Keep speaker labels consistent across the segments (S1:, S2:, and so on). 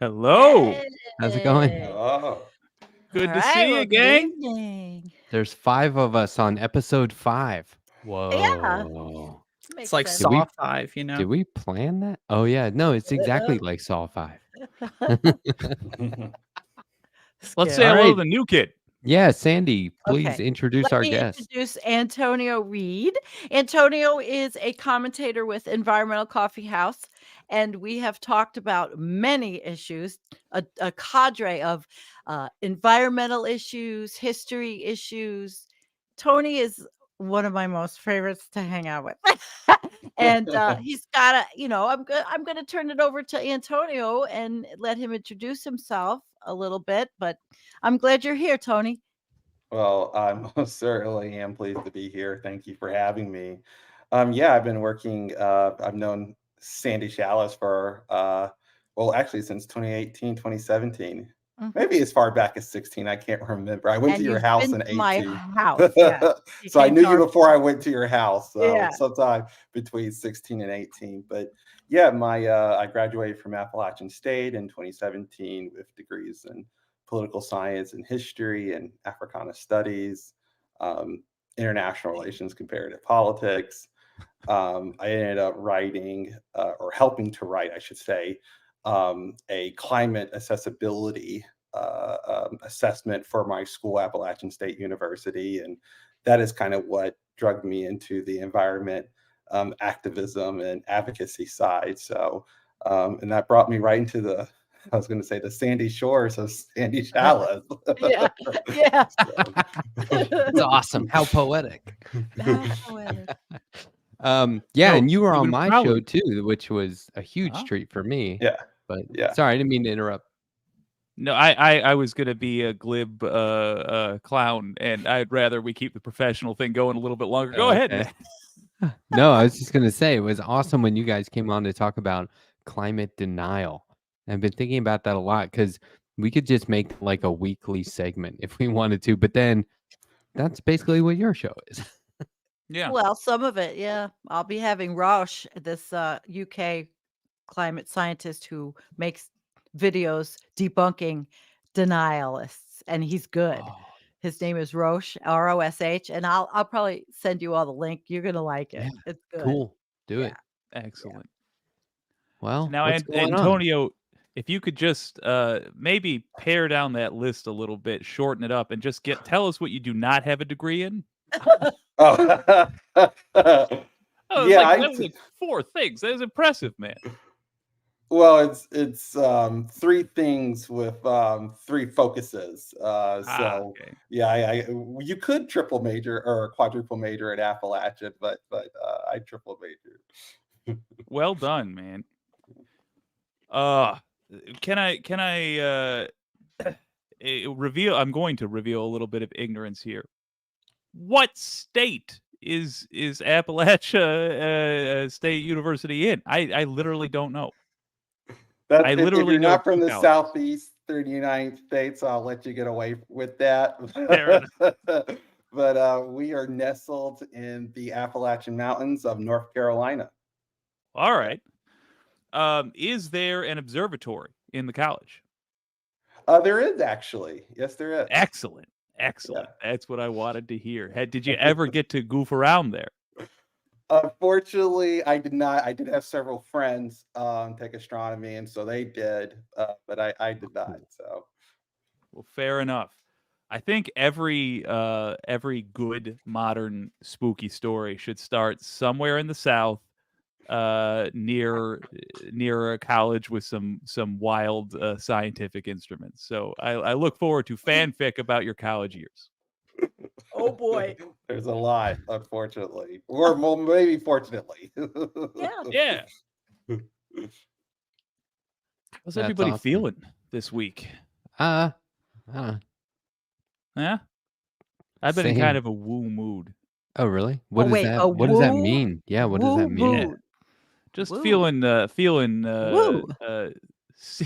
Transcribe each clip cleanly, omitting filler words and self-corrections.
S1: Hello.
S2: How's it going?
S3: Oh,
S1: Good to see you,
S4: Good
S1: gang.
S4: evening.
S2: There's 5 of us on episode 5.
S4: Yeah.
S2: Whoa.
S4: Makes
S5: It's like
S4: sense.
S5: Saw 5, you know?
S2: Did we plan that? Oh, yeah. No, it's exactly like Saw 5.
S1: Let's
S4: Scary.
S1: say
S2: All
S1: hello
S2: right.
S1: to the new kid.
S2: Yeah, Sandy, please
S4: Okay.
S2: introduce
S4: Let
S2: our
S4: me
S2: guest.
S4: introduce Antonio Reid. Antonio is a commentator with Environmental Coffee House, and we have talked about many issues, a cadre of environmental issues, history issues. Tony is one of my most favorites to hang out with. And he's got I'm gonna turn it over to Antonio and let him introduce himself a little bit, but I'm glad you're here, Tony.
S3: well, I most certainly am pleased to be here. Thank you for having me. Yeah, I've been working. I've known Sandy Chalice for, well, actually since 2018, 2017.
S4: Mhm.
S3: Maybe as far back as 16. I can't remember. I went
S4: And
S3: to your
S4: you've
S3: house
S4: been
S3: in
S4: to my
S3: 18.
S4: house, yeah. You
S3: So I
S4: came
S3: knew
S4: to
S3: you
S4: our
S3: before I went to your house. So
S4: Yeah.
S3: sometime between 16 and 18. But yeah, I graduated from Appalachian State in 2017 with degrees in political science and history and Africana studies, international relations, comparative politics. I ended up writing or helping to write, I should say, a climate accessibility assessment for my school, Appalachian State University. And that is kind of what drugged me into the environment activism and advocacy side. So, and that brought me right into I was going to say the sandy shores of Sandy Chalice.
S4: Yeah. Yeah.
S2: It's awesome. How poetic.
S4: How poetic.
S2: Yeah,
S1: No,
S2: and you were on
S1: even
S2: my
S1: prouder.
S2: show too, which was a huge
S1: Huh?
S2: treat for me.
S3: Yeah.
S2: But
S3: Yeah.
S2: sorry, I didn't mean to interrupt.
S1: No, I was gonna be a glib clown, and I'd rather we keep the professional thing going a little bit longer. Go ahead,
S2: Okay.
S1: man.
S2: No, I was just gonna say it was awesome when you guys came on to talk about climate denial. I've been thinking about that a lot because we could just make like a weekly segment if we wanted to, but then that's basically what your show is.
S1: Yeah.
S4: Well, some of it, yeah. I'll be having Rosh, this UK climate scientist who makes videos debunking denialists, and he's good.
S2: Oh,
S4: His name is Rosh, Rosh, and I'll probably send you all the link. You're gonna like it.
S2: yeah,
S4: It's good.
S2: cool. Do
S4: Yeah.
S2: it.
S1: Excellent.
S2: Well,
S1: Now,
S2: what's going on?
S1: Antonio, if you could just maybe pare down that list a little bit, shorten it up, and just tell us what you do not have a degree in.
S3: Oh,
S1: Oh,
S3: yeah.
S1: that was like 4 things. That was impressive, man.
S3: Well, it's 3 things with 3 focuses. So
S1: Okay.
S3: yeah, you could triple major or quadruple major at Appalachian, but I triple majored.
S1: Well done, man. Can I reveal? I'm going to reveal a little bit of ignorance here. What state is Appalachia State University in? I literally don't know.
S3: That's
S1: I
S3: if
S1: literally
S3: you're
S1: know
S3: not from
S1: 2
S3: the
S1: colleges.
S3: southeast 39 states, I'll let you get away with that.
S1: Fair
S3: But we are nestled in the Appalachian Mountains of North Carolina.
S1: All right. Is there an observatory in the college?
S3: There is actually. Yes, there is.
S1: Excellent. Excellent. That's what I wanted to hear. Did you ever get to goof around there?
S3: Unfortunately, I did not. I did have several friends take astronomy, and so they did, but I did not. So,
S1: Well, fair enough. I think every good modern spooky story should start somewhere in the South, near a college with some wild scientific instruments. So I look forward to fanfic about your college years.
S4: Oh boy.
S3: there's a lot, unfortunately, or well, maybe fortunately.
S4: Yeah.
S1: Yeah. How's
S2: That's
S1: everybody
S2: awesome.
S1: feeling this week?
S2: Uh,
S1: Yeah. I've been in
S2: Same.
S1: kind of a woo mood.
S2: Oh, really? What does
S4: wait,
S2: that?
S4: a
S2: What does that
S4: woo-
S2: mean? Yeah, what does that
S4: woo
S2: mean?
S4: mood.
S1: Just
S4: Woo.
S1: feeling
S4: Woo.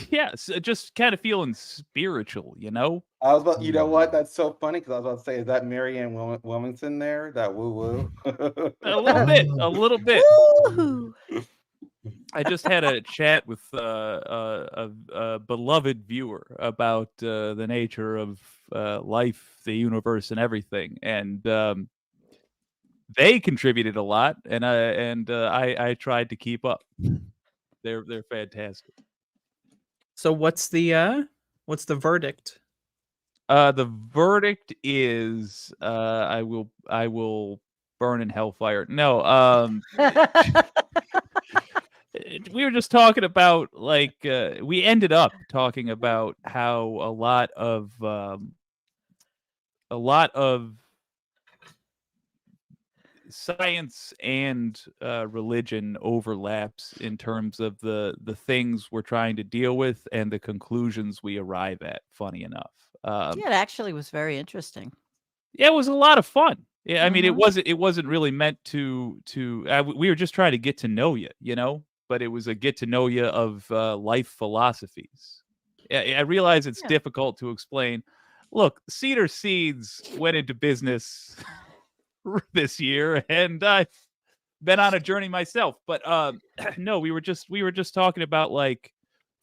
S1: yeah, just kind of feeling spiritual, you know?
S3: I was about, you know what? That's so funny because I was about to say, is that Marianne Wilmington there? That woo woo.
S1: A little bit.
S4: Woo.
S1: I just had a chat with a beloved viewer about the nature of life, the universe, and everything, and they contributed a lot, and I tried to keep up. They're fantastic.
S5: So what's the verdict?
S1: The verdict is I will burn in hellfire. No, we were just talking about like we ended up talking about how a lot of science and religion overlaps in terms of the things we're trying to deal with and the conclusions we arrive at. Funny enough,
S4: Yeah, it actually was very interesting.
S1: yeah, it was a lot of fun. Yeah, I mean,
S4: Mhm.
S1: it wasn't really meant to we were just trying to get to know you, you know, but it was a get to know you of life philosophies. I realize it's
S4: Yeah.
S1: difficult to explain. Look, Cedar Seeds went into business this year, and I've been on a journey myself. But no, we were just talking about, like,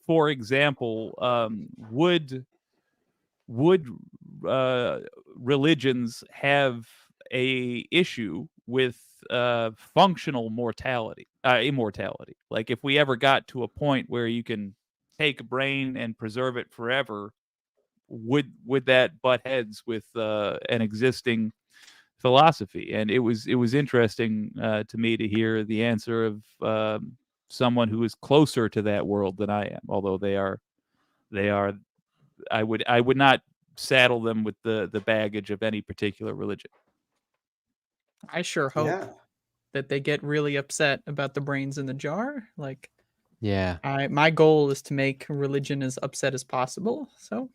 S1: for example, would religions have a issue with functional immortality? Like, if we ever got to a point where you can take a brain and preserve it forever, would that butt heads with an existing philosophy? And it was interesting to me to hear the answer of someone who is closer to that world than I am, although they are I would not saddle them with the baggage of any particular religion.
S5: I sure hope
S3: Yeah.
S5: that they get really upset about the brains in the jar. Like,
S2: Yeah.
S5: my goal is to make religion as upset as possible. So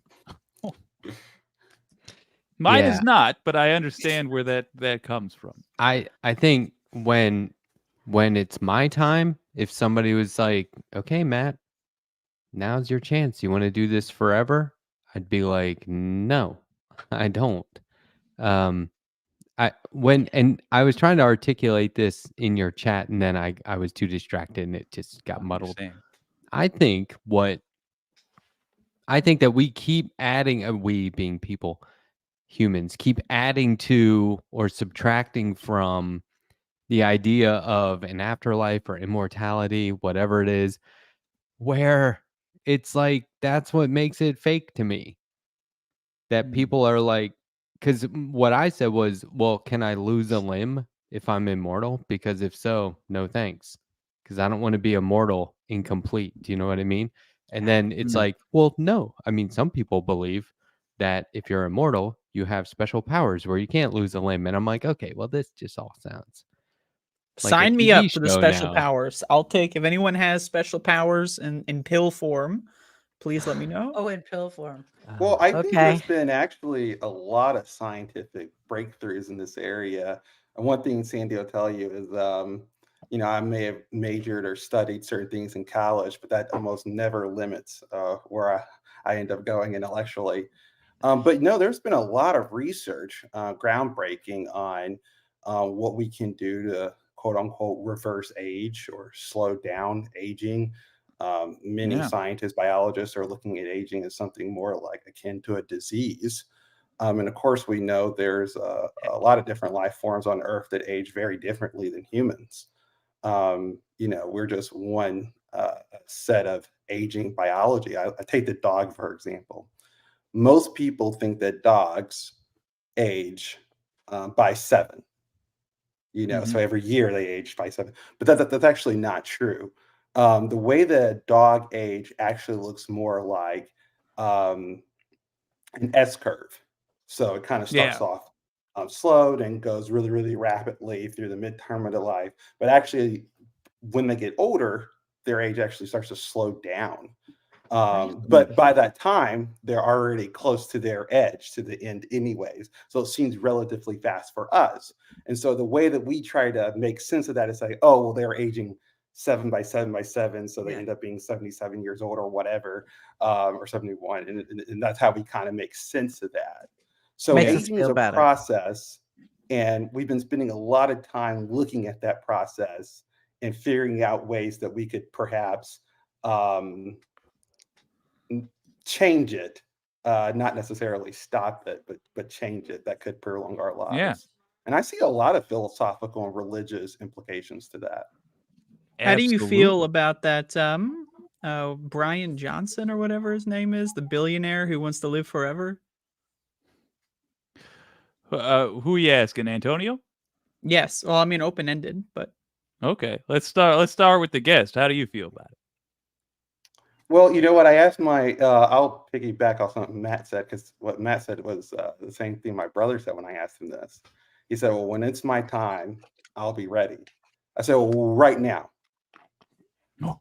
S1: Mine
S2: Yeah.
S1: is not, but I understand where that comes from.
S2: I think when it's my time, if somebody was like, "Okay, Matt, now's your chance. You want to do this forever?" I'd be like, "No, I don't." Um, I was trying to articulate this in your chat, and then I was too distracted, and it just got muddled.
S1: Understand.
S2: I think that we keep adding, we being people, humans, keep adding to or subtracting from the idea of an afterlife or immortality, whatever it is, where it's like that's what makes it fake to me. That people are like, because what I said was, well, can I lose a limb if I'm immortal? Because if so, no thanks. Because I don't want to be immortal incomplete. Do you know what I mean? And then it's
S1: Mm.
S2: like, well, no. I mean, some people believe that if you're immortal, you have special powers where you can't lose a limb. And I'm like, okay, well, this just all sounds like a
S5: sign me
S2: TV
S5: up for the
S2: show
S5: special
S2: now.
S5: powers. I'll take if anyone has special powers in pill form. Please let me know.
S4: Oh, in pill form.
S3: Well, I think
S4: Okay.
S3: there's been actually a lot of scientific breakthroughs in this area. And one thing Sandy will tell you is, I may have majored or studied certain things in college, but that almost never limits where I end up going intellectually. But no, there's been a lot of research, groundbreaking on what we can do to quote unquote reverse age or slow down aging. Many
S1: Yeah.
S3: scientists, biologists are looking at aging as something more like akin to a disease. And of course, we know there's a lot of different life forms on Earth that age very differently than humans. We're just one set of aging biology. I take the dog, for example. Most people think that dogs age by 7. So every year they age by 7, but that's actually not true. The way that dog age actually looks more like an S curve. So it kind of starts
S1: Yeah.
S3: off slow and goes really, really rapidly through the midterm of their life. But actually, when they get older, their age actually starts to slow down. But by that time, they're already close to their edge, to the end anyways. So it seems relatively fast for us. And so the way that we try to make sense of that is like, oh, well, they're aging 7 by 7 by 7. So they
S4: Yeah.
S3: end up being 77 years old or whatever, or 71. And that's how we kind of make sense of that. So
S4: Makes us
S3: aging is
S4: feel
S3: a
S4: better.
S3: process. And we've been spending a lot of time looking at that process and figuring out ways that we could perhaps change it, not necessarily stop it, but change it, that could prolong our lives.
S1: Yeah.
S3: And I see a lot of philosophical and religious implications to that.
S5: How do you feel
S1: Absolutely.
S5: about that? Brian Johnson or whatever his name is, the billionaire who wants to live forever.
S1: Who are you asking, Antonio?
S5: Yes. Well, I mean, open ended, but
S1: Okay, let's start with the guest. How do you feel about it?
S3: Well, you know what? I asked my, I'll piggyback off something Matt said, because what Matt said was the same thing my brother said when I asked him this. He said, well, when it's my time, I'll be ready. I said, well, right now.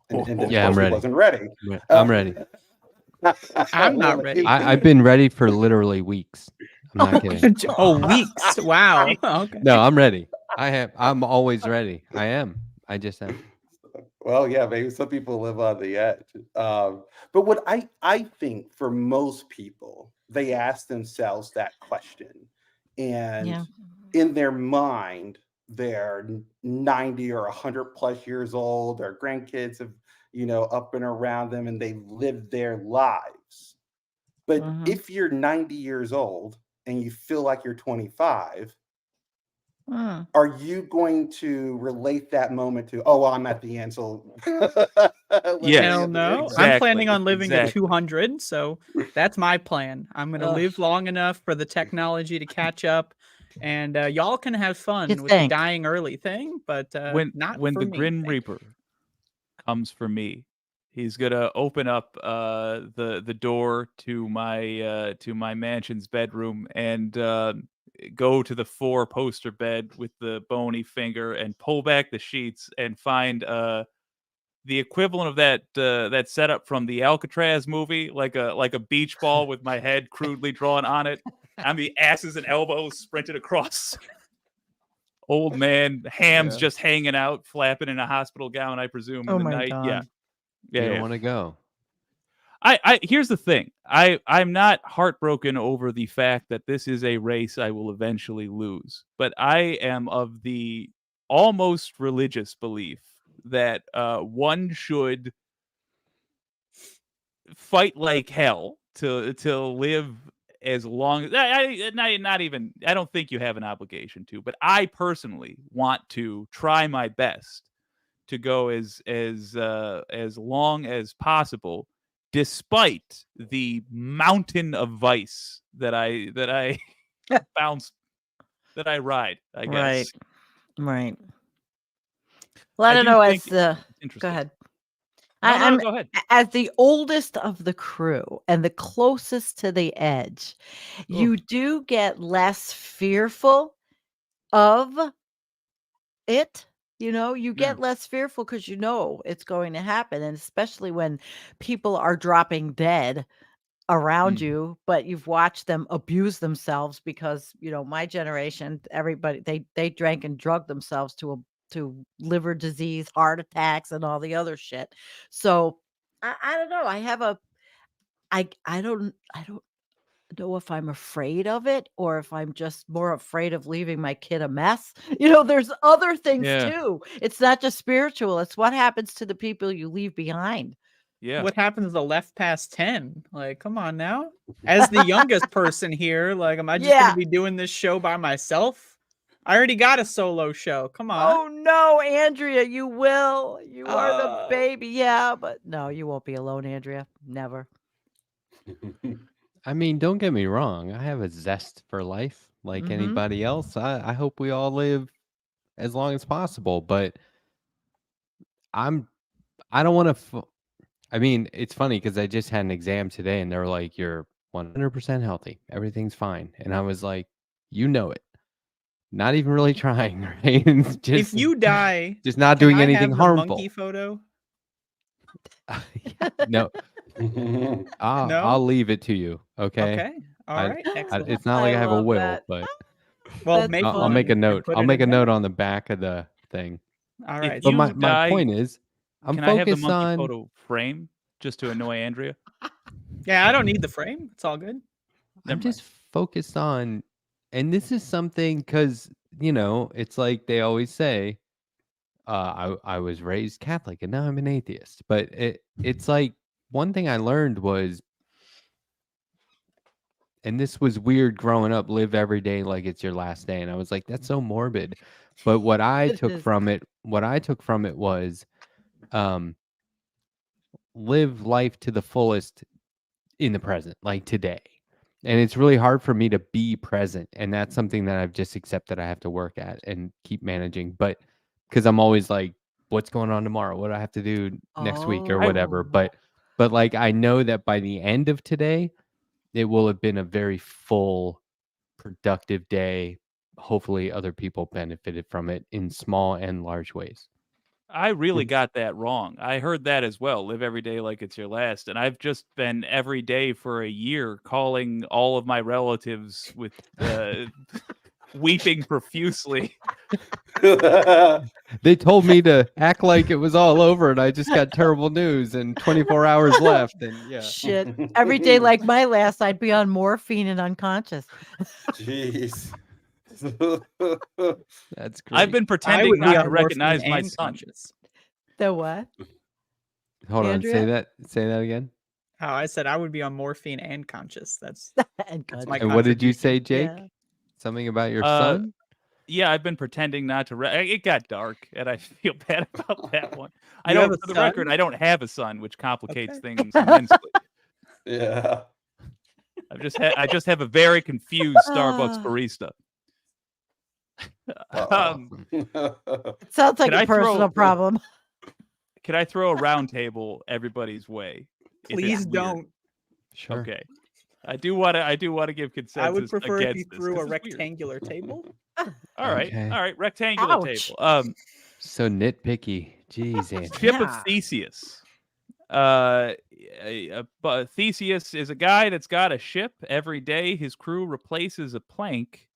S3: And of
S2: Yeah, I'm
S3: course, he
S2: ready.
S3: wasn't ready.
S2: I'm ready.
S5: I'm not ready.
S2: I've been ready for literally weeks. I'm not kidding.
S5: Oh, weeks. Wow. Okay.
S2: No, I'm ready. I'm always ready. I am. I just am.
S3: Well, yeah, maybe some people live on the edge. But what I think for most people, they ask themselves that question. And
S4: Yeah.
S3: in their mind, they're 90 or 100 plus years old. Their grandkids have, up and around them, and they live their lives. But
S4: Mhm.
S3: if you're 90 years old and you feel like you're 25,
S4: Mm.
S3: are you going to relate that moment to, oh, well, I'm at the end, so
S1: Yeah,
S5: Hell no.
S1: exactly,
S5: I'm planning on living to
S1: exactly.
S5: 200, so that's my plan. I'm going to
S4: Ugh.
S5: live long enough for the technology to catch up, and y'all can have fun
S4: You
S5: with the
S4: think?
S5: dying early thing, but not
S1: when
S5: for
S1: the
S5: me.
S1: Grim
S5: thank you.
S1: Reaper comes for me, he's gonna open up the door to my mansion's bedroom and go to the 4-poster bed with the bony finger and pull back the sheets and find the equivalent of that setup from the Alcatraz movie, like a beach ball with my head crudely drawn on it. I'm the asses and elbows sprinted across. Old man, hams
S3: Yeah.
S1: just hanging out, flapping in a hospital gown, I presume, in
S4: Oh
S1: the
S4: my
S1: night. Yeah.
S4: God.
S1: Yeah.
S2: You don't
S1: yeah.
S2: want to go.
S1: I here's the thing. I'm not heartbroken over the fact that this is a race I will eventually lose, but I am of the almost religious belief that one should fight like hell to live as long as not even. I don't think you have an obligation to, but I personally want to try my best to go as long as possible, despite the mountain of vice that I bounce that I ride, I guess.
S4: Right. Well, I
S1: I
S4: don't
S1: do
S4: know.
S1: think
S4: As the
S1: it's
S4: go
S1: interesting.
S4: ahead.
S1: No,
S4: I'm
S1: go ahead.
S4: as the oldest of the crew and the closest to the edge. You
S1: Oof.
S4: do get less fearful of it. You
S1: Yeah.
S4: get less fearful because it's going to happen, and especially when people are dropping dead around
S1: Mm.
S4: you, but you've watched them abuse themselves because my generation, everybody they drank and drugged themselves to liver disease, heart attacks, and all the other shit. So I don't know. I don't know if I'm afraid of it or if I'm just more afraid of leaving my kid a mess. There's other things
S1: Yeah.
S4: too. It's not just spiritual. It's what happens to the people you leave behind.
S1: Yeah.
S5: What happens to left past 10? Like, come on now. As the youngest person here, like, am I just going
S4: Yeah.
S5: to be doing this show by myself? I already got a solo show. Come on.
S4: Oh no, Andrea, you will. You are the
S5: Oh.
S4: baby. Yeah, but no, you won't be alone, Andrea. Never.
S2: I mean, don't get me wrong. I have a zest for life like
S4: Mhm.
S2: anybody else. I hope we all live as long as possible, but I don't want to. I mean, it's funny because I just had an exam today and they were like, you're 100% healthy. Everything's fine. And I was like, you know it. Not even really trying, right? It's
S5: If
S2: just,
S5: you die,
S2: just not
S5: can
S2: doing
S5: I
S2: anything
S5: have the
S2: harmful.
S5: monkey photo?
S2: No, I'll leave it to you. Okay.
S5: Okay. All right. Excellent.
S2: It's not like I have a
S4: love
S2: will,
S4: that.
S2: but
S5: Well,
S4: That's
S5: make
S2: I'll make a
S5: one and
S2: note.
S5: put
S2: I'll
S5: it
S2: make
S5: in
S2: a note
S5: there.
S2: on the back of the thing.
S5: All
S1: If
S5: right.
S2: But
S1: you
S2: my
S1: die,
S2: point is, I'm
S1: can I have the
S2: focused
S1: monkey
S2: on.
S1: photo frame just to annoy Andrea?
S5: Yeah, I don't need the frame. It's all good.
S2: I'm
S1: Never mind.
S2: just focused on, and this is something because it's like they always say, I was raised Catholic and now I'm an atheist. But it's like one thing I learned was, and this was weird growing up, live every day like it's your last day. And I was like, that's so morbid. But what I
S4: It
S2: took
S4: is.
S2: from it was live life to the fullest in the present, like today. And it's really hard for me to be present. And that's something that I've just accepted I have to work at and keep managing. But because I'm always like, what's going on tomorrow? What do I have to do next week or whatever?
S4: Oh.
S2: But like, I know that by the end of today, it will have been a very full, productive day. Hopefully other people benefited from it in small and large ways.
S1: I really got that wrong. I heard that as well. Live every day like it's your last. And I've just been every day for a year calling all of my relatives with weeping profusely.
S2: They told me to act like it was all over and I just got terrible news and 24 hours left. And yeah.
S4: Shit. Every day like my last, I'd be on morphine and unconscious.
S3: Jeez.
S2: That's great.
S1: I've been
S5: I
S1: pretending
S5: would be
S1: not
S5: on
S1: to
S5: morphine
S1: recognize my
S5: and
S1: son.
S5: conscious.
S4: The what?
S2: Hold on,
S4: Andrea?
S2: say that again.
S5: Oh, I said I would be on morphine and conscious. That's
S4: And
S5: That's my
S2: And what did you say, Jake?
S4: Yeah.
S2: Something about your
S1: Uh,
S2: son?
S1: Yeah, I've been pretending not to. It got dark, and I feel bad about that one. I
S5: You have
S1: don't.
S5: a
S1: For the record,
S5: son?
S1: I don't have a son, which complicates
S5: Okay.
S1: things immensely.
S3: Yeah.
S1: I just have a very confused Starbucks barista.
S4: It sounds like
S1: Can
S4: a
S1: I throw-
S4: personal problem.
S1: Can I throw a round table everybody's way? if it's
S5: please
S1: weird?
S5: don't.
S2: Sure.
S1: Okay. I do want to give consensus.
S5: I would prefer if you
S1: against this,
S5: threw
S1: 'cause
S5: a
S1: it's weird.
S5: rectangular table.
S1: All right,
S2: Okay.
S1: all right, rectangular
S4: Ouch.
S1: table.
S2: So nitpicky. Jeez, Andy.
S1: Ship of
S4: Yeah.
S1: Theseus. Theseus is a guy that's got a ship. Every day his crew replaces a plank,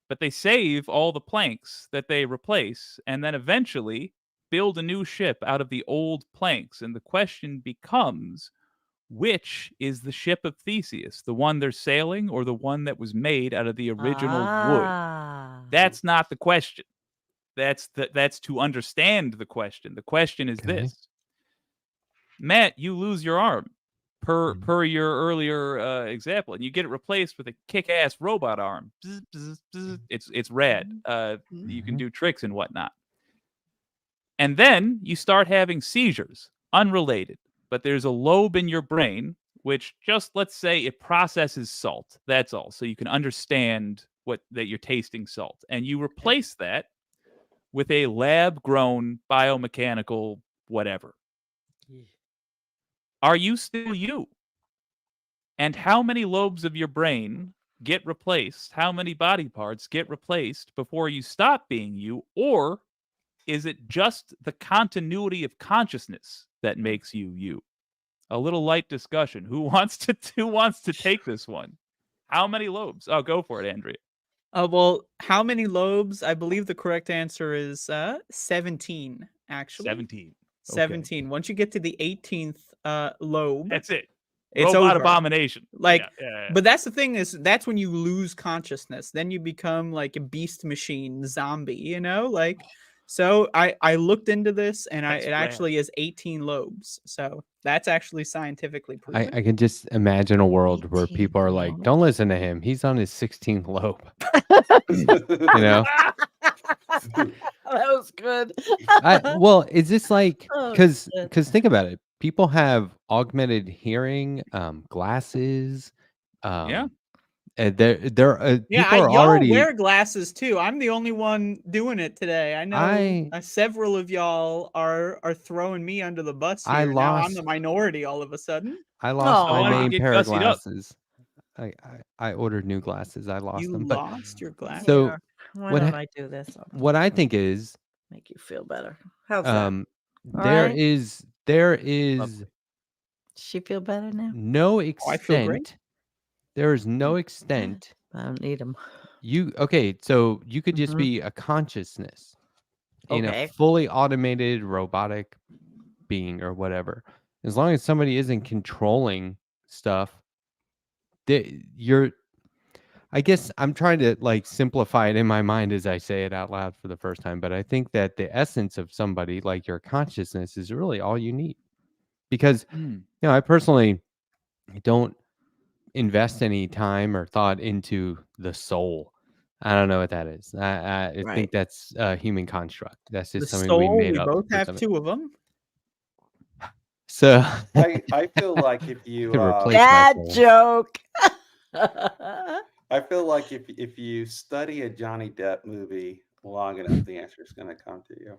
S1: but they save all the planks that they replace and then eventually build a new ship out of the old planks. And the question becomes, which is the ship of Theseus? The one they're sailing or the one that was made out of the original wood?
S4: Ah.
S1: That's not the question. That's to understand the question. The question is
S2: Okay.
S1: this. Matt, you lose your arm
S2: Mhm.
S1: per your earlier example, and you get it replaced with a kick-ass robot arm. Bzz, bzz, bzz. It's rad. You can
S2: Mhm.
S1: do tricks and whatnot. And then you start having seizures, unrelated, but there's a lobe in your brain which, just let's say, it processes salt. That's all. So you can understand that you're tasting salt, and you replace that with a lab-grown biomechanical whatever. Are you still you? And how many lobes of your brain get replaced? How many body parts get replaced before you stop being you? Or is it just the continuity of consciousness that makes you you? A little light discussion. Who wants to take this one? How many lobes? Oh, go for it, Andrea.
S5: Well, how many lobes? I believe the correct answer is 17, actually.
S1: 17.
S5: 17. Once you get to the 18th lobe,
S1: That's it.
S5: it's
S1: Robot
S5: over.
S1: abomination.
S5: Like,
S1: yeah.
S5: But that's the thing, is that's when you lose consciousness. Then you become like a beast machine zombie, you know? Like, so I looked into this, and
S1: That's
S5: it
S1: rad.
S5: actually is 18 lobes. So that's actually scientifically proven.
S2: I can just imagine a world where
S4: 18
S2: people are like,
S4: lobes.
S2: don't listen to him. He's on his 16th lobe. You know?
S4: That was good.
S2: Well, is this like,
S4: Oh,
S2: because
S4: shit.
S2: think about it. People have augmented hearing, glasses.
S1: Yeah.
S2: They're
S5: Yeah,
S2: people are
S5: y'all
S2: already.
S5: wear glasses too. I'm the only one doing it today. I know several of y'all are throwing me under the bus here. Now I'm the minority all of a sudden.
S2: I lost
S1: Why
S2: my
S1: don't you
S2: main
S1: get
S2: pair of
S1: gussied up?
S2: glasses. I ordered new glasses. I lost
S5: You
S2: them. But
S5: lost your glasses.
S2: so
S4: Here, why
S2: what
S4: don't
S2: ha-
S4: I do this?
S2: what I think is,
S4: Make you feel better. How's that?
S2: there
S4: right?
S2: is
S4: She feel better now?
S2: no
S5: I feel great.
S2: extent. There is no extent.
S4: I don't need them.
S2: So you could just
S4: Mhm.
S2: be a consciousness in
S4: Okay.
S2: a fully automated robotic being or whatever. As long as somebody isn't controlling stuff, I I guess I'm trying to like simplify it in my mind as I say it out loud for the first time, but I think that the essence of somebody, like your consciousness, is really all you need. Because I personally don't invest any time or thought into the soul. I don't know what that is. I think that's a human construct. That's just
S5: The
S2: something we
S5: soul,
S2: made
S5: we
S2: up.
S5: both
S2: for
S5: have
S2: something.
S5: 2 of them.
S2: So
S3: I feel like if you
S2: to replace
S4: Bad
S2: my soul.
S4: joke.
S3: I feel like if you study a Johnny Depp movie long enough, the answer is going to come to you.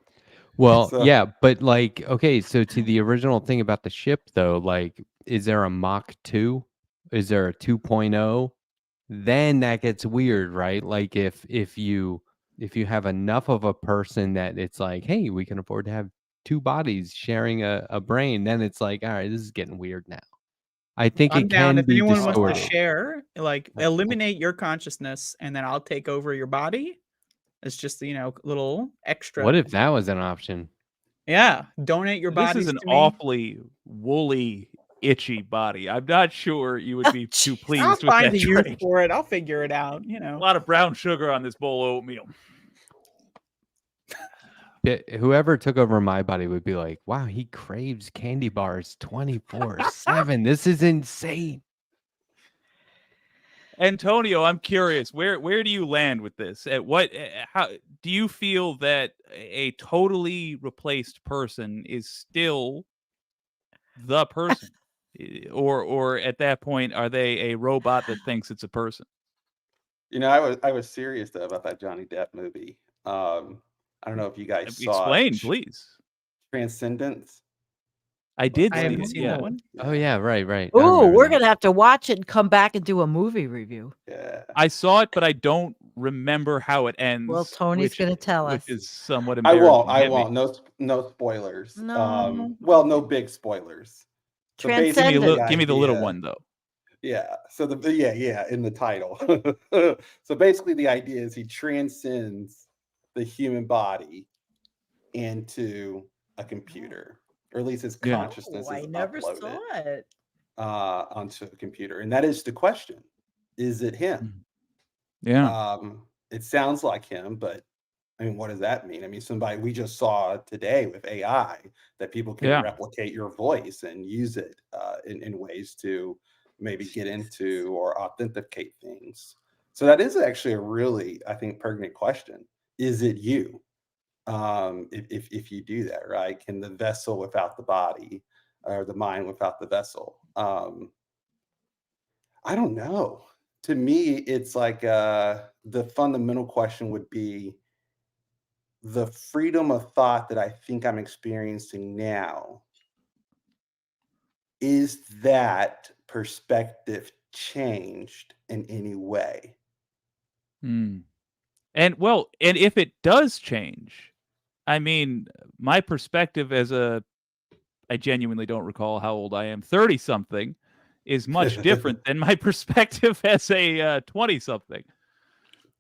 S2: Well,
S3: So-
S2: yeah, but like, okay, so to the original thing about the ship, though, like, is there a Mach 2? Is there a 2.0? Then that gets weird, right? Like, if you have enough of a person that it's like, hey, we can afford to have 2 bodies sharing a brain, then it's like, all right, this is getting weird now. I think
S5: I'm
S2: it
S5: down
S2: can
S5: if
S2: be
S5: anyone wants to
S2: distorted.
S5: share, like eliminate your consciousness and then I'll take over your body. It's just, little extra.
S2: What if that was an option?
S5: Yeah, donate your
S1: This
S5: bodies
S1: is an
S5: to me.
S1: awfully woolly, itchy body. I'm not sure you would be too
S5: I'll
S1: pleased with
S5: find
S1: that
S5: a use
S1: trade.
S5: for it. I'll figure it out,
S1: A lot of brown sugar on this bowl of oatmeal.
S2: Whoever took over my body would be like, wow, he craves candy bars 24/7. This is insane.
S1: Antonio, I'm curious, where do you land with this? How do you feel that a totally replaced person is still the person? Or at that point, are they a robot that thinks it's a person?
S3: I was serious though about that Johnny Depp movie. I don't know if you guys saw it.
S1: Explain, please.
S3: Transcendence.
S1: I did
S5: I
S1: see
S5: haven't
S1: it,
S5: seen
S1: yeah.
S5: that one.
S2: Oh yeah, right. I
S4: Ooh,
S2: remember
S4: we're
S2: that.
S4: going to have to watch it and come back and do a movie review.
S3: Yeah.
S1: I saw it, but I don't remember how it ends.
S4: Well, Tony's going to tell us.
S1: Which is somewhat
S3: I
S1: embarrassing.
S3: won't. No spoilers.
S4: No.
S3: Well, no big spoilers. So basically,
S1: Give me the little one though.
S3: Yeah. So in the title. So basically the idea is he transcends the human body into a computer, or at least his consciousness is uploaded
S4: it.
S3: Onto a computer. And that is the question. Is it him?
S1: Yeah.
S3: It sounds like him, but I mean, what does that mean? I mean, somebody we just saw today with AI that people can replicate your voice and use it in ways to maybe get into or authenticate things. So that is actually a really, I think, pertinent question. Is it you? If you do that, right? Can the vessel without the body or the mind without the vessel? I don't know. To me, it's like the fundamental question would be the freedom of thought that I think I'm experiencing now. Is that perspective changed in any way?
S1: And if it does change, I mean, my perspective I genuinely don't recall how old I am, 30-something, is much different than my perspective as a 20-something.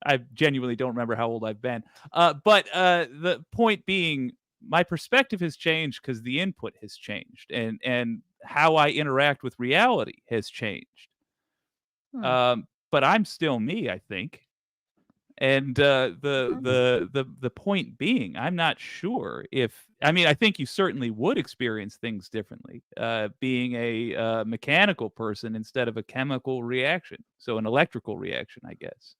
S1: I genuinely don't remember how old I've been. But the point being, my perspective has changed because the input has changed, and how I interact with reality has changed. But I'm still me, I think. And the point being, I'm not sure I think you certainly would experience things differently, being a mechanical person instead of a chemical reaction, so an electrical reaction, I guess.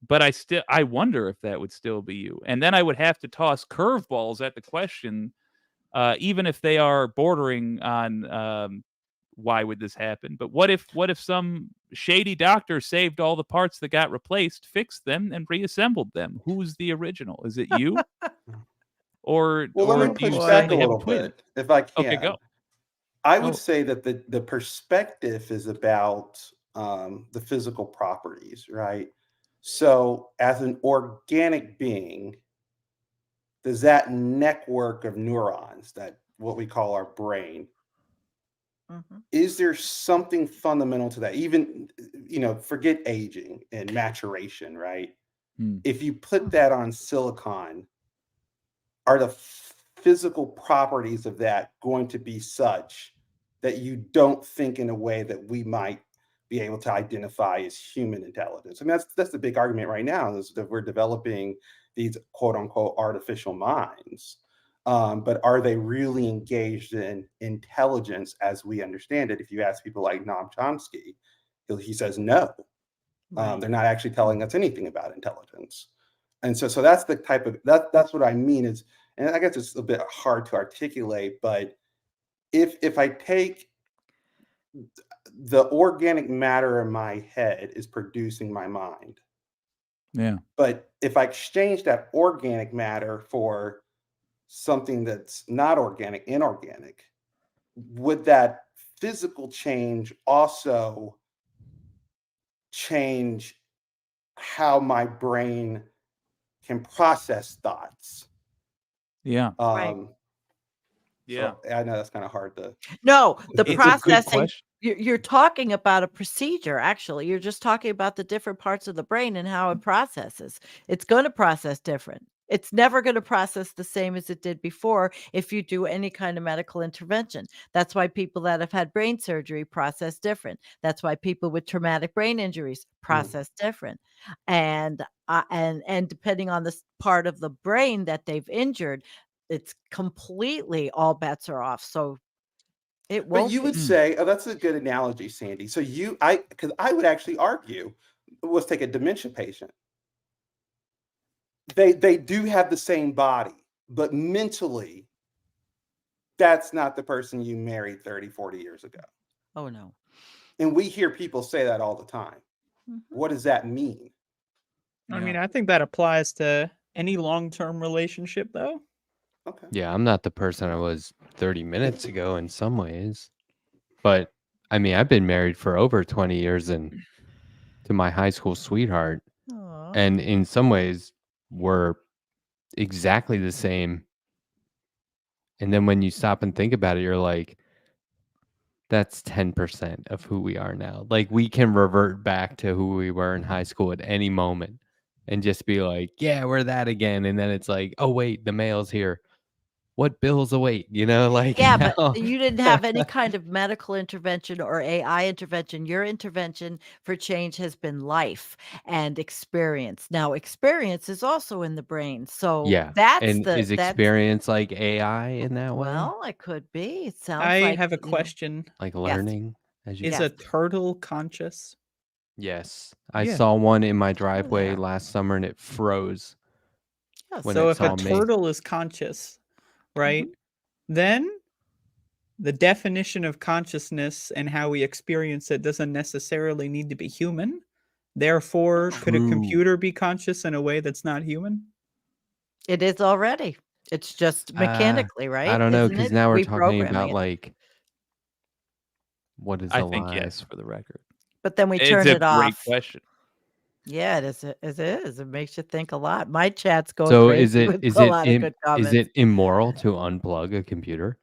S1: But I wonder if that would still be you, and then I would have to toss curveballs at the question, even if they are bordering on why would this happen? But what if some shady doctor saved all the parts that got replaced, fixed them, and reassembled them? Who's the original? Is it you? Or
S3: let me
S1: do you
S3: push back a
S1: simply have
S3: little
S1: twin?
S3: bit, if I can.
S1: Okay, go.
S3: I would say that the perspective is about the physical properties, right? So as an organic being, does that network of neurons, that what we call our brain, is there something fundamental to that? Even, forget aging and maturation, right? If you put that on silicon, are the physical properties of that going to be such that you don't think in a way that we might be able to identify as human intelligence. I mean, that's the big argument right now, is that we're developing these quote unquote artificial minds. But are they really engaged in intelligence as we understand it? If you ask people like Noam Chomsky, he says no. They're not actually telling us anything about intelligence. And so that's the type of, that's what I mean is, and I guess it's a bit hard to articulate, but if I take the organic matter in my head is producing my mind.
S1: Yeah.
S3: But if I exchange that organic matter for something that's not organic, inorganic, would that physical change also change how my brain can process thoughts?
S1: Yeah.
S4: Right.
S1: Yeah.
S3: So I know that's kind of hard to.
S4: No, the
S1: It's a good
S4: processing.
S1: question.
S4: You're talking about a procedure. Actually, you're just talking about the different parts of the brain and how it processes. It's going to process different. It's never going to process the same as it did before if you do any kind of medical intervention. That's why people that have had brain surgery process different. That's why people with traumatic brain injuries process different. And depending on the part of the brain that they've injured, it's completely all bets are off. So it
S3: But
S4: won't
S3: you would
S4: be.
S3: say, oh, that's a good analogy, Sandy. So because I would actually argue, let's take a dementia patient. They do have the same body, but mentally, that's not the person you married 30, 40 years ago.
S4: Oh, no.
S3: And we hear people say that all the time. What does that mean?
S5: I mean, I think that applies to any long-term relationship, though.
S3: Okay.
S2: Yeah, I'm not the person I was 30 minutes ago in some ways. But I mean, I've been married for over 20 years and to my high school sweetheart.
S4: Aw.
S2: And in some ways, we're exactly the same. And then when you stop and think about it, you're like, that's 10% of who we are now. Like, we can revert back to who we were in high school at any moment and just be like, yeah, we're that again. And then it's like, oh, wait, the mail's here. What bills await? You know, like,
S4: Yeah, but you didn't have any kind of medical intervention or AI intervention. Your intervention for change has been life and experience. Now, experience is also in the brain. So
S2: yeah.
S4: that's
S2: And is experience like AI in that way?
S4: Well, it could be. It sounds
S5: I
S4: like,
S5: have a question.
S2: Like
S4: Yes.
S2: learning as you
S5: Is
S4: Yes.
S5: a turtle conscious?
S2: Yes. I
S5: Yeah.
S2: saw one in my driveway
S4: there.
S2: last summer and it froze.
S4: Yes.
S2: when
S5: So
S2: it
S5: if a
S2: saw me.
S5: turtle is conscious, right, then the definition of consciousness and how we experience it doesn't necessarily need to be human. Therefore, could a
S2: True.
S5: computer be conscious in a way that's not human?
S4: It is already. It's just mechanically, right?
S2: I don't know,
S4: Isn't
S2: because
S4: it?
S2: now we're
S4: We
S2: talking
S4: programming
S2: about
S4: it.
S2: like what is
S1: I
S2: alive?
S1: think yes, for the record.
S4: But then we
S1: It's
S4: turn
S1: a
S4: it
S1: great
S4: off.
S1: question.
S4: Yeah, it is. It is. It makes you think a lot. My chat's going
S2: So
S4: crazy
S2: is it
S4: with
S2: is
S4: a
S2: it
S4: lot of good comments.
S2: is it immoral to unplug a computer?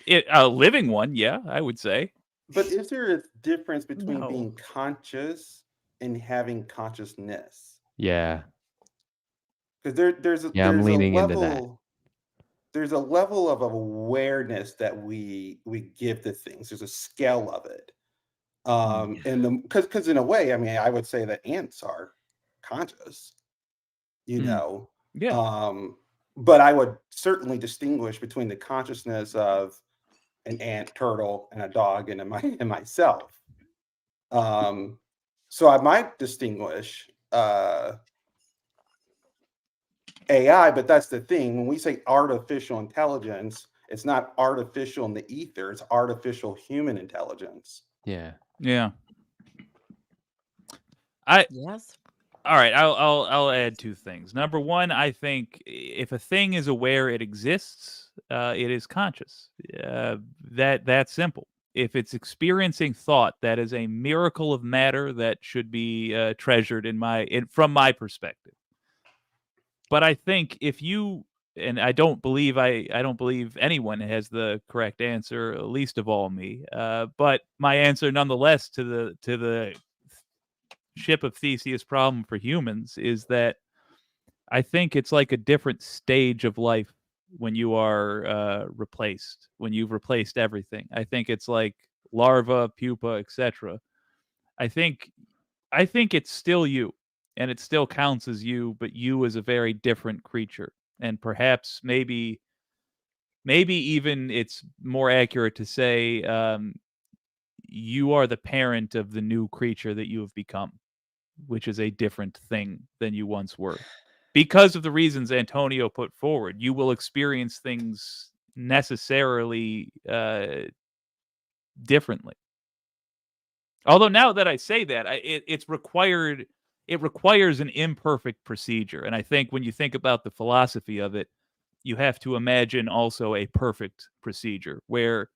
S1: A living one, yeah, I would say.
S3: But is there a difference between
S4: No.
S3: being conscious and having consciousness?
S2: Yeah.
S3: Because there's a
S2: Yeah, I'm
S3: there's a
S2: leaning into that.
S3: level there's a level of awareness that we give to things. There's a scale of it. And because in a way, I mean, I would say that ants are conscious, you know.
S1: Yeah.
S3: But I would certainly distinguish between the consciousness of an ant, turtle, and a dog, and myself. So I might distinguish AI, but that's the thing. When we say artificial intelligence, it's not artificial in the ether, it's artificial human intelligence.
S2: Yeah.
S1: Yeah.
S4: Yes.
S1: All right, I'll add two things. Number one, I think if a thing is aware it exists, it is conscious. That's simple. If it's experiencing thought, that is a miracle of matter that should be treasured from my perspective. But I think if you and I don't believe anyone has the correct answer, least of all me. But my answer, nonetheless, to the ship of Theseus problem for humans is that I think it's like a different stage of life when you are replaced, when you've replaced everything. I think it's like larva, pupa, etc. I think it's still you, and it still counts as you, but you is a very different creature. And perhaps maybe even it's more accurate to say you are the parent of the new creature that you have become, which is a different thing than you once were. Because of the reasons Antonio put forward, you will experience things necessarily differently. Although now that I say that, it requires an imperfect procedure. And I think when you think about the philosophy of it, you have to imagine also a perfect procedure where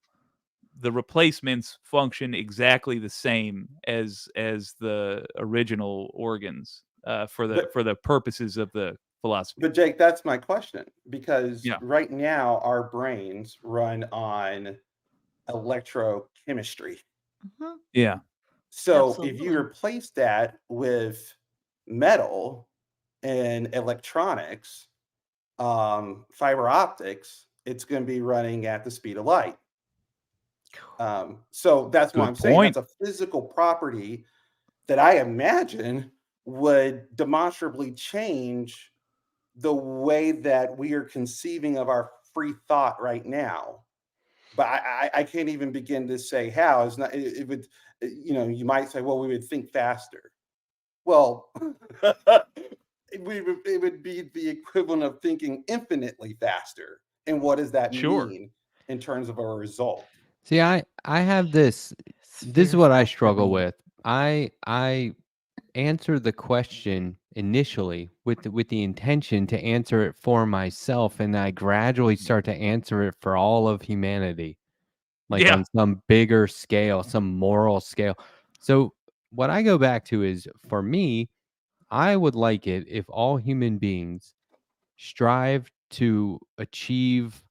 S1: the replacements function exactly the same as the original organs for the purposes of the philosophy.
S3: But Jake, that's my question, because
S1: Yeah.
S3: right now our brains run on electrochemistry.
S4: Mhm.
S1: Yeah.
S3: So if
S4: Absolutely.
S3: you replace that with metal and electronics, fiber optics, it's going to be running at the speed of light. So that's what
S1: Good
S3: I'm saying.
S1: point.
S3: That's a physical property that I imagine would demonstrably change the way that we are conceiving of our free thought right now. But I can't even begin to say how. It's not. It would. You might say, well, we would think faster. Well, it would be the equivalent of thinking infinitely faster. And what does that
S1: Sure.
S3: mean in terms of a result?
S2: See, I have this. This is
S4: Sphere
S2: what I
S4: thought for
S2: struggle
S4: me.
S2: with. I answer the question initially with the intention to answer it for myself, and I gradually start to answer it for all of humanity, like
S1: Yeah.
S2: on some bigger scale, some moral scale. So what I go back to is, for me, I would like it if all human beings strive to achieve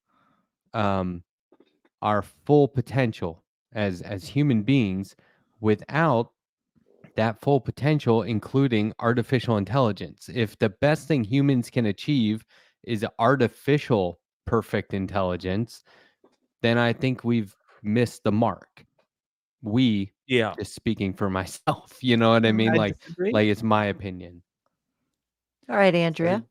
S2: our full potential as human beings without that full potential, including artificial intelligence. If the best thing humans can achieve is artificial perfect intelligence, then I think we've missed the mark. We,
S1: Yeah.
S2: just speaking for myself, you know what I mean?
S5: I
S2: Like
S5: disagree.
S2: it's my opinion.
S4: All right, Andrea.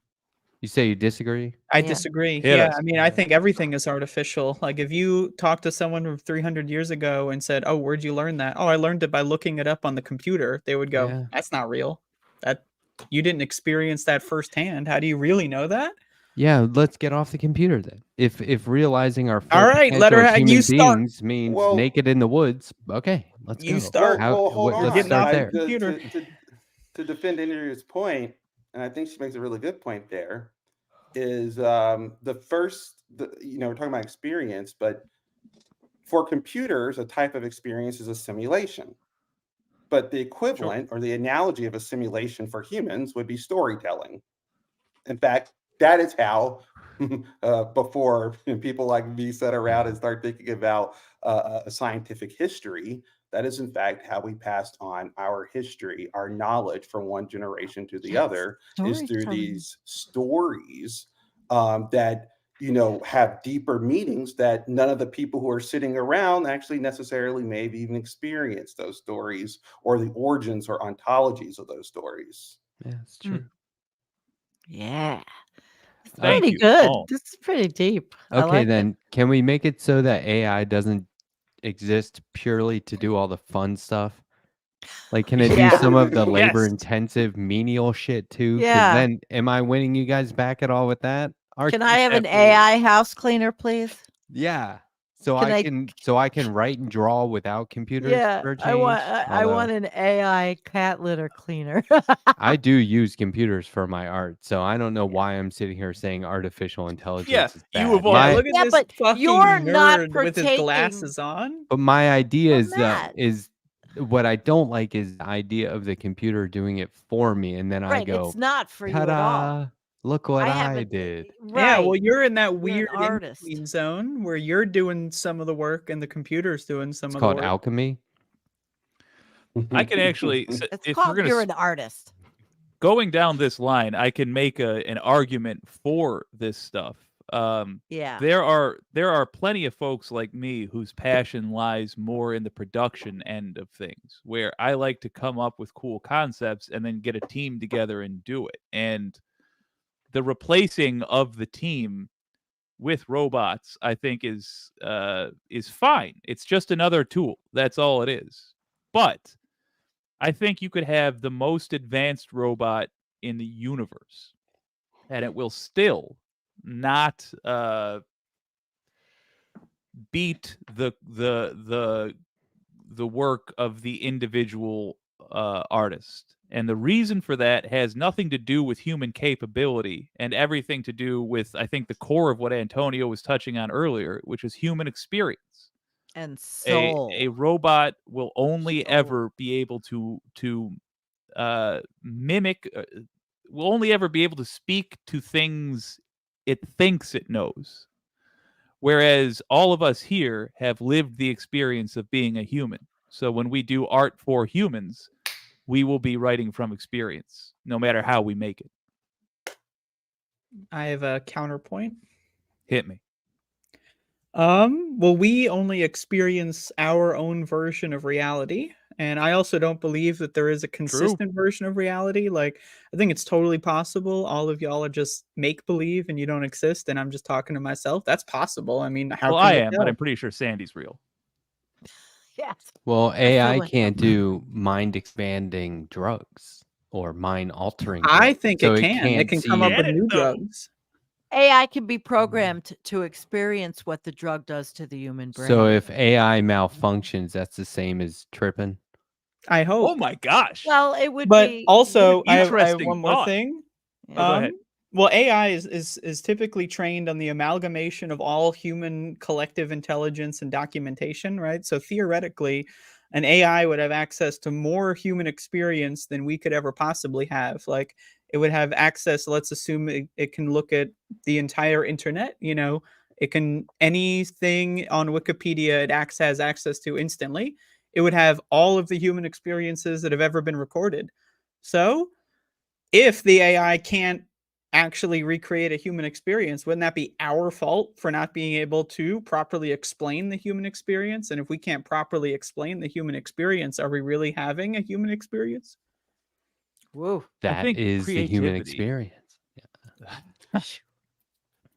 S2: You say you disagree?
S5: I
S4: Yeah.
S5: disagree.
S1: Hit
S5: Yeah,
S1: us.
S5: I mean, I think everything is artificial. Like, if you talk to someone from 300 years ago and said, "Oh, where'd you learn that?" "Oh, I learned it by looking it up on the computer." They would go,
S2: Yeah.
S5: "That's not real. That you didn't experience that firsthand. How do you really know that?"
S2: Yeah, let's get off the computer then. If realizing our full
S5: All right,
S2: potential as
S5: Letterhack,
S2: human
S5: you start.
S2: beings means
S3: Well,
S2: naked in the woods, okay, let's
S5: You
S2: go.
S5: start.
S3: hold
S5: You're
S2: Let's
S5: getting
S3: on.
S2: start
S5: off the
S2: there.
S5: computer.
S3: To defend Andrea's point, and I think she makes a really good point there, is we're talking about experience, but for computers, a type of experience is a simulation. But the equivalent or the analogy of a simulation for humans would be storytelling. In fact, that is how before people like me sit around and start thinking about a scientific history, that is in fact how we passed on our history, our knowledge from one generation to the
S4: Yes,
S3: other, is through
S4: storytelling.
S3: these stories that have deeper meanings that none of the people who are sitting around actually necessarily maybe even experience those stories or the origins or ontologies of those stories.
S2: Yeah, it's
S1: Hmm.
S2: true.
S4: Yeah. It's
S1: Thank
S4: pretty
S1: you,
S4: good.
S1: Paul.
S4: This is pretty deep. I
S2: Okay,
S4: like it.
S2: then can we make it so that AI doesn't exist purely to do all the fun stuff? Like, can it do
S4: Yeah.
S2: some of the
S1: Yes.
S2: labor-intensive menial shit too? 'Cause
S4: Yeah.
S2: then am I winning you guys back at all with that?
S4: Can I have an
S1: Absolutely.
S4: AI house cleaner, please?
S2: Yeah. So
S4: Can
S2: I can write and draw without computers
S4: Yeah,
S2: for a
S4: I want
S2: change.
S4: I want
S2: Although
S4: an AI cat litter cleaner.
S2: I do use computers for my art, so I don't know why I'm sitting here saying artificial
S1: Yeah,
S2: intelligence is
S1: you
S2: bad.
S1: evolved.
S5: Yeah,
S2: My
S5: look at
S4: Yeah,
S5: this
S4: but
S5: fucking
S4: you're not
S5: nerd with his
S4: partaking.
S5: glasses on.
S2: But my idea
S4: But Matt.
S2: is what I don't like is the idea of the computer doing it for me, and then I
S4: Right,
S2: go,
S4: it's not for you at all.
S2: ta-da! Look what
S4: I
S2: I
S4: haven't
S2: did.
S5: Yeah, well,
S4: right.
S5: you're in that
S4: You're an
S5: weird
S4: artist.
S5: in-between zone where you're doing some of the work and the computer's doing some
S2: It's
S5: of the
S2: called
S5: work.
S2: alchemy.
S1: I can actually,
S4: It's
S1: if we're
S4: called
S1: gonna
S4: you're an artist.
S1: going down this line, I can make an argument for this stuff.
S4: Yeah.
S1: there are plenty of folks like me whose passion lies more in the production end of things, where I like to come up with cool concepts and then get a team together and do it. And the replacing of the team with robots, I think, is fine. It's just another tool. That's all it is. But I think you could have the most advanced robot in the universe, and it will still not beat the work of the individual artist. And the reason for that has nothing to do with human capability and everything to do with, I think, the core of what Antonio was touching on earlier, which is human experience.
S4: And
S1: A
S4: soul.
S1: robot will only
S4: Soul.
S1: ever be able to mimic, will only ever be able to speak to things it thinks it knows. Whereas all of us here have lived the experience of being a human. So when we do art for humans, we will be writing from experience, no matter how we make it.
S5: I have a counterpoint.
S1: Hit me.
S5: Well, we only experience our own version of reality. And I also don't believe that there is a consistent version of reality. Like, I think it's totally possible all of y'all are just make believe and you don't exist, and I'm just talking to myself. That's possible. I mean, how
S1: Well,
S5: can
S1: I
S5: we
S1: am,
S5: tell?
S1: but I'm pretty sure Sandy's real.
S4: Yes.
S2: Well, AI
S4: like
S2: can't do mind expanding drugs or mind altering.
S5: I think
S2: so
S5: it can. It can come up with new drugs.
S4: AI can be programmed to experience what the drug does to the human brain.
S2: So if AI malfunctions, that's the same as tripping.
S5: I hope.
S1: Oh my gosh.
S4: Well, it would
S5: But
S4: be
S5: also, I have
S1: interesting
S5: one more
S1: thought.
S5: thing.
S1: Oh, go ahead.
S5: Well, AI is typically trained on the amalgamation of all human collective intelligence and documentation, right? So theoretically, an AI would have access to more human experience than we could ever possibly have. Like, it would have access, let's assume it can look at the entire internet, you know, it can, anything on Wikipedia, it has access to instantly. It would have all of the human experiences that have ever been recorded. So if the AI can't actually recreate a human experience, wouldn't that be our fault for not being able to properly explain the human experience? And if we can't properly explain the human experience, are we really having a human experience?
S4: Whoa.
S2: That
S1: think
S2: is the human
S1: creativity-
S2: experience.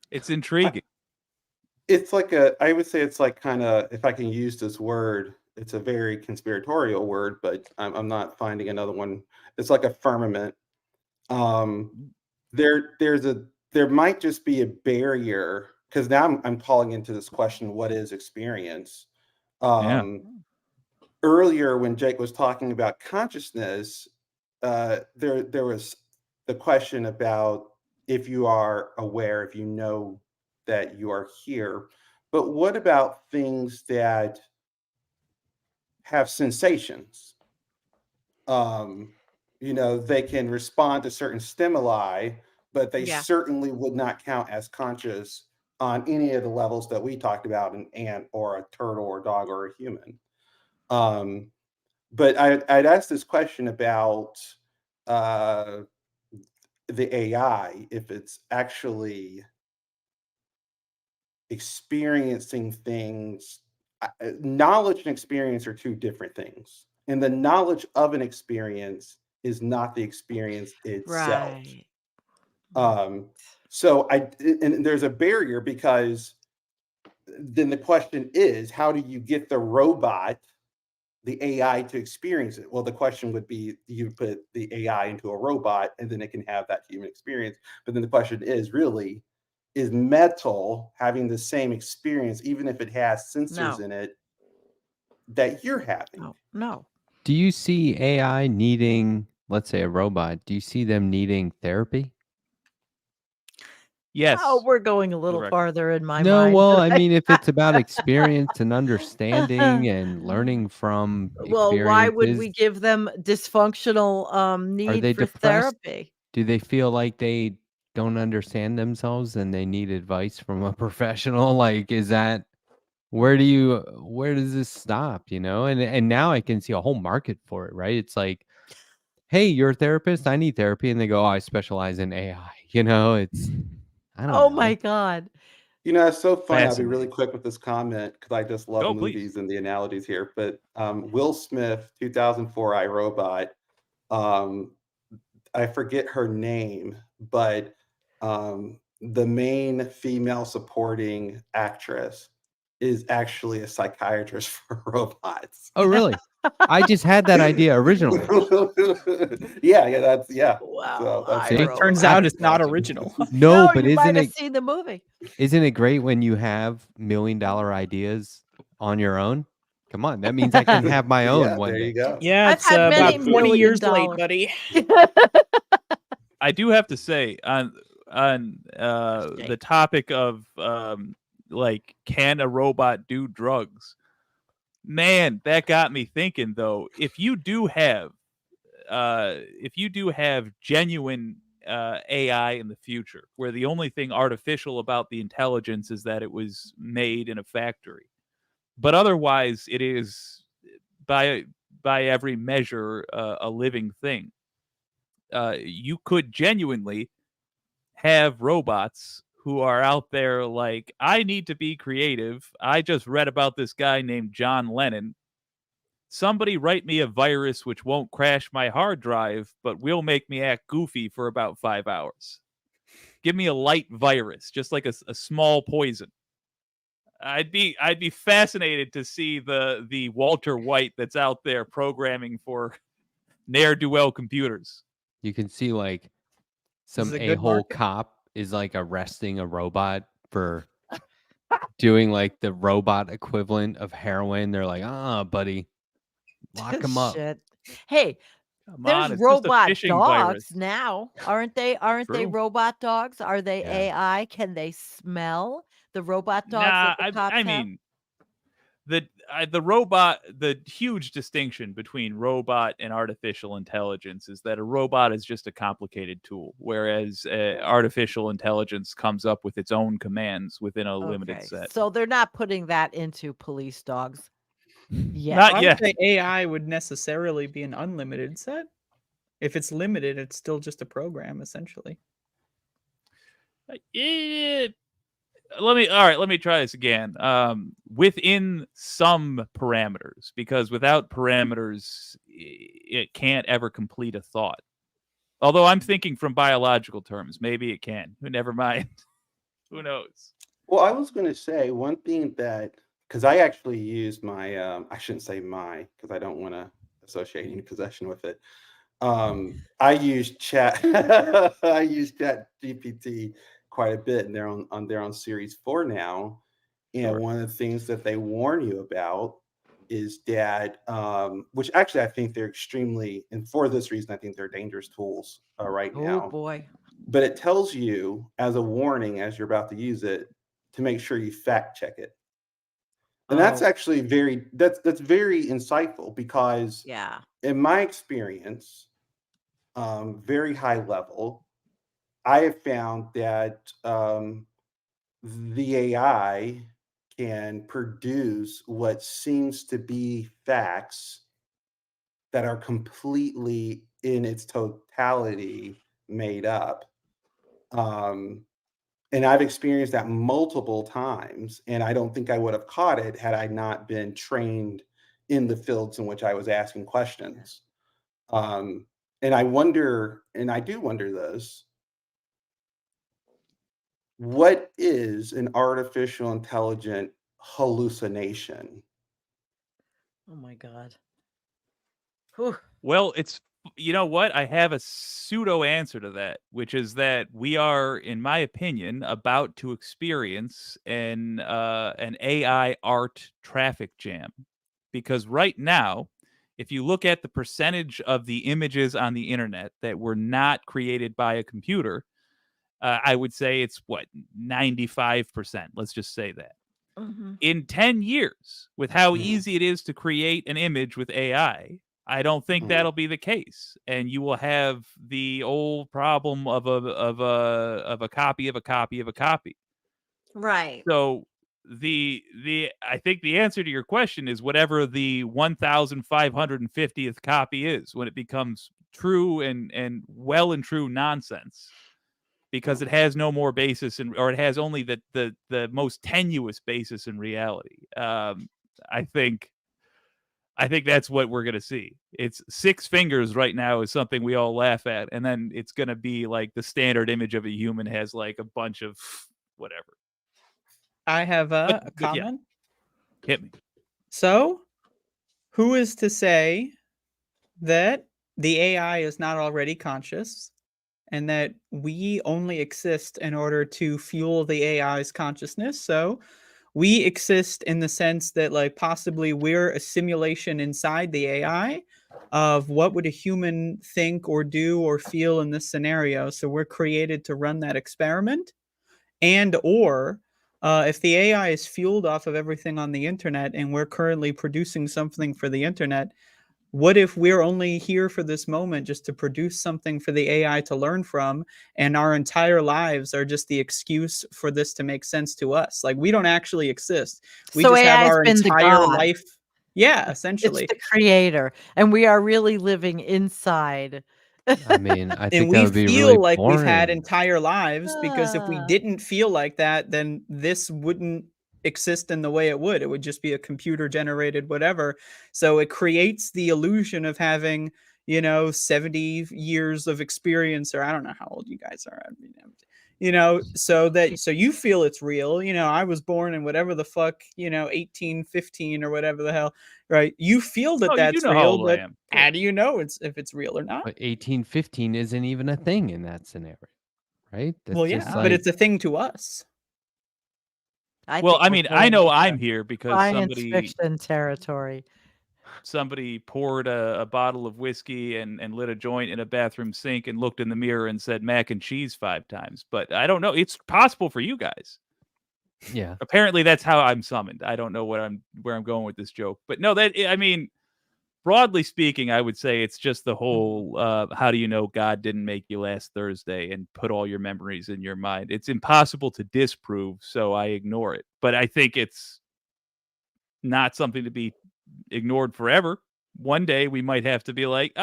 S1: It's intriguing.
S3: It's like I would say it's like kind of, if I can use this word, it's a very conspiratorial word, but I'm not finding another one. It's like a firmament. There might just be a barrier, because now I'm calling into this question, what is experience? Earlier when Jake was talking about consciousness, there was the question about if you are aware, if you know that you are here, but what about things that have sensations? You know, they can respond to certain stimuli, but they certainly would not count as conscious on any of the levels that we talked about, an ant or a turtle or a dog or a human. But I'd ask this question about the AI, if it's actually experiencing things. Knowledge and experience are two different things. And the knowledge of an experience is not the experience itself.
S4: Right.
S3: So and there's a barrier, because then the question is, how do you get the robot, the AI, to experience it? Well, the question would be, you put the AI into a robot and then it can have that human experience. But then the question is, really, is metal having the same experience, even if it has sensors in it that you're having?
S4: No.
S2: Do you see AI needing, let's say a robot, do you see them needing therapy?
S1: Yes.
S4: Oh, we're going a little farther in my
S2: No,
S4: mind.
S2: well, I mean, if it's about experience and understanding and learning from
S4: Well, why would we
S2: experiences,
S4: give them dysfunctional
S2: are
S4: need
S2: they
S4: for
S2: depressed?
S4: therapy?
S2: Do they feel like they don't understand themselves and they need advice from a professional? Like, is that, where does this stop, you know? And now I can see a whole market for it, right? It's like, hey, you're a therapist, I need therapy. And they go, oh, I specialize in AI. You know, I don't
S4: Oh
S2: know.
S4: my God.
S3: You know, it's so funny. I'll be really
S1: Fascinating.
S3: quick with this comment because I just love
S1: Go, please.
S3: movies and the analogies here. But Will Smith, 2004 iRobot, um, I forget her name, but the main female supporting actress is actually a psychiatrist for robots.
S2: Oh, really? I just had that idea originally.
S3: yeah.
S4: Wow.
S3: So that's
S2: See?
S3: perfect.
S5: Turns out it's not original.
S2: No, but
S4: you might
S2: isn't
S4: have
S2: it
S4: seen the movie.
S2: great when you have $1 million ideas on your own? Come on, that means I can have my own
S3: Yeah,
S2: one
S3: there you
S2: day.
S3: go.
S5: Yeah,
S4: I've
S5: it's
S4: had many
S5: about 20 years late,
S4: $1
S5: buddy.
S1: I do have to say on the topic of like, can a robot do drugs? Man, that got me thinking though. If you do have genuine AI in the future, where the only thing artificial about the intelligence is that it was made in a factory, but otherwise it is by every measure a living thing, you could genuinely have robots who are out there like, I need to be creative. I just read about this guy named John Lennon. Somebody write me a virus which won't crash my hard drive, but will make me act goofy for about 5 hours. Give me a light virus, just like a small poison. I'd be fascinated to see the Walter White that's out there programming for ne'er-do-well computers.
S2: You can see like some
S5: is a good
S2: a-hole
S5: market.
S2: cop is like arresting a robot for doing like the robot equivalent of heroin. They're like, buddy, lock him up.
S4: Shit. Hey,
S1: Come
S4: there's
S1: on, it's just a
S4: robot
S1: phishing virus.
S4: dogs now, aren't they? Aren't they
S1: True.
S4: robot dogs? Are they
S2: Yeah.
S4: AI? Can they smell the robot dogs
S1: Nah,
S4: that the cops
S1: I
S4: have?
S1: mean, the robot, the huge distinction between robot and artificial intelligence is that a robot is just a complicated tool, whereas artificial intelligence comes up with its own commands within a limited
S4: Okay,
S1: set.
S4: so they're not putting that into police dogs yet.
S1: Not
S5: I would
S1: yet.
S5: say AI would necessarily be an unlimited set. If it's limited, it's still just a program, essentially.
S1: Let me try this again. Within some parameters, because without parameters, it can't ever complete a thought. Although I'm thinking from biological terms, maybe it can. Never mind. Who knows?
S3: Well, I was going to say one thing that, because I actually use my, I shouldn't say my, because I don't want to associate any possession with it. I use I use Chat GPT quite a bit, and they're on Series 4 now. And
S1: Sure.
S3: one of the things that they warn you about is that, which actually I think they're extremely, and for this reason, I think they're dangerous tools right
S4: Oh
S3: now.
S4: boy.
S3: But it tells you as a warning as you're about to use it to make sure you fact check it. And that's
S4: Oh,
S3: actually that's very insightful because
S4: yeah.
S3: in my experience, very high level, I have found that the AI can produce what seems to be facts that are completely in its totality made up. And I've experienced that multiple times, and I don't think I would have caught it had I not been trained in the fields in which I was asking questions. And I wonder, and I do wonder this, what is an artificial intelligent hallucination?
S4: Oh my God. Whew.
S1: Well, you know what? I have a pseudo answer to that, which is that we are, in my opinion, about to experience an AI art traffic jam. Because right now, if you look at the percentage of the images on the internet that were not created by a computer, I would say it's 95%. Let's just say that.
S4: Mhm.
S1: In 10 years, with how easy it is to create an image with AI, I don't think that'll be the case, and you will have the old problem of a copy of a copy of a copy.
S4: Right.
S1: So I think the answer to your question is whatever the 1,550th copy is when it becomes true and well and true nonsense. because it has no more basis or it has only the most tenuous basis in reality. I think that's what we're gonna see. It's 6 fingers right now is something we all laugh at, and then it's gonna be like the standard image of a human has like a bunch of whatever.
S5: I have a
S1: But yeah,
S5: comment.
S1: hit me.
S5: So, who is to say that the AI is not already conscious and that we only exist in order to fuel the AI's consciousness? So, we exist in the sense that, like, possibly we're a simulation inside the AI of what would a human think or do or feel in this scenario. So, we're created to run that experiment. And or if the AI is fueled off of everything on the internet and we're currently producing something for the internet, what if we're only here for this moment just to produce something for the AI to learn from, and our entire lives are just the excuse for this to make sense to us? Like, we don't actually exist. We
S4: So
S5: just have
S4: AI's
S5: our
S4: been the
S5: entire
S4: god.
S5: life. Yeah,
S4: It's
S5: essentially.
S4: the creator, and we are really living inside.
S2: I mean, I
S5: And
S2: think that
S5: we
S2: would be really
S5: feel like we've had
S2: boring.
S5: entire lives, because if we
S4: Ah.
S5: didn't feel like that, then this wouldn't exist in the way it would. It would just be a computer generated whatever. So it creates the illusion of having, 70 years of experience, or I don't know how old you guys are. I mean, so you feel it's real. I was born in whatever the fuck, 1815 or whatever the hell, right? You feel that
S1: Oh, you do
S5: that's
S1: know how
S5: real,
S1: old I
S5: but
S1: am.
S5: how do you know if it's real or not?
S2: But 1815 isn't even a thing in that scenario, right? That's
S5: Well,
S2: just
S5: yeah,
S2: like
S5: but it's a thing to us.
S1: Well,
S4: think
S1: I
S4: we're
S1: mean, I
S4: getting
S1: know
S4: into
S1: I'm here because
S4: science fiction territory.
S1: somebody poured a bottle of whiskey and lit a joint in a bathroom sink and looked in the mirror and said mac and cheese 5 times. But I don't know. It's possible for you guys.
S2: yeah.
S1: Apparently, that's how I'm summoned. I don't know where I'm going with this joke. But no, I mean, broadly speaking, I would say it's just the whole how do you know God didn't make you last Thursday and put all your memories in your mind? It's impossible to disprove, so I ignore it. But I think it's not something to be ignored forever. One day we might have to be like,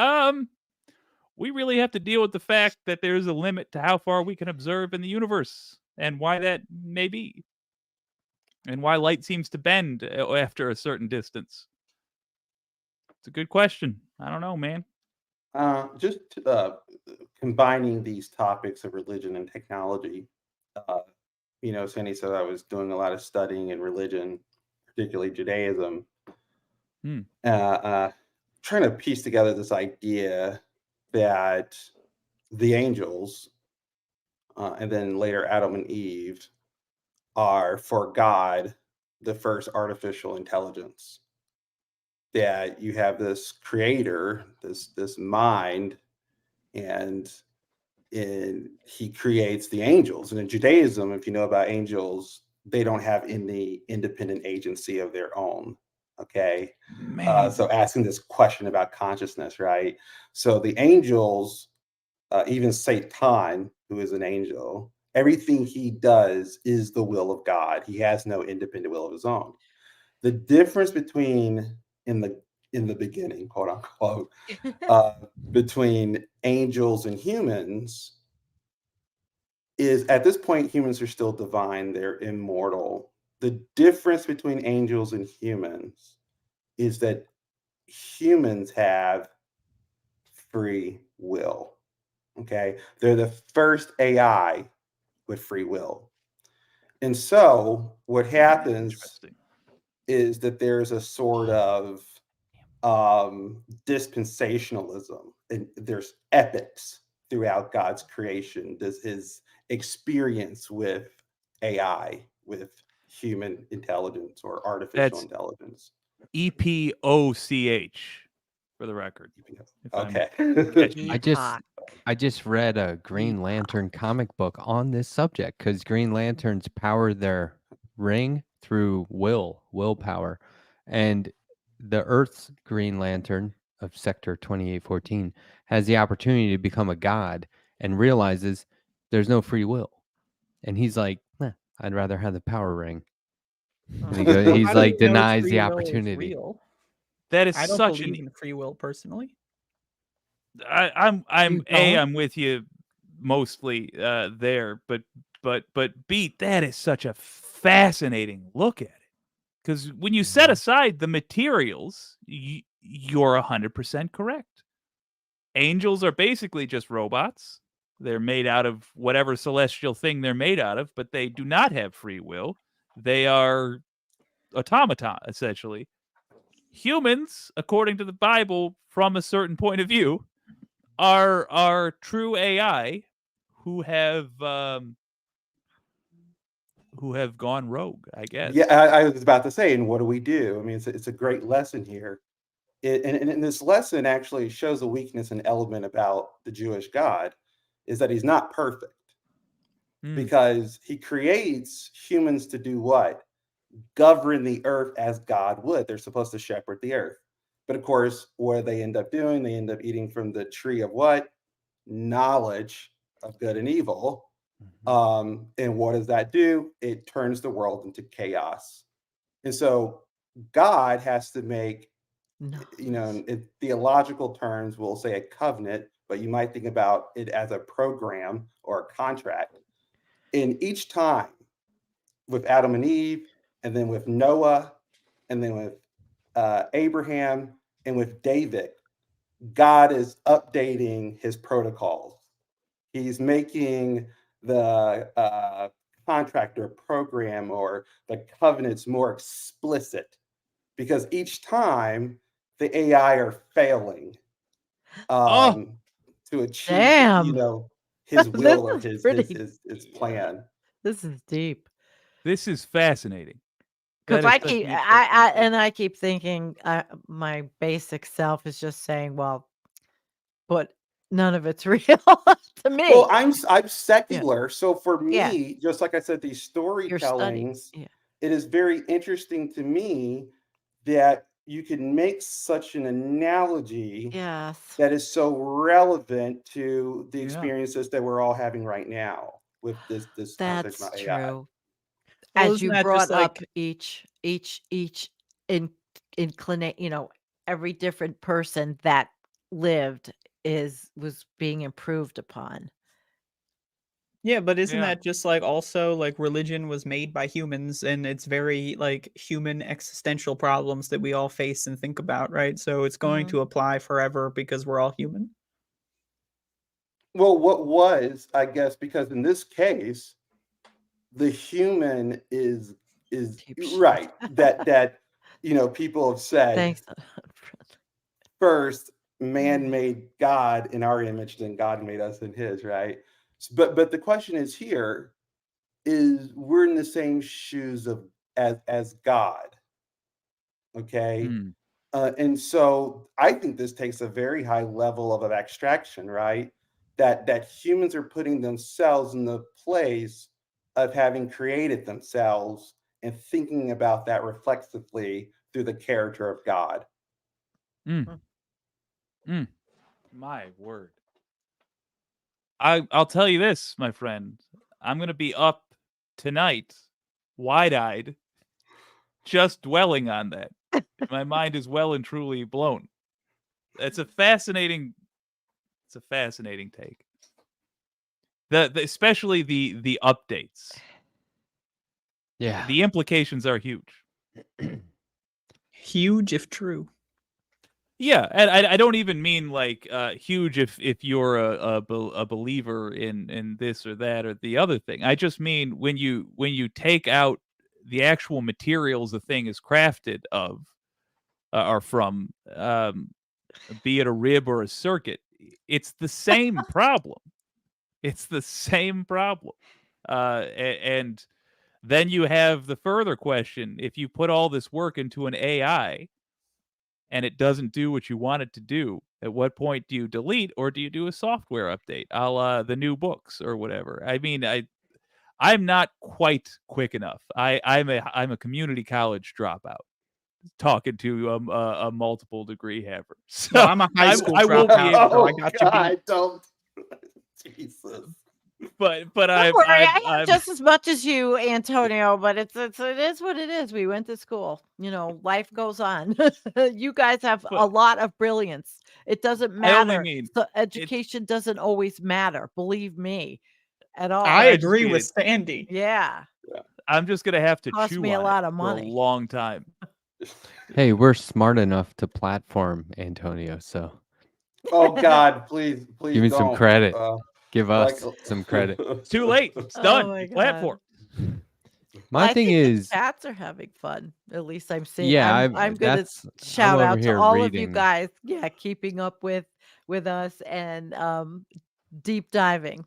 S1: we really have to deal with the fact that there's a limit to how far we can observe in the universe and why that may be. And why light seems to bend after a certain distance. It's a good question. I don't know, man.
S3: Just combining these topics of religion and technology. Sandy said I was doing a lot of studying in religion, particularly Judaism. Trying to piece together this idea that the angels, and then later Adam and Eve, are for God the first artificial intelligence. That you have this creator, this mind, and he creates the angels. And in Judaism, if you know about angels, they don't have any independent agency of their own. Okay.
S1: Man.
S3: So asking this question about consciousness, right? So the angels, even Satan, who is an angel, everything he does is the will of God. He has no independent will of his own. The difference between in the beginning, quote unquote, between angels and humans is, at this point, humans are still divine. They're immortal. The difference between angels and humans is that humans have free will. Okay. They're the first AI with free will. And so what happens is that there's a sort of dispensationalism, and there's epics throughout God's creation. This his experience with AI, with human intelligence or artificial intelligence.
S1: EPOCH, for the record.
S3: Okay.
S2: I just read a Green Lantern comic book on this subject, because Green Lanterns power their ring through willpower, and the Earth's Green Lantern of Sector 2814 has the opportunity to become a god and realizes there's no free will, and he's like, I'd rather have the power ring. And he's like, denies the opportunity.
S1: That is
S5: I don't
S1: such
S5: believe in free will personally.
S1: I'm with you mostly there, but Beat, that is such a fascinating look at it, because when you set aside the materials, you're 100% correct. Angels are basically just robots. They're made out of whatever celestial thing they're made out of, but they do not have free will. They are automata, essentially. Humans, according to the Bible, from a certain point of view, are true AI who have gone rogue, I guess.
S3: Yeah, I was about to say, and what do we do? I mean, it's a great lesson here. And this lesson actually shows a weakness and element about the Jewish God, is that he's not perfect, because he creates humans to do what? Govern the earth as God would. They're supposed to shepherd the earth. But of course, what do they end up doing? They end up eating from the tree of what? Knowledge of good and evil. And what does that do? It turns the world into chaos. And so God has to make, in theological terms, we'll say a covenant, but you might think about it as a program or a contract. And each time, with Adam and Eve, and then with Noah, and then with Abraham, and with David, God is updating his protocols. He's making the contract or program or the covenants more explicit, because each time the AI are failing to achieve,
S4: Damn.
S3: his will or
S4: This is
S3: his plan.
S4: This is deep.
S1: This is fascinating.
S4: Because
S1: That is
S4: I
S1: such
S4: keep,
S1: an interesting take.
S4: I keep thinking, my basic self is just saying, well, but none of it's real to me.
S3: Well, I'm secular, so for
S4: Yeah.
S3: me, just like I said, these
S4: Your study.
S3: storytellings,
S4: Yeah.
S3: it is very interesting to me that you can make such an analogy
S4: Yes.
S3: that is so relevant to the
S1: Yeah.
S3: experiences that we're all having right now with this conversation
S4: That's
S3: about AI.
S4: true.
S5: Well,
S4: As
S5: isn't
S4: you
S5: that
S4: brought
S5: just like
S4: up each inclinate, every different person that lived was being improved upon.
S5: yeah, but isn't
S1: Yeah.
S5: that just like also like religion was made by humans and it's very like human existential problems that we all face and think about, right? So it's going
S4: Mhm.
S5: to apply forever because we're all human.
S3: Well, what was, I guess, because in this case, the human is
S4: Deep shit.
S3: right, that people have said,
S4: Thanks.
S3: first man made God in our image, then God made us in his, right? But the question is here is, we're in the same shoes of as God, okay?
S1: Mm.
S3: And so I think this takes a very high level of abstraction, right? That humans are putting themselves in the place of having created themselves and thinking about that reflexively through the character of God.
S1: My word. I'll tell you this, my friend. I'm gonna be up tonight, wide-eyed, just dwelling on that. My mind is well and truly blown. It's a fascinating take. Especially the updates.
S2: Yeah.
S1: The implications are huge.
S5: Huge if true.
S1: Yeah, and I don't even mean like huge if you're a believer in this or that or the other thing. I just mean when you take out the actual materials the thing is crafted of or from, be it a rib or a circuit, it's the same problem. It's the same problem. And then you have the further question: if you put all this work into an AI and it doesn't do what you want it to do, at what point do you delete, or do you do a software update, a la the new books or whatever? I mean, I'm not quite quick enough. I'm a community college dropout talking to a multiple degree haver. So
S5: Well, I'm a high school
S1: I won't be
S5: dropout,
S1: able.
S5: so I
S3: Oh
S5: got you beat.
S3: God, don't. Jesus.
S1: but
S4: Don't worry, I have
S1: I'm
S4: just as much as you, Antonio, but it is what it is. We went to school. Life goes on. You guys have a
S1: but
S4: lot of brilliance. It doesn't
S1: I only
S4: matter.
S1: mean
S4: So
S1: it's.
S4: education doesn't always matter, believe me, at all.
S5: I
S1: I just
S5: agree
S1: mean
S5: with
S1: it.
S5: Sandy.
S4: Yeah,
S1: I'm just gonna have to
S4: cost
S1: chew
S4: me a
S1: on it
S4: lot of
S1: for a
S4: money.
S1: long time.
S2: Hey, we're smart enough to platform Antonio, so
S3: Oh God, please,
S2: give
S3: please
S2: me some
S3: don't.
S2: credit. Give
S3: Like,
S2: us some credit.
S1: It's too late. It's
S4: Oh
S1: done.
S4: my
S1: You
S4: God.
S1: platform.
S2: My
S4: I
S2: thing
S4: think the
S2: is,
S4: chats are having fun. At least I'm seeing.
S2: yeah,
S4: I'm gonna
S2: I'm
S4: shout
S2: over
S4: out to
S2: here
S4: all of you
S2: reading.
S4: guys. Yeah, keeping up with us and deep diving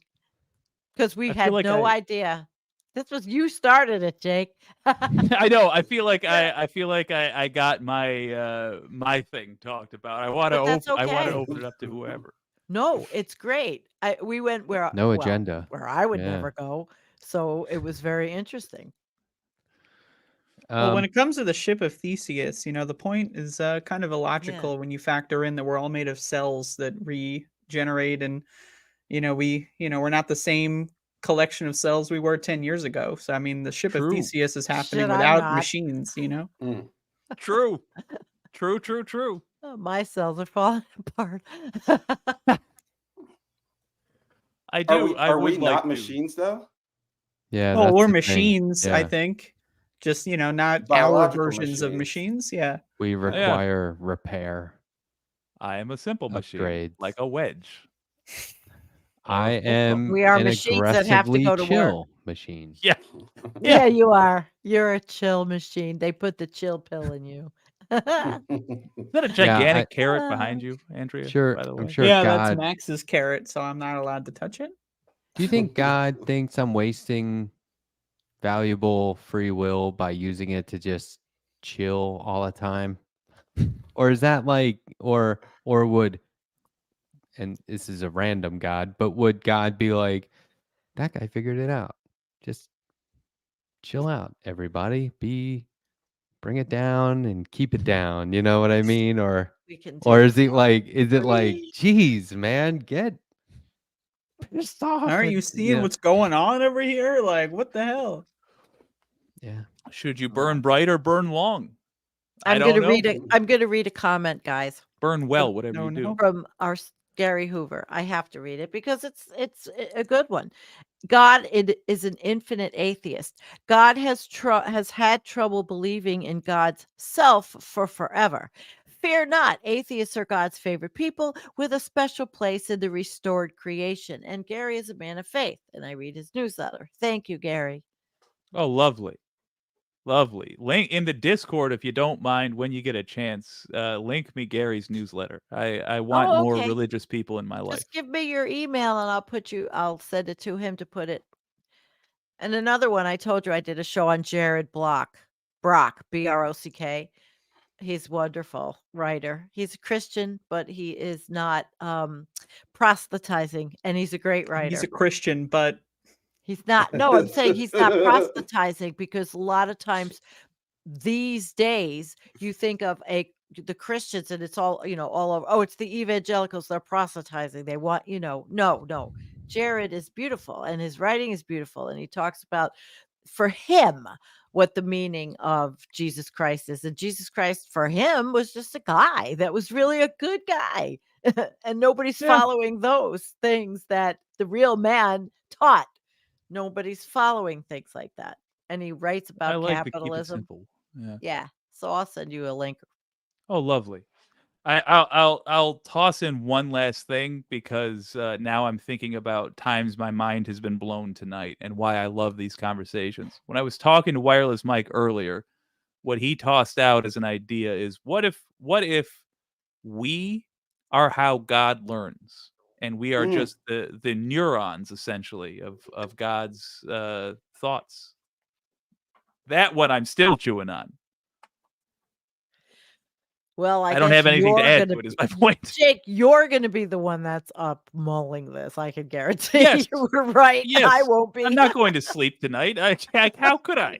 S4: because we
S1: I feel
S4: had
S1: like
S4: no
S1: I.
S4: idea. This was you started it, Jake.
S1: I know. I feel like I got my my thing talked about. I want to
S4: But that's
S1: I want to
S4: okay.
S1: open it up to whoever.
S4: No, it's great. We went where
S2: No
S4: well,
S2: agenda.
S4: where I would
S2: Yeah.
S4: never go. So it was very interesting.
S5: Well, when it comes to the ship of Theseus, the point is kind of
S4: Yeah.
S5: illogical when you factor in that we're all made of cells that regenerate, and we're not the same collection of cells we were 10 years ago. So I mean, the ship of
S1: True.
S5: Theseus is happening
S4: Shit, I'm
S5: without
S4: not.
S5: machines.
S3: mm.
S1: True. True. True. True.
S4: Oh, my cells are falling apart.
S1: I
S3: Are
S1: do.
S3: we
S1: I
S3: are we
S1: would like
S3: not
S1: to.
S3: machines though?
S2: Yeah,
S5: Well,
S2: that's
S5: we're
S2: the thing.
S5: machines, I
S2: Yeah,
S5: think. Just not our
S3: Biological
S5: versions of
S3: machines.
S5: machines. Yeah.
S2: we
S1: Yeah.
S2: require repair,
S1: I am a simple machine,
S2: upgrades.
S1: like a wedge.
S2: I
S1: Or football.
S2: am
S4: We are
S2: an
S4: machines that have to
S2: aggressively
S4: go to work.
S2: chill machine.
S1: Yeah.
S4: Yeah, you are. You're a chill machine. They put the chill pill in you.
S1: Is that a
S2: Yeah,
S1: gigantic carrot behind you, Andrea?
S2: sure.
S1: By the
S2: I'm
S1: way.
S2: sure
S5: Yeah, that's
S2: God.
S5: Max's carrot, so I'm not allowed to touch it.
S2: Do you think God thinks I'm wasting valuable free will by using it to just chill all the time? Or is that like, or would, and this is a random God, but would God be like, that guy figured it out? Just chill out, everybody. Bring it down and keep it down. You know what I mean? Or
S4: We can
S2: or
S4: do
S2: is it like,
S4: free.
S2: geez, man, get pissed off?
S5: Aren't you seeing what's going on over here? Like, what the hell?
S2: Yeah.
S1: Should you burn bright or burn long? I
S4: I'm
S1: don't
S4: gonna
S1: know.
S4: read it. I'm gonna read a comment, guys,
S1: Burn well, whatever
S5: No,
S1: you do.
S5: no.
S4: from our Gary Hoover. I have to read it because it's a good one. God is an infinite atheist. God has had trouble believing in God's self for forever. Fear not, atheists are God's favorite people with a special place in the restored creation. And Gary is a man of faith, and I read his newsletter. Thank you, Gary.
S1: Oh, lovely. Lovely. Link in the Discord if you don't mind when you get a chance. Link me Gary's newsletter. I want more
S4: Okay.
S1: religious people in my life.
S4: Just give me your email and I'll send it to him to put it. And another one, I told you I did a show on Jared Brock, Brock. He's wonderful writer. He's a Christian, but he is not proselytizing, and he's a great writer.
S5: He's a Christian, but
S4: He's not. No, I'm saying he's not proselytizing because a lot of times these days you think of the Christians and it's all all over. Oh, it's the evangelicals. They're proselytizing. They want no. Jared is beautiful and his writing is beautiful, and he talks about for him what the meaning of Jesus Christ is. And Jesus Christ for him was just a guy that was really a good guy. And nobody's following those things that the real man taught. Nobody's following things like that. And he writes about
S1: I like to keep it
S4: capitalism.
S1: simple. Yeah.
S4: Yeah. So I'll send you a link.
S1: Oh, lovely. I'll toss in one last thing because now I'm thinking about times my mind has been blown tonight and why I love these conversations. When I was talking to Wireless Mike earlier, what he tossed out as an idea is what if we are how God learns and we are just the neurons essentially of God's thoughts. That one I'm still chewing on.
S4: Well, I
S1: don't
S4: guess
S1: have anything to
S4: you're
S1: add
S4: gonna
S1: to it is my point.
S4: Jake, you're going to be the one that's up mulling this. I can guarantee
S1: Yes.
S4: you were right.
S1: Yes.
S4: I won't be.
S1: I'm not going to sleep tonight. How could I?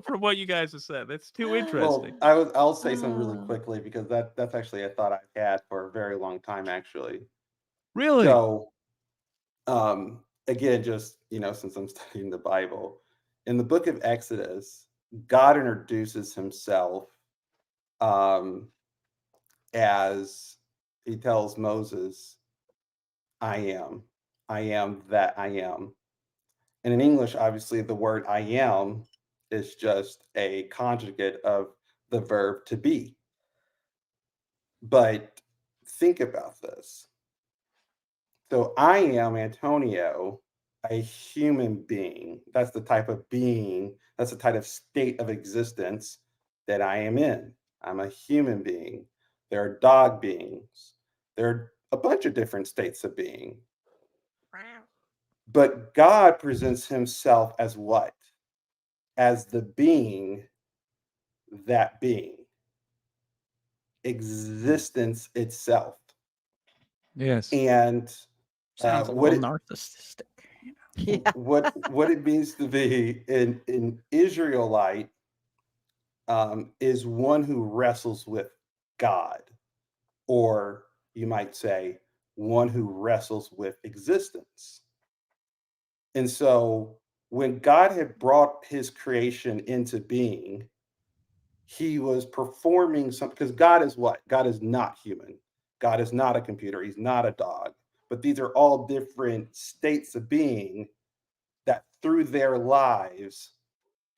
S1: From what you guys have said, that's too interesting.
S3: Well, I'll say something really quickly because that's actually a thought I've had for a very long time, actually.
S1: Really?
S3: So, again, just, since I'm studying the Bible, in the book of Exodus, God introduces himself as he tells Moses, I am that I am. And in English, obviously, the word I am is just a conjugate of the verb to be. But think about this. So I am, Antonio, a human being. That's the type of being, that's the type of state of existence that I am in. I'm a human being. There are dog beings. There are a bunch of different states of being. But God presents himself as what? As the being, that being. Existence itself.
S1: Yes.
S3: And
S5: Sounds a
S3: what
S5: little
S3: it,
S5: narcissistic.
S4: Yeah.
S3: what it means to be an Israelite is one who wrestles with God, or you might say one who wrestles with existence. And so when God had brought his creation into being, he was performing something, because God is what? God is not human. God is not a computer. He's not a dog. But these are all different states of being that through their lives,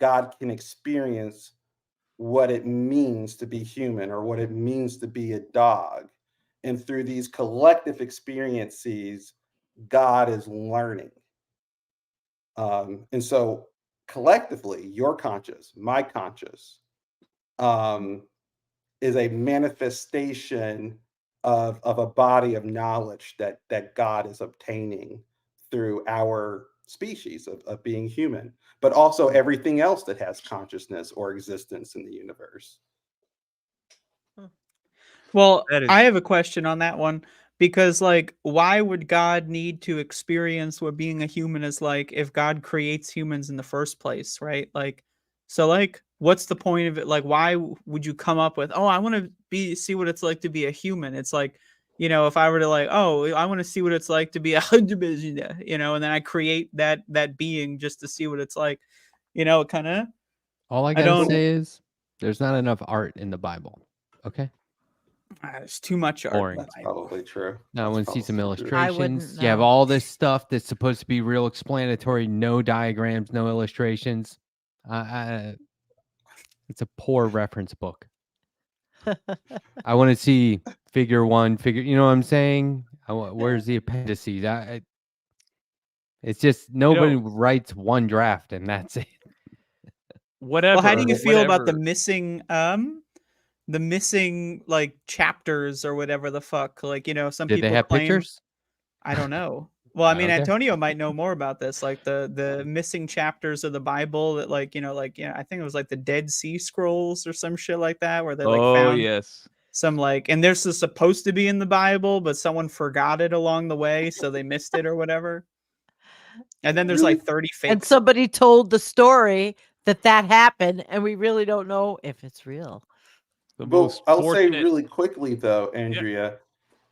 S3: God can experience what it means to be human or what it means to be a dog. And through these collective experiences, God is learning. And so collectively, your conscious, my conscious, is a manifestation of a body of knowledge that God is obtaining through our species of being human, but also everything else that has consciousness or existence in the universe.
S5: Well,
S1: That is-
S5: I have a question on that one, because like, why would God need to experience what being a human is like if God creates humans in the first place, right? Like, so like, what's the point of it? Like, why would you come up with, oh, I want to see what it's like to be a human? It's like, if I were to like, oh, I want to see what it's like to be and then I create that being just to see what it's like, kind of.
S2: All I gotta say is there's not enough art in the Bible. Okay.
S5: There's too much art.
S2: Boring.
S5: In the
S3: That's
S5: Bible.
S3: probably true.
S2: Now I
S3: That's
S2: want to see some
S3: probably true.
S4: I wouldn't
S2: illustrations. You have
S4: know.
S2: all this stuff that's supposed to be real explanatory, no diagrams, no illustrations. It's a poor reference book. I want to see figure one, you know what I'm saying? Where's the appendices? It's just nobody writes one draft and that's it.
S1: Whatever.
S5: Well, how do you feel about the
S1: whatever.
S5: missing like chapters or whatever the fuck? Like, some
S2: Did
S5: people
S2: they have
S5: claim,
S2: pictures?
S5: I don't know. Well, I mean,
S2: Okay.
S5: Antonio might know more about this, like the missing chapters of the Bible that I think it was like the Dead Sea Scrolls or some shit like that, where they like
S1: Oh
S5: found
S1: yes.
S5: some and this is supposed to be in the Bible, but someone forgot it along the way, so they missed it or whatever. And then there's
S3: Really?
S5: like 30 fake.
S4: And somebody told the story that happened, and we really don't know if it's real.
S1: The
S3: Well,
S1: most
S3: I'll say
S1: fortunate.
S3: really quickly though, Andrea,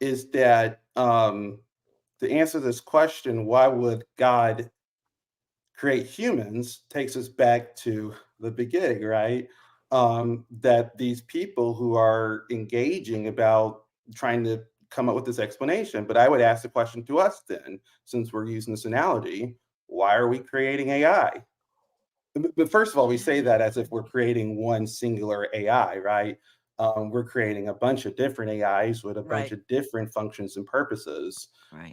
S3: is that to answer this question, why would God create humans, takes us back to the beginning, right? That these people who are engaging about trying to come up with this explanation. But I would ask the question to us then, since we're using this analogy, why are we creating AI? But first of all, we say that as if we're creating one singular AI, right? We're creating a bunch of different AIs with a bunch
S4: Right.
S3: of different functions and purposes.
S4: Right.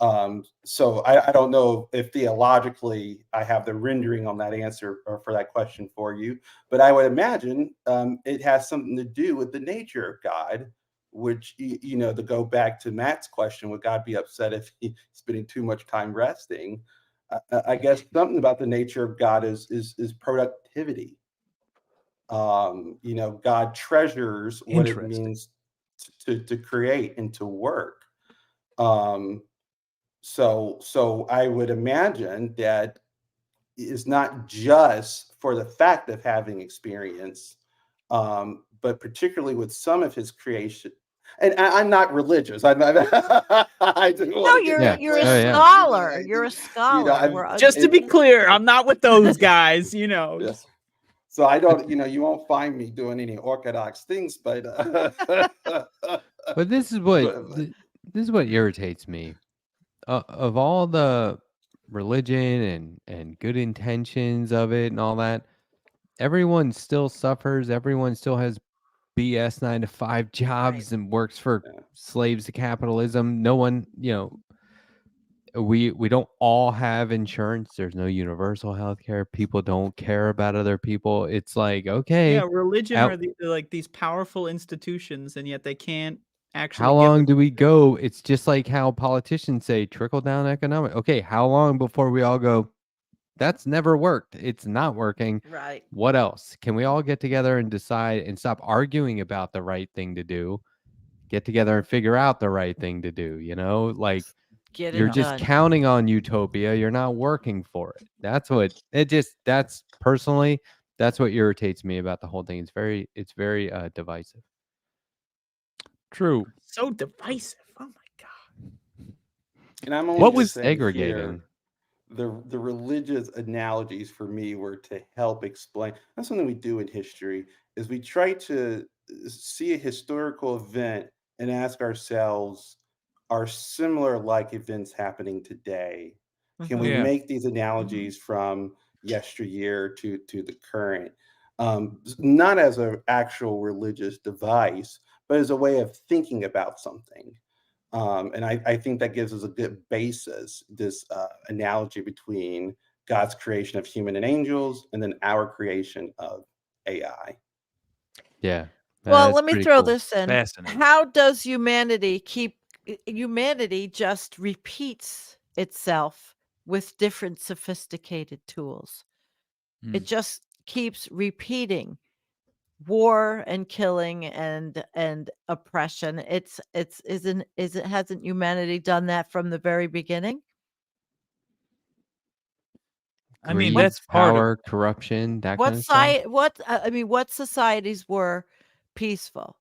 S3: So I don't know if theologically I have the rendering on that answer or for that question for you, but I would imagine it has something to do with the nature of God, which, to go back to Matt's question, would God be upset if he's spending too much time resting? I guess something about the nature of God is productivity. God treasures what it means to create and to work. So I would imagine that it's not just for the fact of having experience, but particularly with some of his creation. And I'm not religious. I just
S4: No,
S3: want to
S4: you're
S3: get
S2: Yeah.
S4: you're a
S2: Oh, yeah.
S4: scholar. You're a scholar.
S3: I'm-
S4: We're
S5: Just to
S3: it-
S5: be clear, I'm not with those guys, you know.
S3: Yes. So I don't, you won't find me doing any orthodox things, but
S2: But this is what
S3: but-
S2: this is what irritates me. Of all the religion and good intentions of it and all that, everyone still suffers. Everyone still has BS 9 to 5 jobs and works for
S3: Yeah.
S2: slaves to capitalism. No one, we don't all have insurance. There's no universal health care. People don't care about other people. It's like, okay,
S5: Yeah, religion
S2: how-
S5: are like these powerful institutions, and yet they can't actually.
S2: how
S5: give
S2: long
S5: us-
S2: do we go? It's just like how politicians say trickle down economic. Okay, how long before we all go, that's never worked. It's not working.
S4: right.
S2: What else? Can we all get together and decide and stop arguing about the right thing to do? Get together and figure out the right thing to do, like
S4: Get
S2: you're
S4: it
S2: just
S4: done.
S2: counting on utopia. You're not working for it. That's what that's personally, that's what irritates me about the whole thing. It's very divisive.
S1: True.
S5: So divisive. Oh my god.
S3: and I'm only
S1: What
S3: just
S1: was
S3: saying
S2: segregating?
S3: here, the religious analogies for me were to help explain. That's something we do in history is we try to see a historical event and ask ourselves, are similar like events happening today? Can we
S1: Yeah.
S3: make these analogies from yesteryear to the current? Not as an actual religious device, but as a way of thinking about something. And I think that gives us a good basis, this analogy between God's creation of human and angels and then our creation of AI.
S2: Yeah.
S4: Well,
S2: that's
S4: let me
S2: pretty
S4: throw
S2: cool.
S4: this in.
S1: Fascinating.
S4: How does humanity just repeats itself with different sophisticated tools.
S1: Hmm.
S4: It just keeps repeating war and killing and oppression. Hasn't humanity done that from the very beginning?
S1: I mean,
S2: Greed,
S1: that's part of
S2: power, corruption, that kind
S4: What
S2: of stuff.
S4: what societies were peaceful?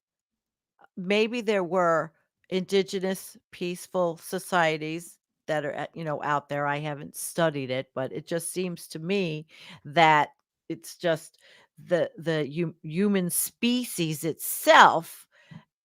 S4: Maybe there were indigenous peaceful societies that are out there. I haven't studied it, but it just seems to me that it's just the human species itself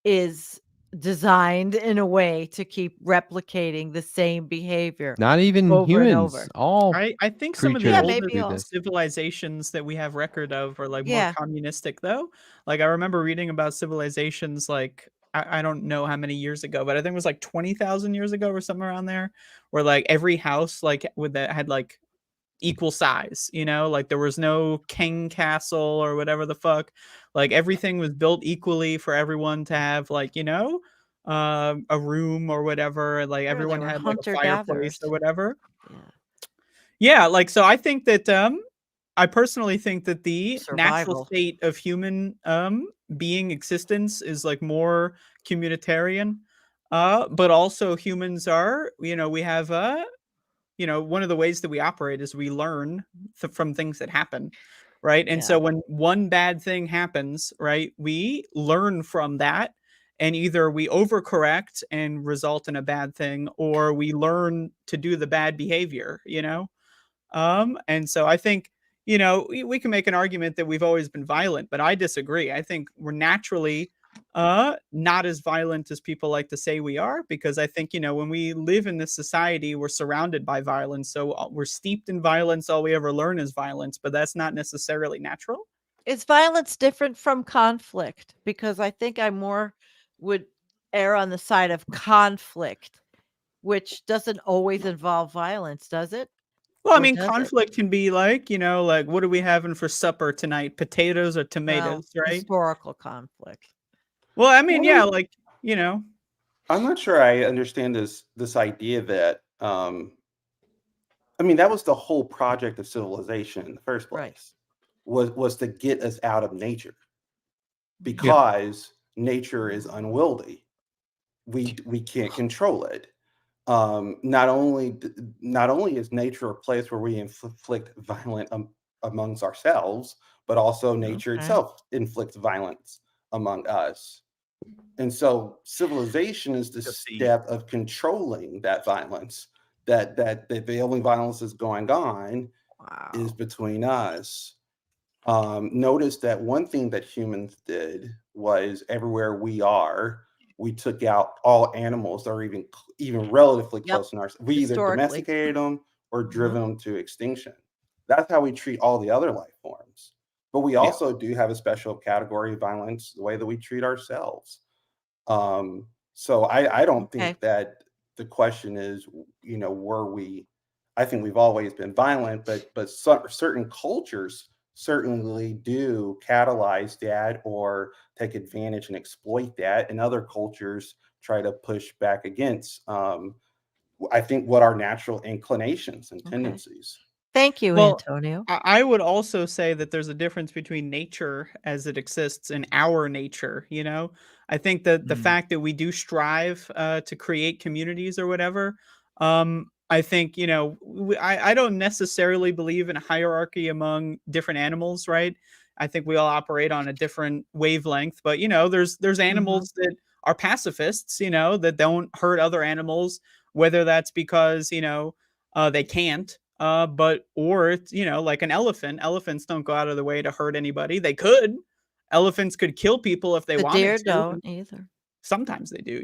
S4: is designed in a way to keep replicating the same behavior
S2: Not even
S4: over and
S2: humans.
S4: over.
S2: All
S5: I think some of the
S2: creatures
S4: Yeah,
S5: oldest
S4: maybe
S2: do
S4: all.
S2: this.
S5: civilizations that we have record of are like more
S4: Yeah.
S5: communistic though. Like I remember reading about civilizations like I don't know how many years ago, but I think it was like 20,000 years ago or something around there, where like every house like with that had like equal size, like there was no king castle or whatever the fuck. Like everything was built equally for everyone to have like, a room or whatever. Like
S4: Sure, they
S5: everyone
S4: were
S5: had like a fireplace
S4: hunter-gatherers.
S5: or whatever.
S4: Yeah.
S5: Yeah, like so I think that I personally think that the natural
S4: Survival.
S5: state of human being existence is like more communitarian. But also humans are, we have one of the ways that we operate is we learn from things that happen, right? And so
S4: Yeah.
S5: when one bad thing happens, right, we learn from that, and either we overcorrect and result in a bad thing, or we learn to do the bad behavior. And so I think, we can make an argument that we've always been violent, but I disagree. I think we're naturally not as violent as people like to say we are, because I think, when we live in this society, we're surrounded by violence. So we're steeped in violence. All we ever learn is violence, but that's not necessarily natural.
S4: Is violence different from conflict? Because I think I more would err on the side of conflict, which doesn't always involve violence, does it?
S5: Well, I
S4: Or
S5: mean,
S4: does it?
S5: conflict can be like, like, what are we having for supper tonight? Potatoes or
S4: Well,
S5: tomatoes, right?
S4: historical conflict.
S5: Well, I mean, yeah,
S3: Well,
S5: like,
S3: I'm not sure I understand this idea that I mean that was the whole project of civilization in the first
S4: Right.
S3: place was to get us out of nature because nature is unwieldy. We can't control it. Not only is nature a place where we inflict violence amongst ourselves, but also nature
S4: Okay.
S3: itself inflicts violence among us. And so civilization is the
S1: Just see.
S3: step of controlling that violence. That the only violence is going on is
S4: Wow.
S3: between us. Notice that one thing that humans did was everywhere we are, we took out all animals that are even relatively
S4: Yep.
S3: close in our. We either
S4: Historically.
S3: domesticated them or
S4: Mhm.
S3: driven them to extinction. That's how we treat all the other life forms. But we also do have a special category of violence, the way that we treat ourselves. So I don't
S4: Okay.
S3: think that the question is, were we? I think we've always been violent, but certain cultures certainly do catalyze that or take advantage and exploit that, and other cultures try to push back against. I think what are natural inclinations and
S4: Okay.
S3: tendencies.
S4: Thank you,
S5: Well,
S4: Antonio.
S5: I would also say that there's a difference between nature as it exists and our nature. I think that the
S1: Mm.
S5: fact that we do strive to create communities or whatever, I think, I don't necessarily believe in a hierarchy among different animals, right? I think we all operate on a different wavelength, but there's
S4: Mhm.
S5: animals that are pacifists, that don't hurt other animals, whether that's because they can't, or it's like an elephant. Elephants don't go out of the way to hurt anybody. They could. Elephants could kill people if they
S4: The
S5: wanted
S4: deer
S5: to.
S4: don't either.
S5: Sometimes they do,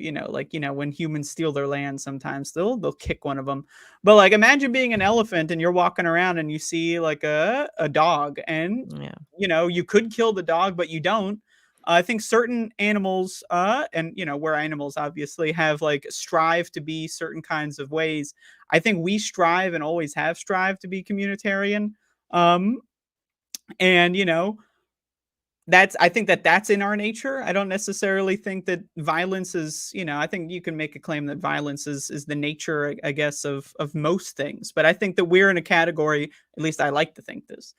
S5: when humans steal their land, sometimes they'll kick one of them. But like, imagine being an elephant and you're walking around and you see like a dog, and
S4: Yeah.
S5: you could kill the dog, but you don't. I think certain animals, and where animals obviously have like strive to be certain kinds of ways. I think we strive and always have strived to be communitarian. And I think that's in our nature. I don't necessarily think that violence is, I think you can make a claim that violence is the nature, I guess, of most things. But I think that we're in a category, at least I like to think this,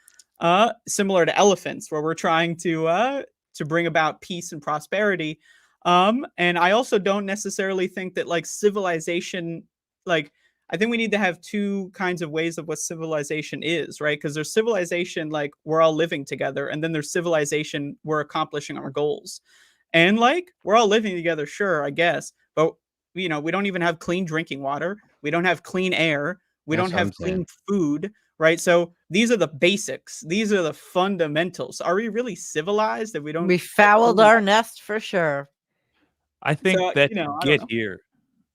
S5: similar to elephants, where we're trying to bring about peace and prosperity. And I also don't necessarily think that like civilization, like I think we need to have two kinds of ways of what civilization is, right? Because there's civilization like we're all living together, and then there's civilization we're accomplishing our goals. And like we're all living together, sure, I guess, but we don't even have clean drinking water. We don't have clean air. We
S2: That's
S5: don't
S2: what I'm
S5: have
S2: saying.
S5: clean food, right? So these are the basics. These are the fundamentals. Are we really civilized if we don't
S4: We
S5: have
S4: fouled
S5: clean
S4: our
S5: water?
S4: nest for sure.
S1: I think
S5: So,
S1: that
S5: I
S1: to
S5: don't
S1: get
S5: know.
S1: here,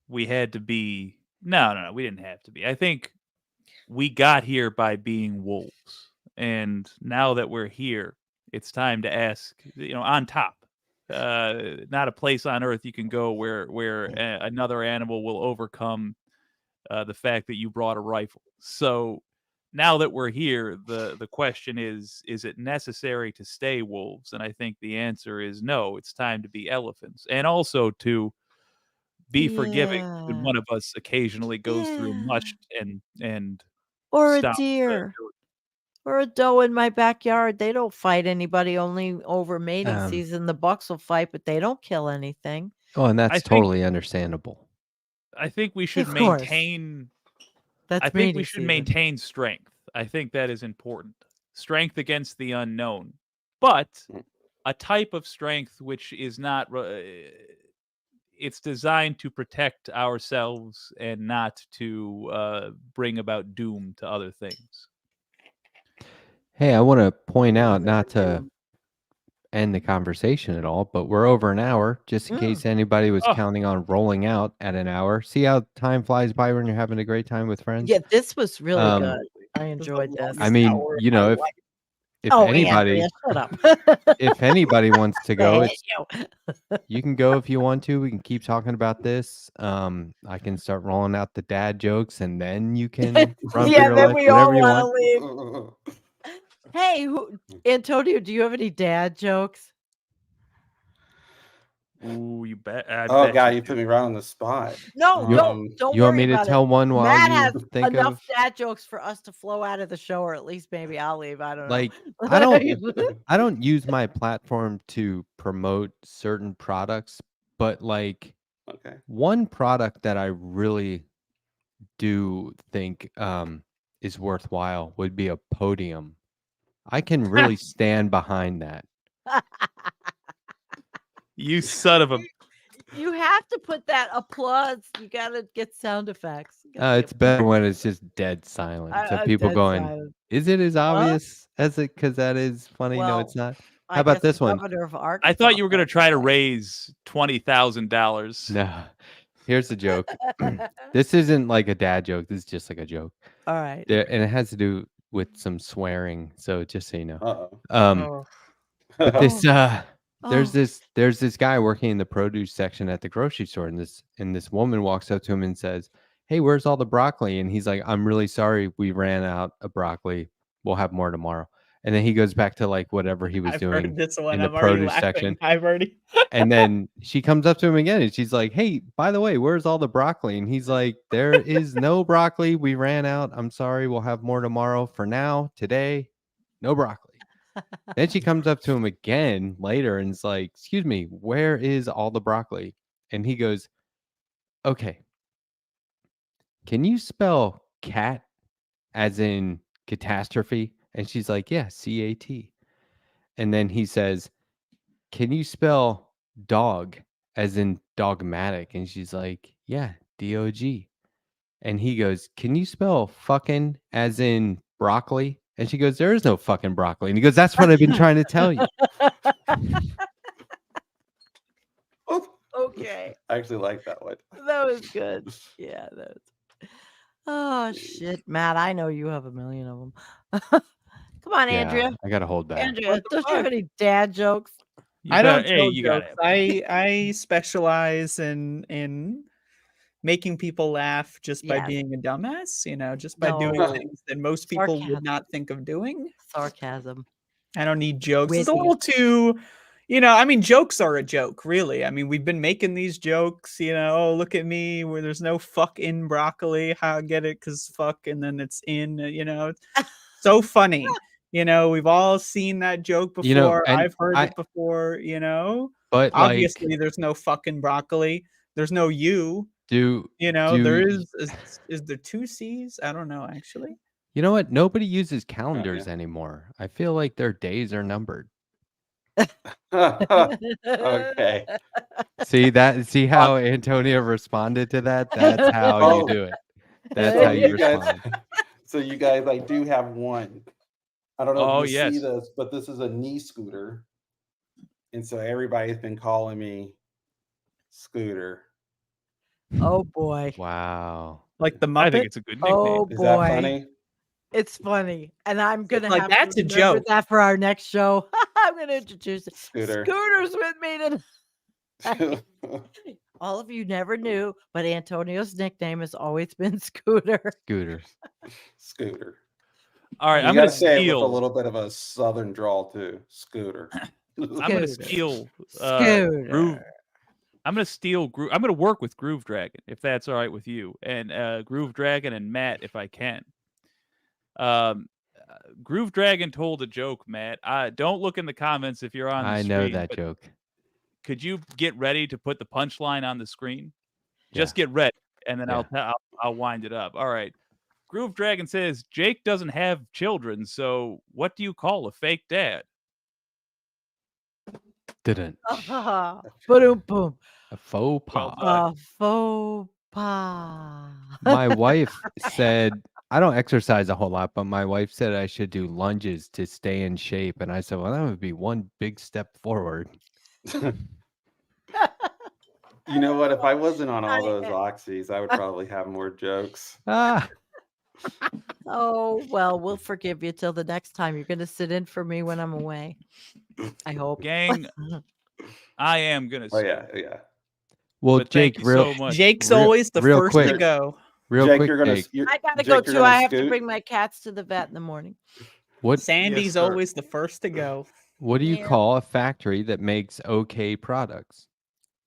S1: we had to be. No, we didn't have to be. I think we got here by being wolves, and now that we're here, it's time to ask. On top, not a place on earth you can go where another animal will overcome the fact that you brought a rifle. So now that we're here, the question is it necessary to stay wolves? And I think the answer is no. It's time to be elephants, and also to be forgiving when
S4: Yeah.
S1: one of us occasionally goes through
S4: Yeah.
S1: much and
S4: Or a
S1: stops
S4: deer.
S1: doing.
S4: Or a doe in my backyard. They don't fight anybody. Only over mating
S2: Um,
S4: season the bucks will fight, but they don't kill anything.
S2: Oh, and
S1: I
S2: that's
S1: think
S2: totally understandable.
S1: we should
S4: Of course.
S1: maintain. I
S4: That's
S1: think we
S4: mating
S1: should
S4: season.
S1: maintain strength. I think that is important. Strength against the unknown, but a type of strength which is not. It's designed to protect ourselves and not to bring about doom to other things.
S2: Hey, I want to point out, not to end the conversation at all, but we're over an hour, just in case anybody was
S1: Oh.
S2: counting on rolling out at an hour. See how time flies by when you're having a great time with friends?
S4: Yeah, this was really
S2: Um,
S4: good. I enjoyed this.
S2: I mean, if
S4: Oh,
S2: anybody,
S4: Andrea, shut up.
S2: if anybody wants to go,
S4: Hey,
S2: it's you can go if you want to. We can keep talking about this. I can start rolling out the dad jokes, and then you can run for
S4: yeah,
S2: your
S4: then
S2: life,
S4: we all
S2: whatever you
S4: want to
S2: want.
S4: leave. Hey, Antonio, do you have any dad jokes?
S1: Ooh, you bet.
S3: Oh God, you put me right on the spot.
S4: No, don't
S2: You want
S4: worry
S2: me to
S4: about
S2: tell
S4: it.
S2: one while
S4: Matt
S2: you
S4: has
S2: think
S4: enough
S2: of?
S4: dad jokes for us to flow out of the show, or at least maybe I'll leave. I don't know.
S2: Like, I don't use my platform to promote certain products, but like
S3: Okay.
S2: one product that I really do think is worthwhile would be a podium. I can really stand behind that.
S1: You son of a.
S4: You have to put that applause. You gotta get sound effects. You gotta
S2: It's better when it's just dead silent. So people
S4: dead
S2: going,
S4: silent.
S2: is it as obvious as it? Because that is funny. No,
S4: Well,
S2: it's not.
S4: I
S2: How about
S4: guess the
S2: this one?
S4: Governor of Arkansas.
S1: I thought you were going to try to
S4: thought
S1: raise $20,000.
S2: No. Here's the joke. This isn't like a dad joke. This is just like a joke.
S4: All right.
S2: And it has to do with some swearing. So just so you know.
S3: Uh-oh.
S5: Oh.
S2: But this there's
S4: Oh.
S2: this guy working in the produce section at the grocery store, and this woman walks up to him and says, "Hey, where's all the broccoli?" And he's like, "I'm really sorry, we ran out of broccoli. We'll have more tomorrow." And then he goes back to like whatever he was
S5: I've
S2: doing
S5: heard this one.
S2: in the
S5: I'm already
S2: produce
S5: laughing.
S2: section.
S5: I've already.
S2: And then she comes up to him again and she's like, "Hey, by the way, where's all the broccoli?" And he's like, "There is no broccoli. We ran out. I'm sorry. We'll have more tomorrow. For now, today, no broccoli." Then she comes up to him again later and is like, "Excuse me, where is all the broccoli?" And he goes, "Okay, can you spell cat as in catastrophe?" And she's like, "Yeah, CAT." And then he says, "Can you spell dog as in dogmatic?" And she's like, "Yeah, DOG." And he goes, "Can you spell fucking as in broccoli?" And she goes, "There is no fucking broccoli." And he goes, "That's what I've been trying to tell you."
S4: Okay.
S3: I actually like that one.
S4: That was good. Yeah, that was. Oh shit, Matt! I know you have a million of them. Come on,
S2: Yeah,
S4: Andrea.
S2: I gotta hold back.
S4: Andrea,
S5: What the
S4: don't you have
S5: fuck?
S4: any dad jokes?
S1: You
S5: I
S1: better-
S5: don't
S1: hey,
S5: tell
S1: you gotta
S5: jokes.
S1: have-
S5: I specialize in making people laugh just by
S4: Yes.
S5: being a dumbass, just by
S4: No.
S5: doing things that most people
S4: Sarcasm.
S5: would not think of doing.
S4: Sarcasm.
S5: I don't need jokes. It's a
S4: Witty.
S5: little too, jokes are a joke, really. I mean, we've been making these jokes, oh, look at me, where there's no fuck in broccoli. How I get it? Because fuck, and then it's in, it's so funny. We've all seen that joke before.
S2: and
S5: I've heard it before,
S2: But
S5: Obviously,
S2: like,
S5: there's no fucking broccoli. There's no you.
S2: do
S5: There is there two C's? I don't know, actually.
S2: you know what? Nobody uses calendars anymore. I feel like their days are numbered.
S3: Okay.
S2: See how Antonio responded to that? That's how you
S3: Oh.
S2: do it. That's
S3: So
S2: how you
S3: you guys,
S2: respond.
S3: so you guys, I do have one. I don't know
S1: Oh,
S3: if you see
S1: yes.
S3: this, but this is a knee scooter, and so everybody's been calling me Scooter.
S4: Oh boy.
S2: Wow.
S5: Like the
S1: I think
S5: Muppet.
S1: it's a good nickname.
S4: Oh
S3: Is
S4: boy.
S3: that funny?
S4: It's funny, and I'm gonna
S5: like,
S4: have
S5: that's
S4: to
S5: a
S4: remember
S5: joke.
S4: that for our next show. I'm gonna introduce it.
S3: Scooter.
S4: Scooters with me tonight. All of you never knew, but Antonio's nickname has always been Scooter.
S2: Scooters.
S3: Scooter.
S1: All right,
S3: You
S1: I'm
S3: gotta
S1: gonna
S3: say it with a
S1: steal.
S3: little bit of a southern drawl too. Scooter.
S1: I'm gonna
S4: Scooter.
S1: steal.
S4: Scooter.
S1: Groove. I'm gonna steal. I'm gonna work with Groove Dragon if that's all right with you, and Groove Dragon and Matt if I can. Groove Dragon told a joke, Matt. Don't look in the comments if you're on the
S2: I
S1: screen.
S2: know that
S1: but
S2: joke.
S1: Could you get ready to put the punchline on the screen?
S2: Yeah.
S1: Just get ready, and then
S2: Yeah.
S1: I'll wind it up. All right. Groove Dragon says Jake doesn't have children, so what do you call a fake dad?
S2: Didn't.
S4: Boom, boom.
S2: A faux
S1: Well
S2: pas.
S1: done.
S4: Faux pas.
S2: My wife said, I don't exercise a whole lot, but my wife said I should do lunges to stay in shape. And I said, well, that would be one big step forward.
S3: You know what? If I wasn't on all those oxys, I would probably have more jokes.
S2: Ah,
S4: Oh, well, we'll forgive you till the next time. You're going to sit in for me when I'm away. I hope.
S1: Gang, I am gonna.
S3: Oh
S1: steal.
S3: yeah.
S2: well,
S1: But thank
S2: Jake,
S1: you so much.
S5: Jake's
S2: real-
S5: always the
S2: real
S5: first to
S2: quick.
S5: go.
S2: real
S3: Jake,
S2: quick,
S3: you're gonna.
S2: Jake,
S4: I got to
S3: Jake,
S4: go
S3: you're
S4: too.
S3: gonna
S4: I have to
S3: scoot?
S4: bring my cats to the vet in the morning.
S2: what
S5: Sandy's
S1: sir.
S5: always the first to go.
S2: what do you
S4: Yeah.
S2: call a factory that makes okay products?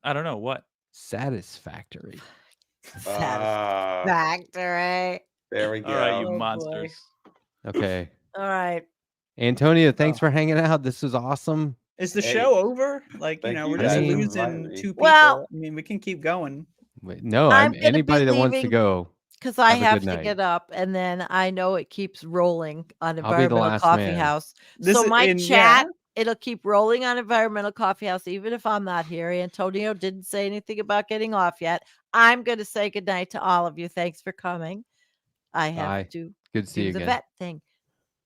S1: I don't know what.
S2: Satisfactory.
S3: Ah,
S4: Satisfactory.
S3: there we go.
S1: All right, you
S4: Oh, boy.
S1: monsters.
S2: Okay.
S4: All right.
S2: Antonio, thanks
S3: Oh.
S2: for hanging out. This was awesome.
S5: Is the
S3: Hey,
S5: show over? Like,
S3: thank
S5: we're
S3: you
S5: just
S2: guys for
S5: losing
S3: inviting me.
S5: 2 people.
S4: Well-
S5: I mean, we can keep going.
S2: Wait, no,
S4: I'm gonna be
S2: anybody that wants to
S4: leaving
S2: go.
S4: Because I
S2: Have a
S4: have
S2: good
S4: to
S2: night.
S4: get up, and then I know it keeps rolling on
S2: I'll be the
S4: Environmental
S2: last
S4: Coffee
S2: man.
S4: House.
S5: This
S4: So
S5: is-
S4: my
S5: and
S4: chat it'll keep rolling on Environmental Coffee House, even if I'm not here. Antonio didn't say anything about getting off yet. I'm going to say goodnight to all of you. Thanks for coming. I have
S2: Bye.
S4: to
S2: Good to see you
S4: do the
S2: again.
S4: vet thing,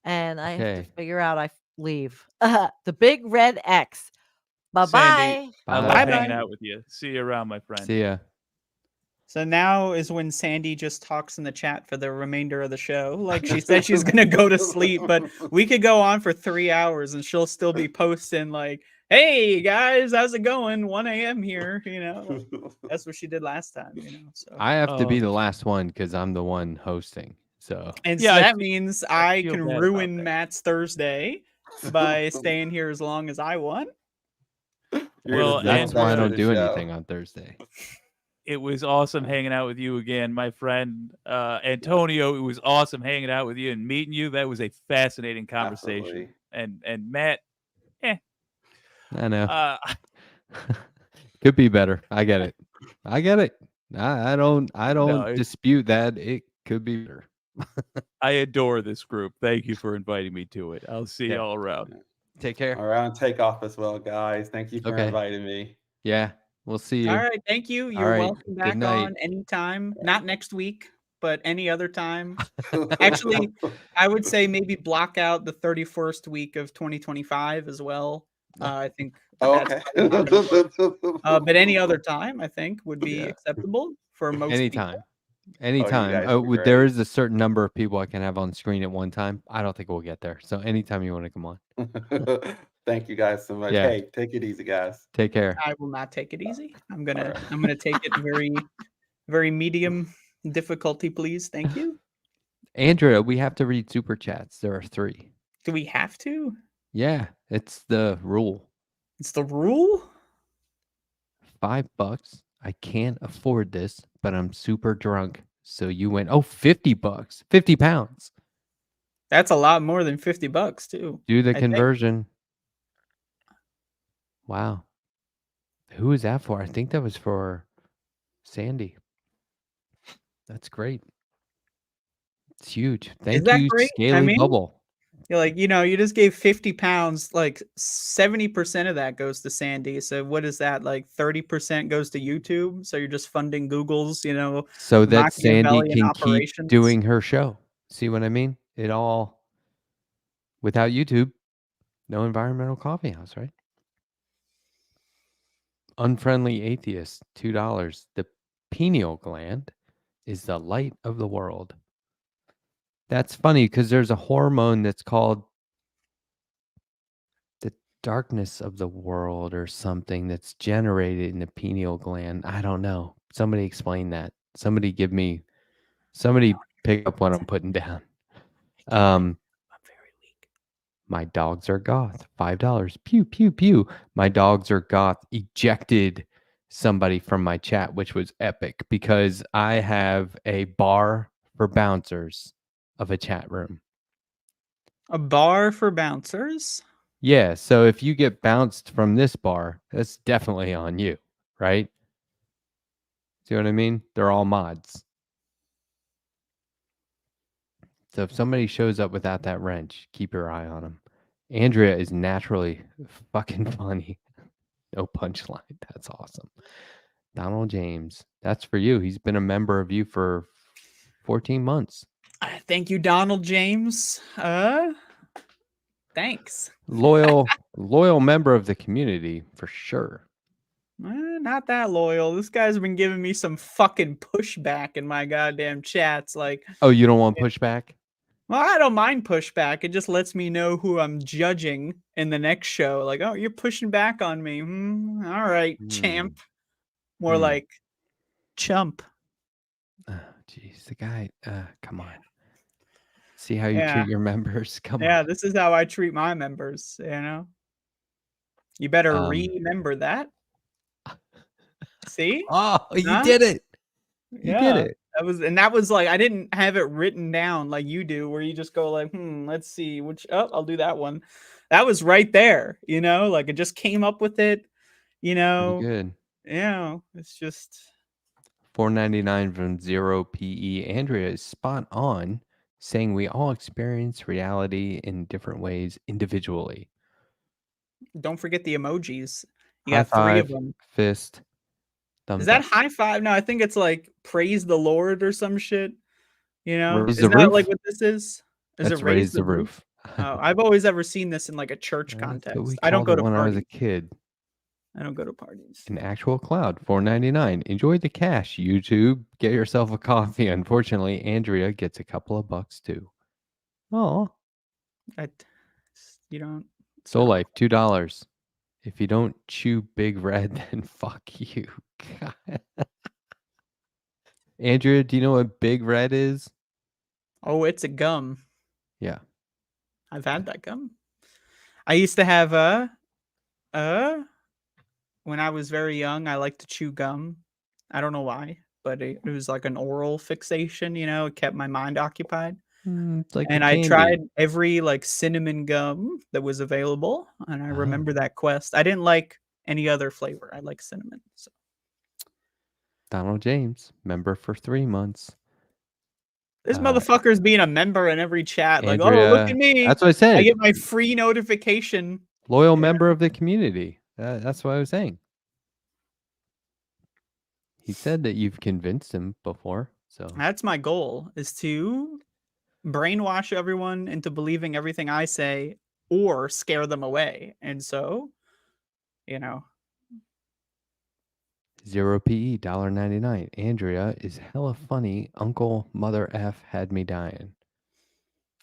S4: and I have to
S2: Okay.
S4: figure out I leave. The big red X.
S5: Sandy,
S4: Bye-bye.
S1: I love
S5: Bye-bye.
S1: hanging out with you. See you around, my friend.
S2: See ya.
S5: So now is when Sandy just talks in the chat for the remainder of the show. Like she said she's gonna go to sleep, but we could go on for 3 hours and she'll still be posting like, "Hey guys, how's it going? 1 a.m. here." You know, that's what she did last time. You know, so
S2: I have to be
S1: Oh.
S2: the last one because I'm the one hosting. So
S5: and
S1: Yeah,
S5: so
S1: I
S5: that
S1: fe-
S5: means
S1: I
S5: I
S1: feel
S5: can
S1: bad about
S5: ruin
S1: that.
S5: Matt's Thursday by staying here as long as I want.
S1: Well,
S2: that's
S1: and,
S2: why I don't
S3: the
S2: do
S3: show.
S2: anything on Thursday.
S1: it was awesome hanging out with you again, my friend Antonio. It was awesome hanging out with you and meeting you. That was a fascinating conversation.
S3: Absolutely.
S1: And Matt,
S2: I know.
S1: uh,
S2: Could be better. I get it. I get it. I don't
S1: No,
S2: dispute that. It could be better.
S1: I adore this group. Thank you for inviting me to it. I'll see
S2: Yeah.
S1: y'all around.
S2: Take care.
S3: All right, take off as well, guys. Thank you for
S2: Okay.
S3: inviting me.
S2: Yeah. We'll see you.
S5: All right, thank you.
S2: All
S5: You're
S2: right,
S5: welcome
S2: good
S5: back
S2: night.
S5: on anytime. Not next week, but any other time. Actually, I would say maybe block out the 31st week of 2025 as well. I think that's
S3: okay.
S5: probably not gonna work. But any other time, I think, would be
S2: Yeah.
S5: acceptable for most
S2: Anytime.
S5: people.
S2: Anytime.
S3: guys are
S2: There
S3: great.
S2: is a certain number of people I can have on screen at one time. I don't think we'll get there. So anytime you want to come on.
S3: Thank you guys so much.
S2: Yeah.
S3: Hey, take it easy, guys.
S2: Take care.
S5: I will not take it easy. I'm
S3: All right.
S5: gonna take it very, very medium difficulty, please. Thank you.
S2: Andrea, we have to read super chats. There are 3.
S5: Do we have to?
S2: Yeah, it's the rule.
S5: It's the rule.
S2: $5. I can't afford this, but I'm super drunk. So you went, $50. 50 pounds.
S5: That's a lot more than $50 too.
S2: Do the
S5: I think.
S2: conversion. Wow. Who is that for? I think that was for Sandy. That's great. It's huge. Thank
S5: that
S2: you,
S5: great? I
S2: Scaly
S5: mean,
S2: Bubble.
S5: You're like, you just gave 50 pounds, like 70% of that goes to Sandy. So what is that? Like 30% goes to YouTube. So you're just funding Google's,
S2: So that Sandy
S5: Machiavellian
S2: can
S5: operations.
S2: keep doing her show. See what I mean? It all, without YouTube, no environmental coffee house, right? Unfriendly atheist, $2. The pineal gland is the light of the world. That's funny because there's a hormone that's called the darkness of the world or something that's generated in the pineal gland. I don't know. Somebody explain that. Somebody pick up what I'm putting down.
S5: I'm very weak.
S2: My dogs are goth. $5. Pew, pew, pew. My dogs are goth ejected somebody from my chat, which was epic because I have a bar for bouncers of a chat room.
S5: A bar for bouncers?
S2: Yeah. So if you get bounced from this bar, that's definitely on you, right? See what I mean? They're all mods. So if somebody shows up without that wrench, keep your eye on them. Andrea is naturally fucking funny. No punchline. That's awesome. Donald James. That's for you. He's been a member of you for 14 months.
S5: Thank you, Donald James. Thanks.
S2: Loyal member of the community for sure.
S5: Not that loyal. This guy's been giving me some fucking pushback in my goddamn chats. Like,
S2: Oh, you don't want pushback?
S5: well, I don't mind pushback. It just lets me know who I'm judging in the next show. Like, oh, you're pushing back on me. All right, champ. More like chump.
S2: Jeez, the guy. Come on. See how you
S5: Yeah.
S2: treat your members. Come
S5: Yeah,
S2: on.
S5: this is how I treat my members. You better remember that. See?
S2: Oh, you
S5: Huh?
S2: did it. You did it.
S5: That was like I didn't have it written down like you do, where you just go like, let's see, I'll do that one. That was right there, like it just came up with it,
S2: Pretty good.
S5: It's just
S2: $4.99 from 0PE. Andrea is spot on, saying we all experience reality in different ways individually.
S5: Don't forget the emojis. You
S2: High
S5: got 3 of
S2: five,
S5: them.
S2: fist, thumbs
S5: Is that
S2: up.
S5: high five? No, I think it's like praise the Lord or some shit. You know,
S2: Raise
S5: isn't
S2: the
S5: that like
S2: roof?
S5: what this is? Is
S2: That's
S5: it raise
S2: raise
S5: the
S2: the
S5: roof?
S2: roof.
S5: Oh, I've always ever seen this in like a church
S2: That's what we
S5: context. I don't
S2: called
S5: go
S2: it
S5: to
S2: when I was a
S5: parties.
S2: kid.
S5: I don't go to parties.
S2: An actual cloud, $4.99. Enjoy the cash, YouTube. Get yourself a coffee. Unfortunately, Andrea gets a couple of bucks too. Oh,
S5: You don't.
S2: Soul Life, $2. If you don't chew Big Red, then fuck you. God. Andrea, do you know what Big Red is?
S5: Oh, it's a gum.
S2: Yeah.
S5: I've had that gum. I used to have when I was very young, I liked to chew gum. I don't know why, but it was like an oral fixation, you know, it kept my mind occupied.
S2: It's like
S5: And
S2: a
S5: I
S2: candy.
S5: tried every like cinnamon gum that was available, and I remember that quest. I didn't like any other flavor. I like cinnamon. So.
S2: Donald James, member for 3 months.
S5: This motherfucker's being a member in every chat. Like, oh, look
S2: Andrea,
S5: at me.
S2: that's what I said.
S5: I get my free notification.
S2: Loyal member of the community. That's what I was saying. He said that you've convinced him before. So
S5: That's my goal, is to brainwash everyone into believing everything I say or scare them away. And so, you know.
S2: 0 PE, $1.99. Andrea is hella funny. Uncle Mother F had me dying.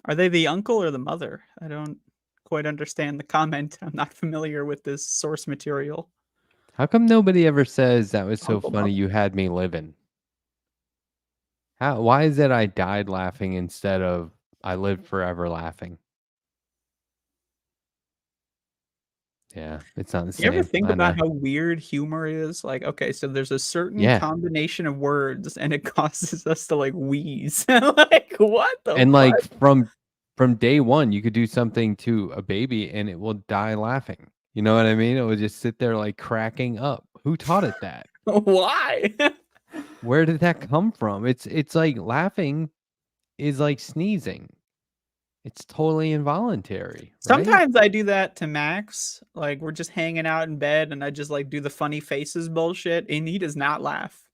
S5: Are they the uncle or the mother? I don't quite understand the comment. I'm not familiar with this source material.
S2: How come nobody ever says that was so
S5: Uncle
S2: funny
S5: Mother.
S2: you had me living? Why is it I died laughing instead of I lived forever laughing? Yeah, it's not the same.
S5: You ever think
S2: I
S5: about
S2: know.
S5: how weird humor is? Like, okay, so there's a certain combination of words and it causes us to like wheeze. Like, what the
S2: And
S5: fuck?
S2: like from day one, you could do something to a baby and it will die laughing. You know what I mean? It will just sit there like cracking up. Who taught it that?
S5: Why?
S2: Where did that come from? It's like laughing is like sneezing. It's totally involuntary, right?
S5: Sometimes I do that to Max. Like, we're just hanging out in bed and I just like do the funny faces bullshit and he does not laugh.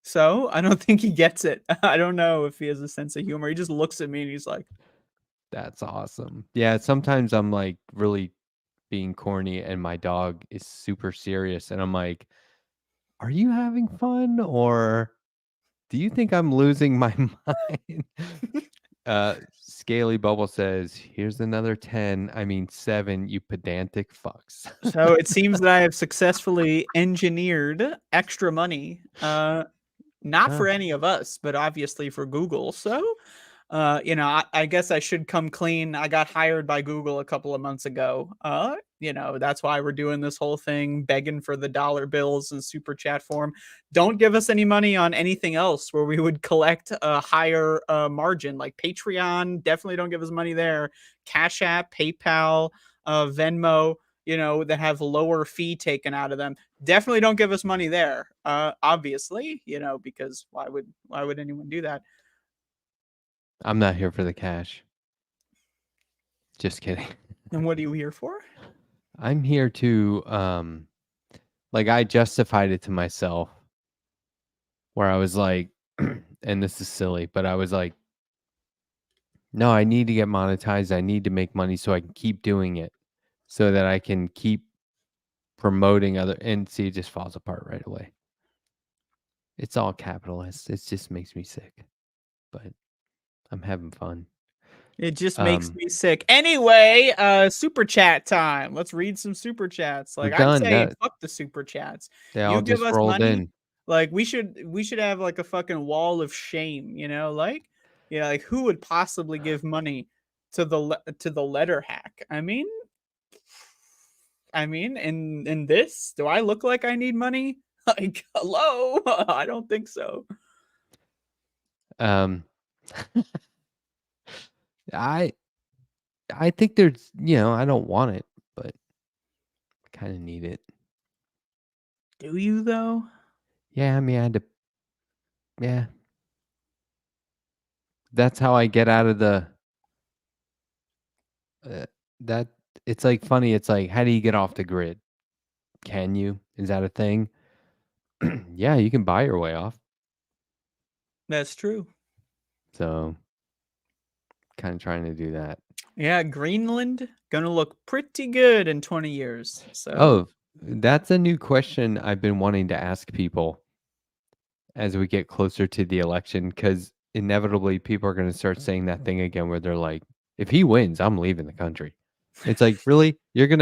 S5: So I don't think he gets it. I don't know if he has a sense of humor. He just looks at me and he's like,
S2: That's awesome. Yeah, sometimes I'm like really being corny and my dog is super serious and I'm like, are you having fun or do you think I'm losing my mind? Scaly Bubble says, here's another 10. I mean 7, you pedantic fucks.
S5: so it seems that I have successfully engineered extra money. Not for any of us, but obviously for Google. So, you know, I guess I should come clean. I got hired by Google a couple of months ago. You know, that's why we're doing this whole thing, begging for the dollar bills and super chat form. Don't give us any money on anything else where we would collect a higher margin, like Patreon. Definitely don't give us money there. Cash App, PayPal, Venmo, you know, that have lower fee taken out of them. Definitely don't give us money there. Obviously, you know, because why would anyone do that?
S2: I'm not here for the cash. Just kidding.
S5: And what are you here for?
S2: I'm here to like I justified it to myself where I was like, and this is silly, but I was like, no, I need to get monetized. I need to make money so I can keep doing it so that I can keep promoting other, and see, it just falls apart right away. It's all capitalist. It just makes me sick, but I'm having fun.
S5: It just makes me sick. Anyway, super chat time. Let's read some super chats. Like, I'd say fuck the super chats.
S2: They all
S5: give
S2: just
S5: us
S2: rolled
S5: money.
S2: in.
S5: Like, we should have like a fucking wall of shame, you know? Like, yeah, like who would possibly give money to the Letterhack? I mean, in this, do I look like I need money? Like, hello? I don't think so.
S2: I think there's, you know, I don't want it, but I kind of need it.
S5: Do you though?
S2: Yeah, I mean, I had to. Yeah, that's how I get out of the. That it's like funny. It's like, how do you get off the grid? Can you? Is that a thing? Yeah, you can buy your way off.
S5: That's true.
S2: So, kind of trying to do that.
S5: Yeah, Greenland gonna look pretty good in 20 years. So
S2: Oh, that's a new question I've been wanting to ask people as we get closer to the election, because inevitably people are going to start saying that thing again where they're like, if he wins, I'm leaving the country. It's like, really? You're going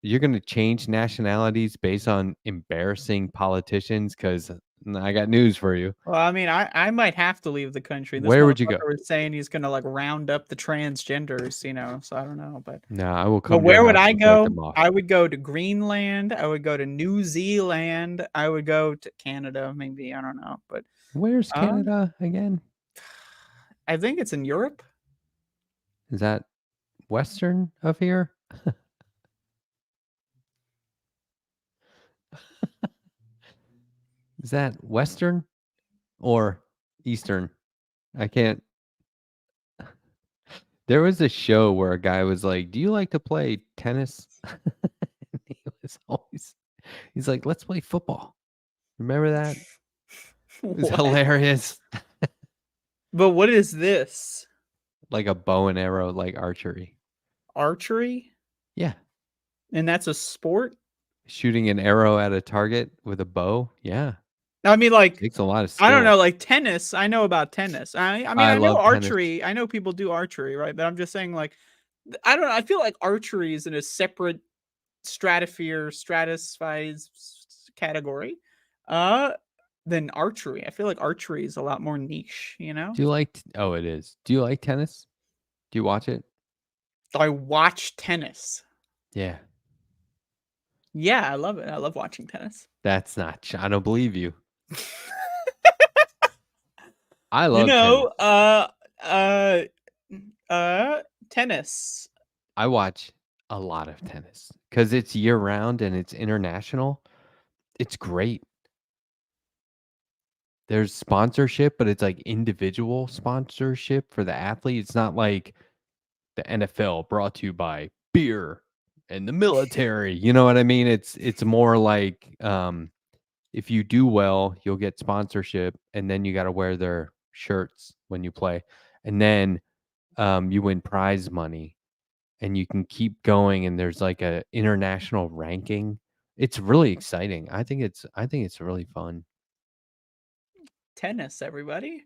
S2: to change nationalities based on embarrassing politicians? Because I got news for you.
S5: well, I mean, I might have to leave the country. This
S2: Where would you go?
S5: motherfucker was saying he's gonna like round up the transgenders, you know. So I don't know, but
S2: No, I will
S5: but
S2: come to
S5: where
S2: your
S5: would
S2: house
S5: I
S2: and fight
S5: go?
S2: them off.
S5: I would go to Greenland. I would go to New Zealand. I would go to Canada, maybe. I don't know, but
S2: Where's Canada again?
S5: I think it's in Europe.
S2: Is that western of here? Is that western or eastern? I can't. There was a show where a guy was like, "Do you like to play tennis?" And he's like, "Let's play football." Remember that? It was
S5: What?
S2: hilarious.
S5: But what is this?
S2: Like a bow and arrow, like archery.
S5: Archery?
S2: Yeah.
S5: And that's a sport?
S2: Shooting an arrow at a target with a bow. Yeah.
S5: I mean, like,
S2: Takes a lot of skill.
S5: I don't know, like tennis. I know about tennis. I mean,
S2: I
S5: I know
S2: love tennis.
S5: archery. I know people do archery, right? But I'm just saying, like, I don't know. I feel like archery is in a separate stratified category than archery. I feel like archery is a lot more niche, you know?
S2: Do you like oh, it is. Do you like tennis? Do you watch it?
S5: I watch tennis.
S2: Yeah.
S5: Yeah, I love it. I love watching tennis.
S2: That's not I don't believe you. I love
S5: tennis.
S2: I watch a lot of tennis because it's year round and it's international. It's great. There's sponsorship, but it's like individual sponsorship for the athlete. It's not like the NFL brought to you by beer and the military. You know what I mean? It's more like if you do well, you'll get sponsorship, and then you got to wear their shirts when you play, and then you win prize money, and you can keep going. And there's like a international ranking. It's really exciting. I think it's really fun.
S5: Tennis, everybody.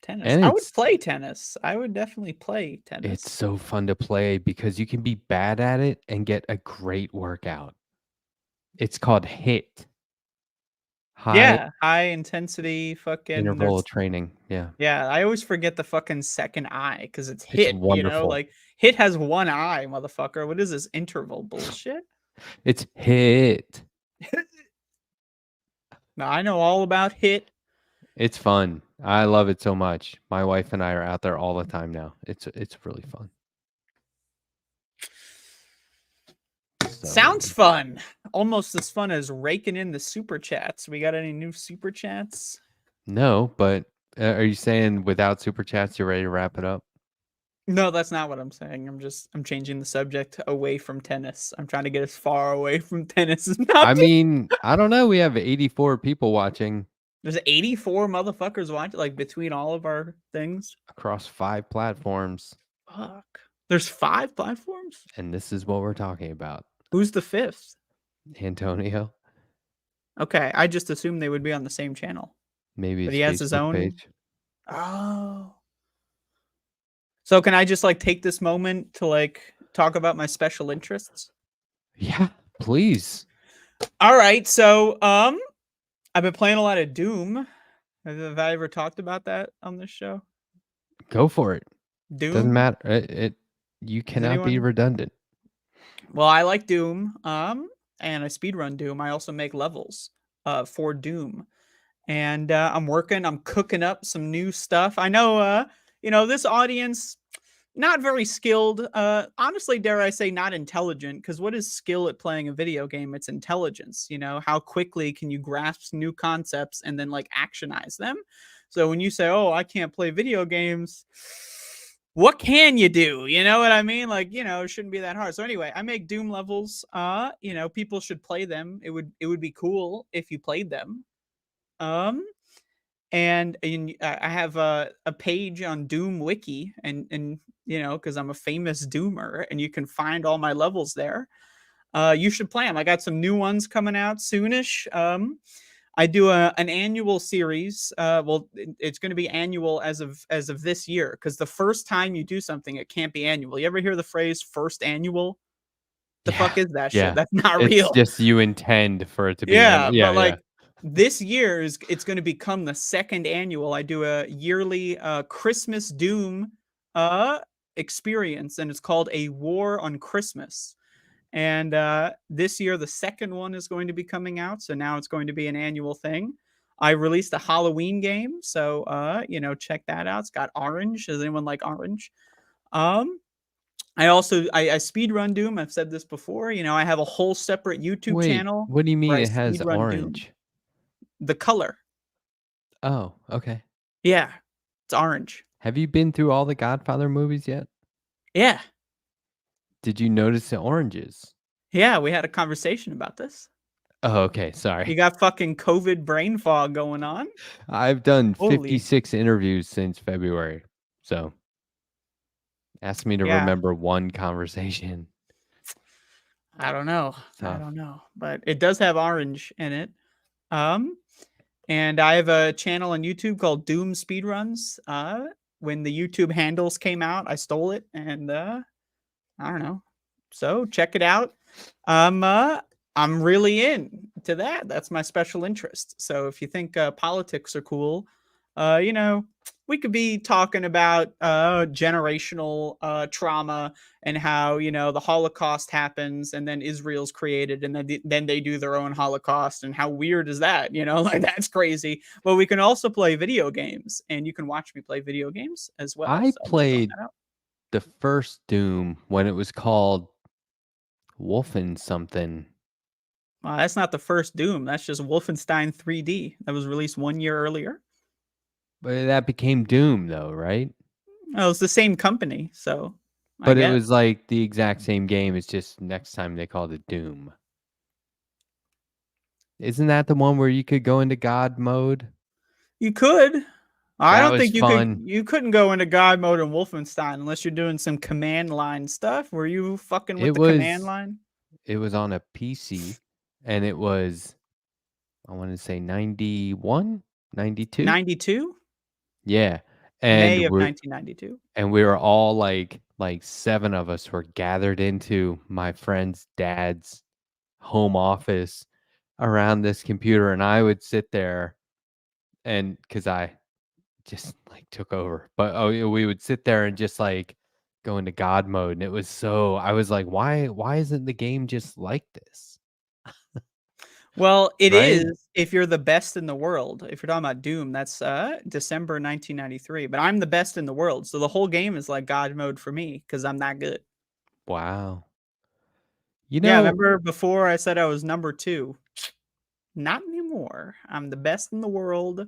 S5: Tennis.
S2: And
S5: I would
S2: it's
S5: play tennis. I would definitely play tennis.
S2: it's so fun to play because you can be bad at it and get a great workout. It's called HIIT.
S5: High intensity fucking
S2: Interval
S5: there's-
S2: training. Yeah.
S5: Yeah, I always forget the fucking second eye because it's
S2: It's
S5: HIIT, you know,
S2: wonderful.
S5: like HIIT has one eye, motherfucker. What is this interval bullshit?
S2: It's HIIT.
S5: Now I know all about HIIT.
S2: It's fun. I love it so much. My wife and I are out there all the time now. It's really fun. So,
S5: Sounds fun. Almost as fun as raking in the super chats. We got any new super chats?
S2: no, but are you saying without super chats you're ready to wrap it up?
S5: No, that's not what I'm saying. I'm changing the subject away from tennis. I'm trying to get as far away from tennis as not.
S2: I mean, I don't know. We have 84 people watching
S5: There's 84 motherfuckers watching, like between all of our things.
S2: across 5 platforms,
S5: Fuck. There's 5 platforms?
S2: and this is what we're talking about.
S5: Who's the 5th?
S2: Antonio,
S5: Okay, I just assumed they would be on the same channel.
S2: maybe
S5: But
S2: his
S5: he has his
S2: Facebook
S5: own-
S2: page.
S5: Oh. So can I just like take this moment to like talk about my special interests?
S2: Yeah, please.
S5: All right, so I've been playing a lot of Doom. Have I ever talked about that on this show?
S2: Go for it.
S5: Doom.
S2: Doesn't matter. You cannot be
S5: anyone-
S2: redundant.
S5: Well, I like Doom. And I speedrun Doom. I also make levels for Doom. And I'm cooking up some new stuff. I know this audience, not very skilled. Honestly, dare I say, not intelligent, because what is skill at playing a video game? It's intelligence. You know, how quickly can you grasp new concepts and then like actionize them? So when you say, oh, I can't play video games, what can you do? You know what I mean? Like, it shouldn't be that hard. So anyway, I make Doom levels. People should play them. It would be cool if you played them. And I have a page on Doom Wiki, and because I'm a famous Doomer, and you can find all my levels there. You should play them. I got some new ones coming out soonish. I do an annual series. It's going to be annual as of this year, because the first time you do something, it can't be annual. You ever hear the phrase "first annual"? The fuck is that shit? That's not real.
S2: It's just you intend for it to be.
S5: But like this year it's going to become the second annual. I do a yearly Christmas Doom experience, and it's called A War on Christmas. And this year, the second one is going to be coming out. So now it's going to be an annual thing. I released a Halloween game. So, check that out. It's got orange. Does anyone like orange? I speedrun Doom. I've said this before. I have a whole separate YouTube channel.
S2: What do you mean it has orange?
S5: Doom. The color.
S2: Oh, okay.
S5: Yeah, it's orange.
S2: Have you been through all the Godfather movies yet?
S5: Yeah.
S2: Did you notice the oranges?
S5: Yeah, we had a conversation about this.
S2: Oh, okay. Sorry.
S5: You got fucking COVID brain fog going on.
S2: I've done 56 interviews since February. So ask me to remember one conversation.
S5: I don't know. But it does have orange in it. And I have a channel on YouTube called Doom Speedruns. When the YouTube handles came out, I stole it, and I don't know. So check it out. I'm really into that. That's my special interest. So if you think politics are cool, we could be talking about generational trauma and how, the Holocaust happens and then Israel's created and then they do their own Holocaust, and how weird is that? Like, that's crazy. But we can also play video games, and you can watch me play video games as well.
S2: I played the first Doom when it was called Wolfen something.
S5: That's not the first Doom. That's just Wolfenstein 3D. That was released 1 year earlier.
S2: But that became Doom, though, right?
S5: Oh, it's the same company, so.
S2: But it was like the exact same game. It's just next time they called it Doom. Isn't that the one where you could go into God mode?
S5: You could. I don't think
S2: you
S5: couldn't go into God mode in Wolfenstein unless you're doing some command line stuff. Were you fucking with the command line?
S2: It was on a PC, and it was, I want to say 91, 92?
S5: 92?
S2: Yeah.
S5: And May of 1992.
S2: And we were all like 7 of us were gathered into my friend's dad's home office around this computer, and I would sit there, and because I just took over, but we would sit there and just go into God mode, and it was so, I was like, why isn't the game just like this?
S5: Well, it is if you're the best in the world. If you're talking about Doom, that's December 1993. But I'm the best in the world, so the whole game is like God mode for me because I'm that good.
S2: Wow.
S5: Yeah, remember before I said I was number 2? Not anymore. I'm the best in the world.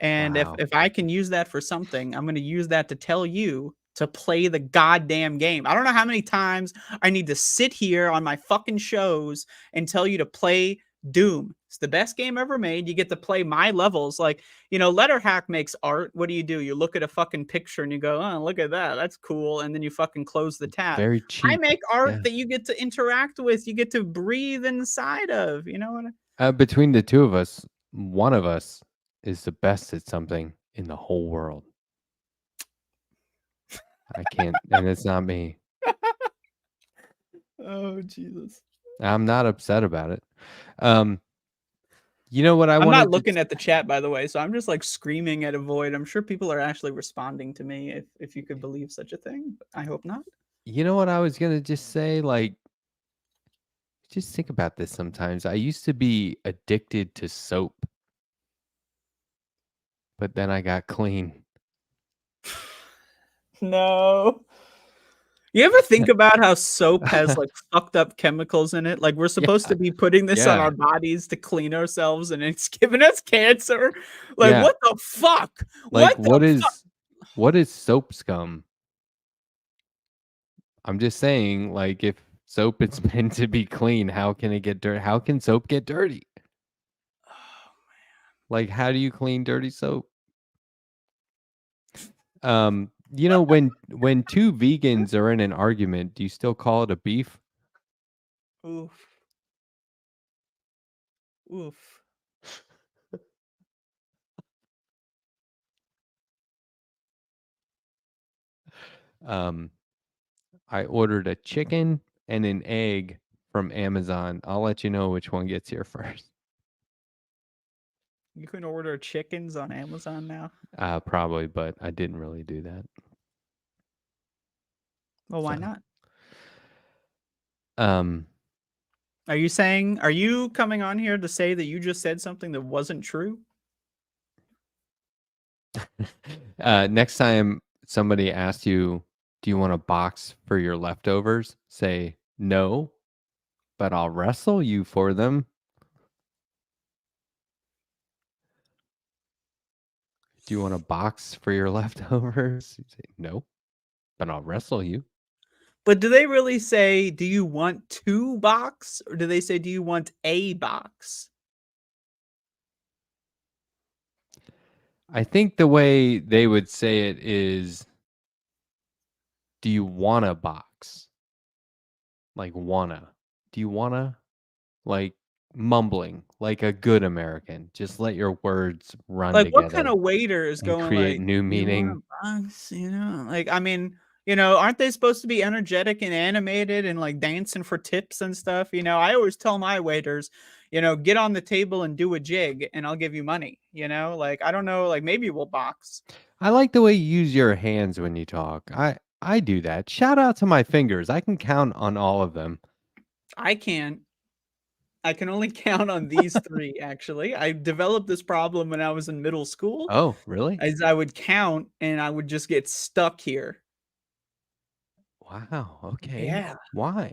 S5: And if I can use that for something, I'm going to use that to tell you to play the goddamn game. I don't know how many times I need to sit here on my fucking shows and tell you to play Doom. It's the best game ever made. You get to play my levels. Like, Letterhack makes art. What do? You look at a fucking picture and you go, oh, look at that. That's cool. And then you fucking close the tab.
S2: Very cheap.
S5: I make art that you get to interact with. You get to breathe inside of. You know what?
S2: Between the two of us, one of us is the best at something in the whole world. I can't, and it's not me.
S5: Oh, Jesus.
S2: I'm not upset about it. You know what I'm
S5: not looking at the chat, by the way, so I'm just screaming at a void. I'm sure people are actually responding to me, if you could believe such a thing. But I hope not.
S2: You know what I was gonna just say? Just think about this sometimes. I used to be addicted to soap, but then I got clean.
S5: No. You ever think about how soap has fucked up chemicals in it? Like, we're supposed to be putting this on our bodies to clean ourselves, and it's giving us cancer. What the fuck?
S2: What is soap scum? I'm just saying, like, if soap is meant to be clean, how can it get dirty? How can soap get dirty? Like, how do you clean dirty soap? You know, when two vegans are in an argument, do you still call it a beef?
S5: Oof. Oof.
S2: I ordered a chicken and an egg from Amazon. I'll let you know which one gets here first.
S5: You can order chickens on Amazon now.
S2: Probably, but I didn't really do that.
S5: Well, why
S2: So,
S5: not?
S2: Um,
S5: Are you coming on here to say that you just said something that wasn't true?
S2: next time somebody asks you, do you want a box for your leftovers? Say no, but I'll wrestle you for them. Do you want a box for your leftovers? You say no, but I'll wrestle you.
S5: But do they really say, do you want 2 box? Or do they say, do you want a box?
S2: I think the way they would say it is, do you want a box? Like, wanna. Do you wanna? Like, mumbling, like a good American. Just let your words run
S5: Like, what kind
S2: together
S5: of waiter is
S2: and
S5: going
S2: create
S5: like,
S2: new
S5: "You want
S2: meaning.
S5: a box?" You know? Like, I mean, aren't they supposed to be energetic and animated and, like, dancing for tips and stuff? I always tell my waiters, "Get on the table and do a jig, and I'll give you money." Like, I don't know, like, maybe we'll box.
S2: I like the way you use your hands when you talk. I do that. Shout out to my fingers. I can count on all of them.
S5: I can't. I can only count on these 3, actually. I developed this problem when I was in middle school,
S2: Oh, really?
S5: as I would count, and I would just get stuck here.
S2: Wow. Okay.
S5: Yeah.
S2: Why?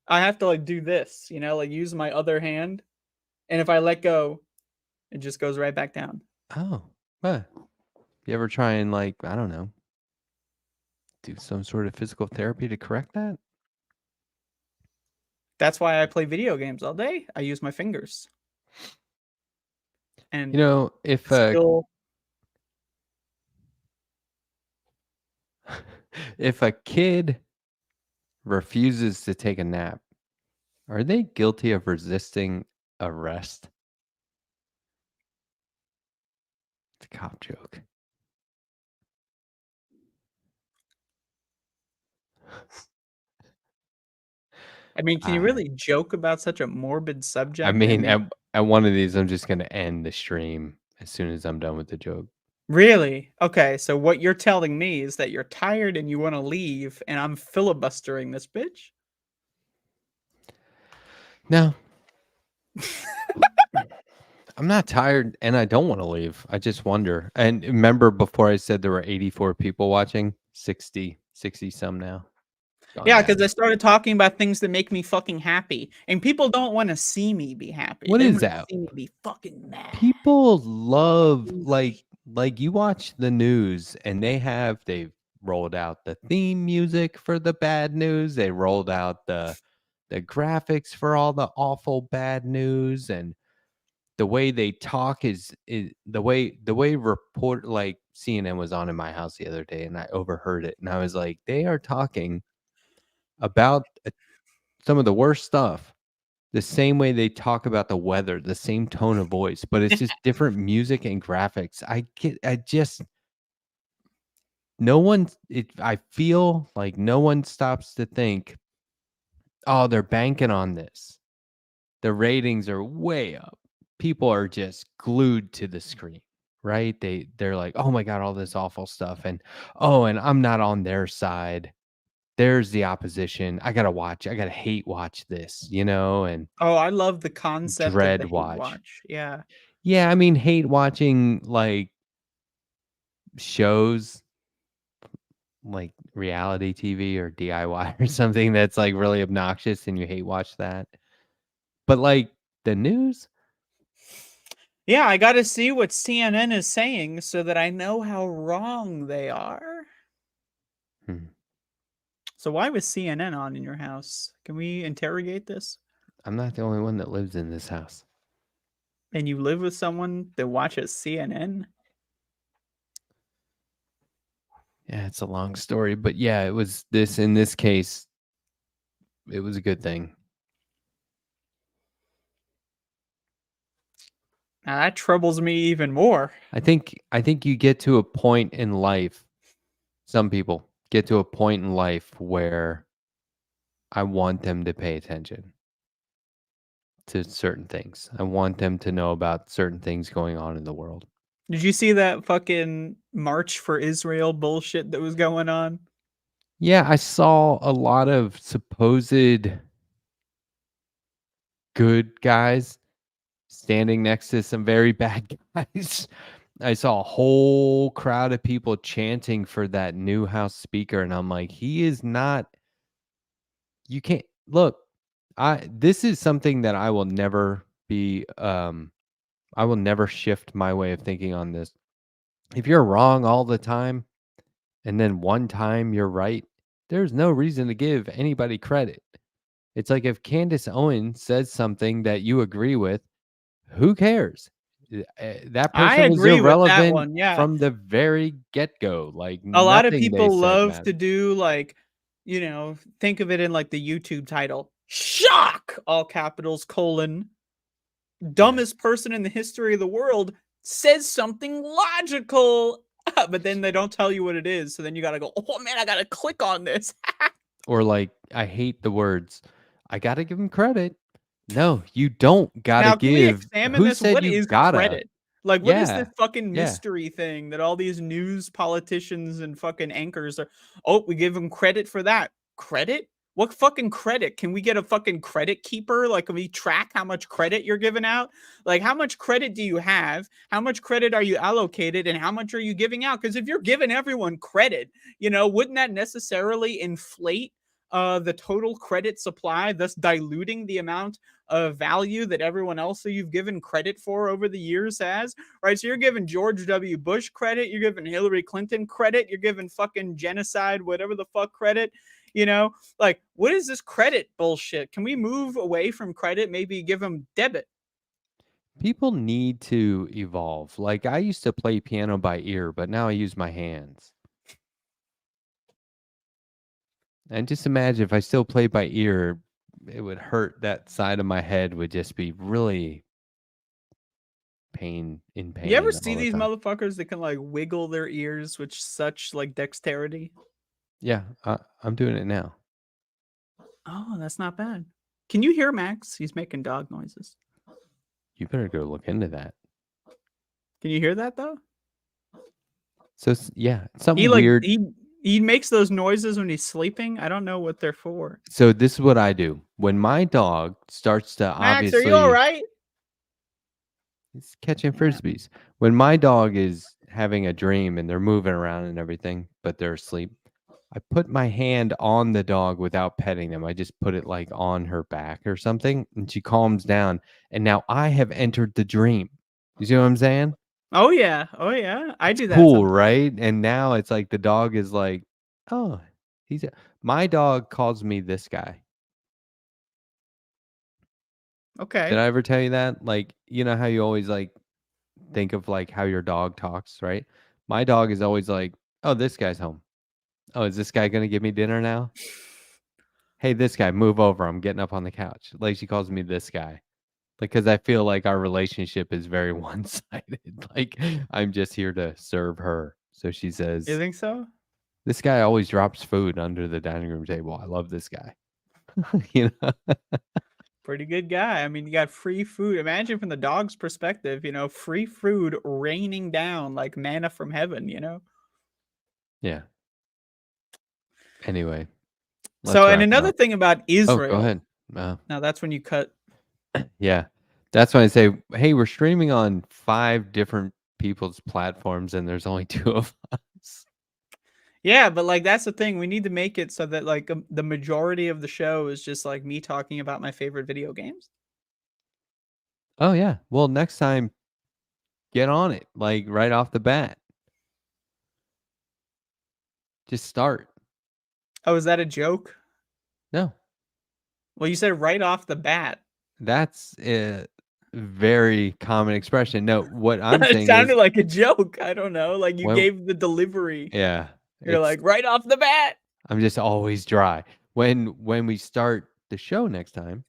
S5: I have to, like, do this, like, use my other hand, and if I let go, it just goes right back down.
S2: Oh, you ever try and, like, I don't know, do some sort of physical therapy to correct that?
S5: That's why I play video games all day. I use my fingers. And
S2: You know, if
S5: still
S2: if a kid refuses to take a nap, are they guilty of resisting arrest? It's a cop joke.
S5: I mean, can you really joke about such a morbid subject?
S2: I mean, at one of these, I'm just going to end the stream as soon as I'm done with the joke.
S5: Really? Okay, so what you're telling me is that you're tired and you wanna leave, and I'm filibustering this bitch?
S2: No. I'm not tired and I don't want to leave. I just wonder. And remember before I said there were 84 people watching? 60 some now. Gone
S5: Yeah,
S2: down.
S5: because I started talking about things that make me fucking happy, and people don't wanna see me be happy.
S2: What
S5: They
S2: is
S5: wanna
S2: that?
S5: see me be fucking mad.
S2: People love like you watch the news and they've rolled out the theme music for the bad news. They rolled out the graphics for all the awful bad news, and the way they talk is the way report, like CNN was on in my house the other day and I overheard it and I was like, they are talking about some of the worst stuff the same way they talk about the weather, the same tone of voice, but it's just different music and graphics. I feel like no one stops to think, oh, they're banking on this. The ratings are way up. People are just glued to the screen, right? They're like, oh my God, all this awful stuff. And I'm not on their side. There's the opposition. I gotta hate watch this, and
S5: Oh, I love the concept of the
S2: dread
S5: hate
S2: watch.
S5: watch. Yeah.
S2: Yeah, I mean, hate watching like shows like reality TV or DIY or something that's like really obnoxious and you hate watch that. But like the news,
S5: Yeah, I gotta see what CNN is saying so that I know how wrong they are. So why was CNN on in your house? Can we interrogate this?
S2: I'm not the only one that lives in this house.
S5: And you live with someone that watches CNN?
S2: Yeah, it's a long story, but yeah, it was this. In this case, it was a good thing.
S5: Now that troubles me even more.
S2: I think you get to a point in life. Some people get to a point in life where I want them to pay attention to certain things. I want them to know about certain things going on in the world.
S5: Did you see that fucking March for Israel bullshit that was going on?
S2: Yeah, I saw a lot of supposed good guys standing next to some very bad guys. I saw a whole crowd of people chanting for that new House Speaker, and I'm like, he is not. You can't look. This is something that I will never be. I will never shift my way of thinking on this. If you're wrong all the time, and then one time you're right, there's no reason to give anybody credit. It's like if Candace Owens says something that you agree with, who cares? That
S5: I
S2: person was
S5: agree with that
S2: irrelevant
S5: one, yeah.
S2: from the very get-go. Like
S5: A lot of
S2: nothing they
S5: people
S2: said
S5: love
S2: mattered.
S5: to do like, think of it in like the YouTube title. Shock! All capitals, : dumbest person in the history of the world says something logical, but then they don't tell you what it is. So then you got to go, oh man, I got to click on this.
S2: Or like, I hate the words. I got to give him credit. No, you don't got
S5: Now,
S2: to
S5: can we
S2: give.
S5: examine
S2: Who
S5: this?
S2: said
S5: What
S2: you
S5: is
S2: gotta?
S5: credit? Like, what is this fucking
S2: Yeah.
S5: mystery thing that all these news politicians and fucking anchors are? Oh, we give them credit for that. Credit? What fucking credit? Can we get a fucking credit keeper? Like, can we track how much credit you're giving out? Like, how much credit do you have? How much credit are you allocated? And how much are you giving out? Because if you're giving everyone credit, wouldn't that necessarily inflate the total credit supply, thus diluting the amount of value that everyone else that you've given credit for over the years has, right? So you're giving George W. Bush credit, you're giving Hillary Clinton credit, you're giving fucking genocide, whatever the fuck credit, like what is this credit bullshit? Can we move away from credit? Maybe give them debit.
S2: People need to evolve. Like I used to play piano by ear, but now I use my hands. And just imagine if I still play by ear, it would hurt. That side of my head would just be really in pain.
S5: You ever
S2: all
S5: see
S2: the
S5: these
S2: time.
S5: motherfuckers that can like wiggle their ears with such like dexterity?
S2: Yeah, I'm doing it now.
S5: Oh, that's not bad. Can you hear Max? He's making dog noises.
S2: You better go look into that.
S5: Can you hear that though?
S2: So yeah, something weird.
S5: He makes those noises when he's sleeping. I don't know what they're for.
S2: So this is what I do when my dog starts to
S5: Max,
S2: obviously.
S5: are you all right?
S2: He's catching frisbees. When my dog is having a dream and they're moving around and everything, but they're asleep, I put my hand on the dog without petting them. I just put it like on her back or something, and she calms down. And now I have entered the dream. You see what I'm saying?
S5: Oh yeah, I do that.
S2: Cool,
S5: sometimes.
S2: right? And now it's like the dog is like, oh, my dog calls me this guy.
S5: Okay.
S2: Did I ever tell you that? Like, you know how you always like think of like how your dog talks, right? My dog is always like, oh, this guy's home. Oh, is this guy going to give me dinner now? Hey, this guy, move over. I'm getting up on the couch. Like she calls me this guy. Because I feel like our relationship is very one-sided. Like I'm just here to serve her. So she says,
S5: You think so?
S2: This guy always drops food under the dining room table. I love this guy. You know?
S5: Pretty good guy. I mean, you got free food. Imagine from the dog's perspective, free food raining down like manna from heaven,
S2: Yeah. Anyway.
S5: So, and another thing about Israel.
S2: Oh, go ahead.
S5: Now that's when you cut.
S2: Yeah. That's when I say, hey, we're streaming on 5 different people's platforms and there's only 2 of us.
S5: Yeah, but like that's the thing. We need to make it so that like the majority of the show is just like me talking about my favorite video games.
S2: Oh yeah. Well, next time, get on it. Like right off the bat. Just start.
S5: Oh, is that a joke?
S2: No,
S5: Well, you said right off the bat.
S2: that's a very common expression. No, what I'm
S5: It
S2: saying
S5: sounded
S2: is,
S5: like a joke. I don't know. Like you
S2: when,
S5: gave the delivery.
S2: yeah,
S5: You're
S2: it's,
S5: like right off the bat.
S2: I'm just always dry. When we start the show next time,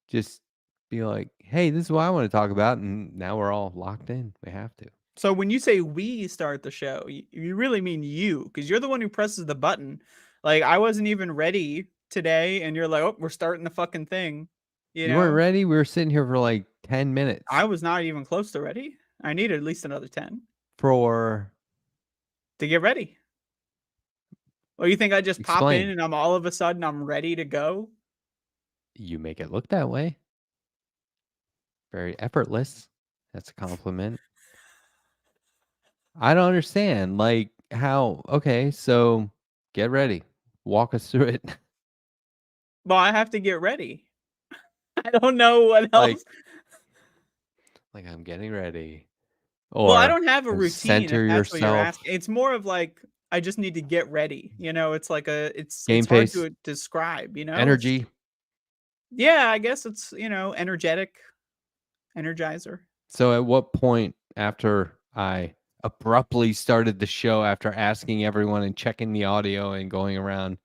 S2: just be like, hey, this is what I want to talk about, and now we're all locked in. We have to.
S5: So when you say we start the show, you really mean you, because you're the one who presses the button. Like I wasn't even ready today, and you're like, oh, we're starting the fucking thing.
S2: You weren't ready? We were sitting here for like 10 minutes.
S5: I was not even close to ready. I needed at least another 10
S2: For
S5: to get ready. Or you think I just pop
S2: Explain.
S5: in and I'm all of a sudden I'm ready to go?
S2: You make it look that way. Very effortless. That's a compliment. I don't understand. Like how, okay, so get ready. Walk us through it.
S5: Well, I have to get ready. I don't know what
S2: Like-
S5: else.
S2: Like I'm getting ready.
S5: Well, I
S2: Or
S5: don't have a routine.
S2: center
S5: If that's what you're
S2: yourself.
S5: asking. It's more of like I just need to get ready. You know, it's like it's
S2: Game
S5: hard
S2: face.
S5: to describe. You know, It's-
S2: Energy.
S5: yeah, I guess it's energetic, energizer.
S2: So at what point after I abruptly started the show after asking everyone and checking the audio and going around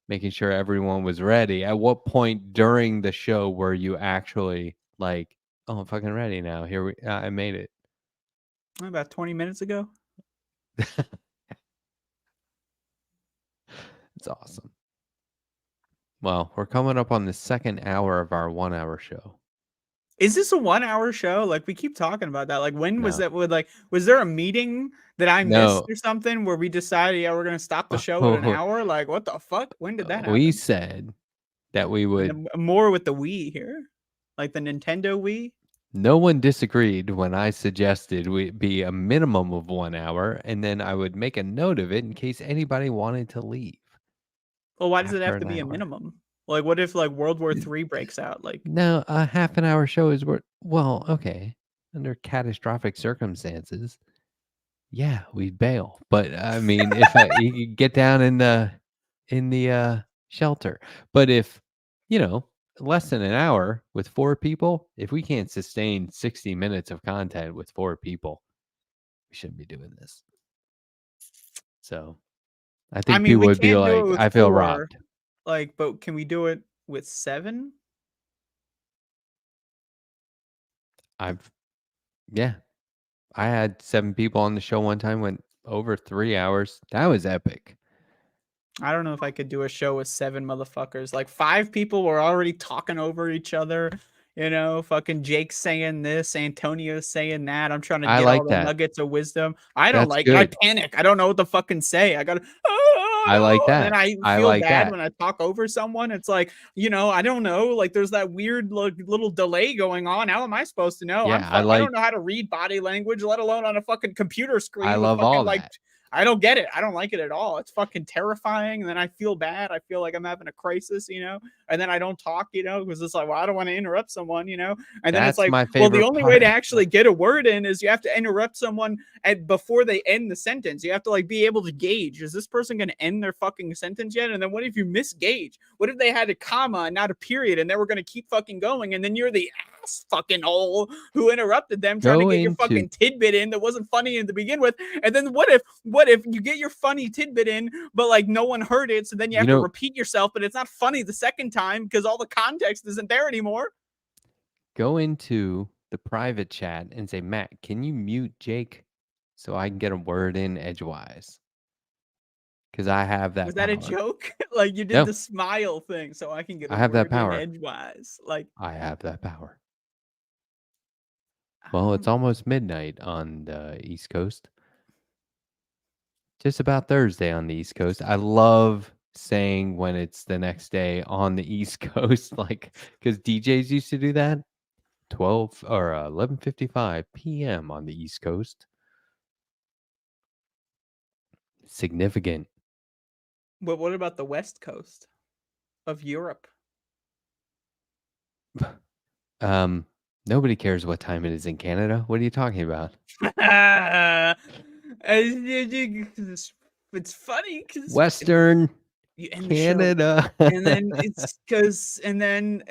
S2: making sure everyone was ready, at what point during the show were you actually like, oh, I'm fucking ready now. Here I made it.
S5: About 20 minutes ago.
S2: It's awesome. Well, we're coming up on the second hour of our 1 hour show.
S5: Is this a 1 hour show? Like we keep talking about that. Like when was
S2: No.
S5: that? Was there a meeting that I
S2: No.
S5: missed or something where we decided, yeah, we're gonna stop the show at an hour? Like what the fuck? When did that happen?
S2: We said that we would.
S5: And more with the Wii here, like the Nintendo Wii.
S2: No one disagreed when I suggested we be a minimum of 1 hour, and then I would make a note of it in case anybody wanted to leave.
S5: Well, why does it
S2: After
S5: have to
S2: an
S5: be a
S2: hour.
S5: minimum? Like what if like World War III breaks out? Like
S2: No, a half an hour show is worth. Well, okay, under catastrophic circumstances, yeah, we'd bail. But I mean, if you get down in the shelter, but if less than an hour with 4 people, if we can't sustain 60 minutes of content with 4 people, we shouldn't be doing this. So, I think
S5: mean,
S2: people
S5: we
S2: would be
S5: can't do it
S2: like,
S5: with
S2: I feel
S5: 4.
S2: robbed.
S5: Like, but can we do it with 7?
S2: Yeah. I had 7 people on the show one time, went over 3 hours. That was epic.
S5: I don't know if I could do a show with 7 motherfuckers. Like 5 people were already talking over each other. Fucking Jake saying this, Antonio saying that. I'm trying to
S2: I
S5: get
S2: like
S5: all the
S2: that.
S5: nuggets of wisdom. I don't
S2: That's
S5: like it. I
S2: good.
S5: panic. I don't know what to fucking say. I gotta.
S2: I like
S5: And then
S2: that.
S5: I
S2: I
S5: feel
S2: like
S5: bad
S2: that.
S5: when I talk over someone. It's like, I don't know. Like there's that weird little delay going on. How am I supposed to know?
S2: Yeah,
S5: I don't know how to read body language, let alone on a fucking computer screen.
S2: I
S5: with
S2: love
S5: fucking,
S2: all
S5: like,
S2: that.
S5: I don't get it. I don't like it at all. It's fucking terrifying. And then I feel bad. I feel like I'm having a crisis, and then I don't talk, because it's like, well, I don't want to interrupt someone, and then
S2: That's
S5: it's like,
S2: my
S5: well, the
S2: favorite
S5: only way to
S2: part.
S5: actually get a word in is you have to interrupt someone before they end the sentence. You have to like be able to gauge, is this person going to end their fucking sentence yet? And then what if you misgauge? What if they had a comma and not a period and they were going to keep fucking going? And then you're the ass fucking hole who interrupted them trying to get your fucking tidbit in that wasn't funny to begin with. And then what if you get your funny tidbit in, but like no one heard it, so then you have to repeat yourself, but it's not funny the second time because all the context isn't there anymore.
S2: Go into the private chat and say, Matt, can you mute Jake so I can get a word in edgewise? Because I have that.
S5: Was that
S2: power.
S5: a joke? Like you did the smile thing, so I can get. I
S2: have that power.
S5: Edgewise, like
S2: I have that power. Well, it's almost midnight on the East Coast. Just about Thursday on the East Coast. I love saying when it's the next day on the East Coast, like because DJs used to do that. 12 or 11:55 p.m. on the East Coast. Significant.
S5: But what about the West Coast of Europe?
S2: Nobody cares what time it is in Canada. What are you talking about?
S5: It's funny because
S2: Western
S5: You end the show,
S2: Canada.
S5: and then it's because, and then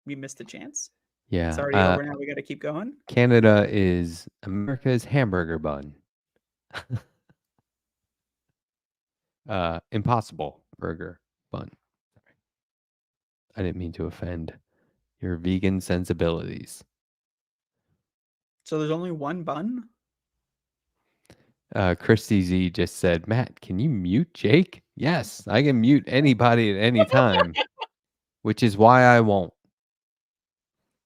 S5: we missed a chance.
S2: Yeah.
S5: It's already over now. We got to keep going.
S2: Canada is America's hamburger bun. Impossible burger bun. I didn't mean to offend your vegan sensibilities.
S5: So there's only one bun?
S2: Christy Z just said, Matt, can you mute Jake? Yes, I can mute anybody at any time, which is why I won't.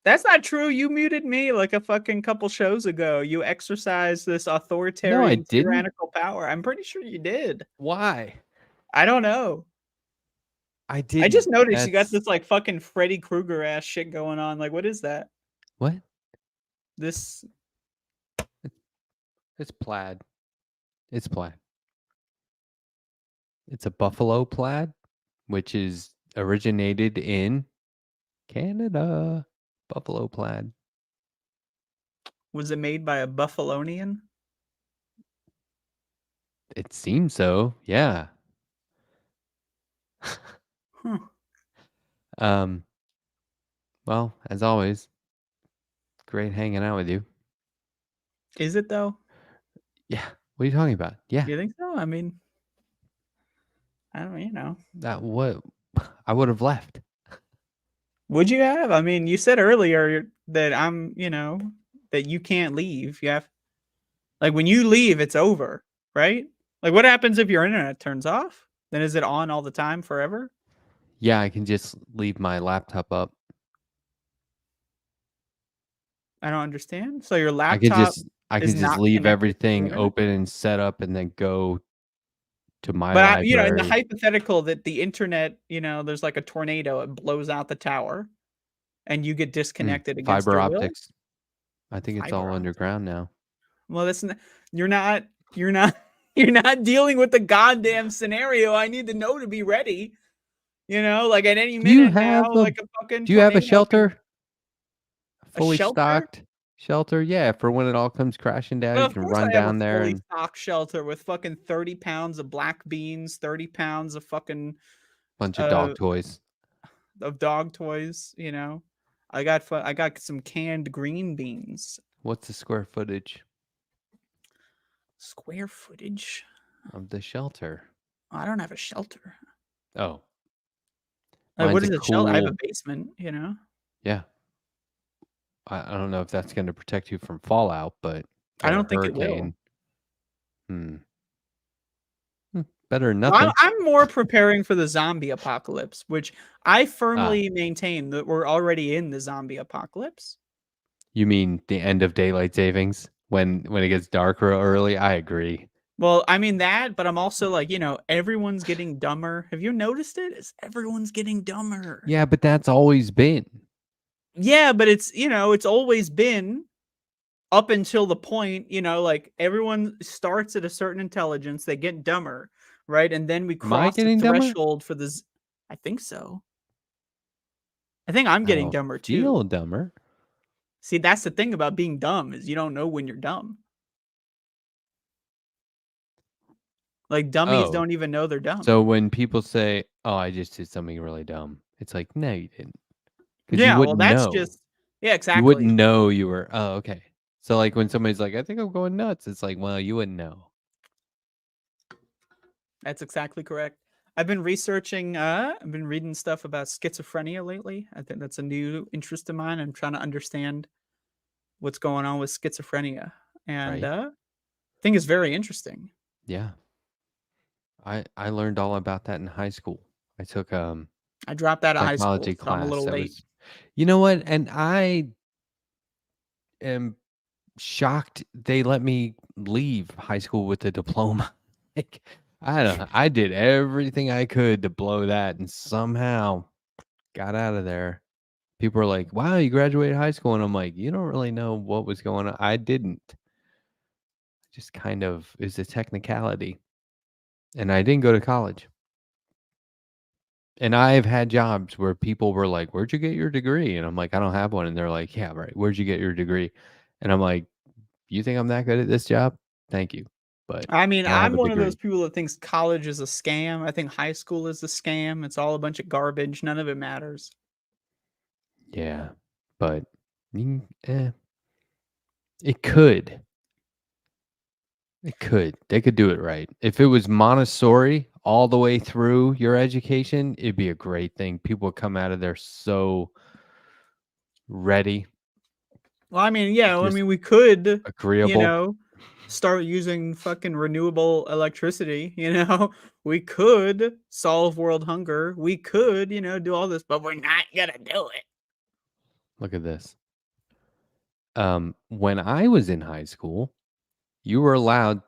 S5: That's not true. You muted me like a fucking couple shows ago. You exercised this authoritarian,
S2: didn't.
S5: tyrannical power. I'm pretty sure you did.
S2: Why?
S5: I don't know.
S2: I did.
S5: I just noticed you got this like fucking Freddy Krueger ass shit going on. Like, what is that?
S2: What?
S5: This.
S2: It's plaid. It's plaid. It's a buffalo plaid, which is originated in Canada. Buffalo plaid.
S5: Was it made by a Buffalonian?
S2: It seems so. Yeah.
S5: Huh.
S2: Well, as always, great hanging out with you.
S5: Is it though?
S2: Yeah. What are you talking about? Yeah.
S5: You think so? I mean, I don't, you know.
S2: That what I would have left.
S5: Would you have? I mean, you said earlier that I'm, you know, that you can't leave. You have, like, when you leave, it's over, right? Like, what happens if your internet turns off? Then is it on all the time forever?
S2: Yeah, I can just leave my laptop up.
S5: I don't understand. So your laptop,
S2: I could
S5: is
S2: just
S5: not
S2: leave
S5: connected to the
S2: everything
S5: internet?
S2: open and set up and then go to my
S5: But
S2: library.
S5: you know, in the hypothetical that the internet, you know, there's like a tornado, it blows out the tower, and you get disconnected against
S2: fiber
S5: your will?
S2: optics. I think it's
S5: Fiber
S2: all
S5: optics.
S2: underground now.
S5: Well, that's you're not dealing with the goddamn scenario. I need to know to be ready. You know, like at any minute now, like a fucking.
S2: Do you have a
S5: tornado
S2: shelter?
S5: A
S2: Fully
S5: shelter?
S2: stocked shelter? Yeah, for when it all comes crashing down,
S5: Well,
S2: you
S5: of
S2: can
S5: course
S2: run
S5: I have
S2: down
S5: a
S2: there
S5: fully
S2: and
S5: stocked shelter with fucking 30 pounds of black beans, 30 pounds of fucking
S2: bunch of dog toys.
S5: of dog toys. You know, I got some canned green beans.
S2: What's the square footage
S5: Square footage?
S2: of the shelter?
S5: I don't have a shelter.
S2: Oh.
S5: Like, what
S2: Mine's
S5: is
S2: a
S5: a shelter? I have a
S2: cool-
S5: basement. You know.
S2: Yeah. I don't know if that's going to protect you from fallout, but
S5: I
S2: or a
S5: don't think it will.
S2: hurricane. Better than
S5: Well,
S2: nothing.
S5: I'm more preparing for the zombie apocalypse, which I firmly maintain that we're already in the zombie apocalypse.
S2: You mean the end of daylight savings when it gets dark real early? I agree.
S5: Well, I mean that, but I'm also like, you know, everyone's getting dumber. Have you noticed it? Everyone's getting dumber.
S2: Yeah, but that's always been.
S5: Yeah, but it's, you know, it's always been up until the point, you know, like everyone starts at a certain intelligence, they get dumber, right? And then we
S2: Am I
S5: cross the
S2: getting dumber?
S5: threshold for this. I think so. I think I'm getting dumber too.
S2: Feel dumber.
S5: See, that's the thing about being dumb is you don't know when you're dumb. Like dummies don't even know they're dumb.
S2: So when people say, "Oh, I just did something really dumb," it's like, no, you didn't.
S5: Yeah,
S2: you wouldn't
S5: well, that's
S2: know.
S5: just exactly.
S2: You wouldn't know you were. Oh, okay. So like when somebody's like, "I think I'm going nuts," it's like, well, you wouldn't know.
S5: That's exactly correct. I've been researching. I've been reading stuff about schizophrenia lately. I think that's a new interest of mine. I'm trying to understand what's going on with schizophrenia, and I think it's very interesting.
S2: Yeah. I learned all about that in high school. I took
S5: I dropped out of high school,
S2: psychology
S5: so I'm a little
S2: class.
S5: late.
S2: You know what? And I am shocked they let me leave high school with a diploma. Like, I don't know. I did everything I could to blow that and somehow got out of there. People are like, wow, you graduated high school. And I'm like, you don't really know what was going on. I didn't. Just kind of is a technicality. And I didn't go to college. And I've had jobs where people were like, where'd you get your degree? And I'm like, I don't have one. And they're like, yeah, right. Where'd you get your degree? And I'm like, you think I'm that good at this job? Thank you. But
S5: I mean,
S2: I don't have
S5: I'm
S2: a
S5: one of those
S2: degree.
S5: people that thinks college is a scam. I think high school is a scam. It's all a bunch of garbage. None of it matters.
S2: Yeah, but it could. It could. They could do it right. If it was Montessori all the way through your education, it'd be a great thing. People would come out of there so ready,
S5: Well, I mean, yeah, I
S2: just
S5: mean, we could,
S2: agreeable.
S5: start using fucking renewable electricity, we could solve world hunger. We could, do all this, but we're not gonna do it.
S2: Look at this. When I was in high school, you were allowed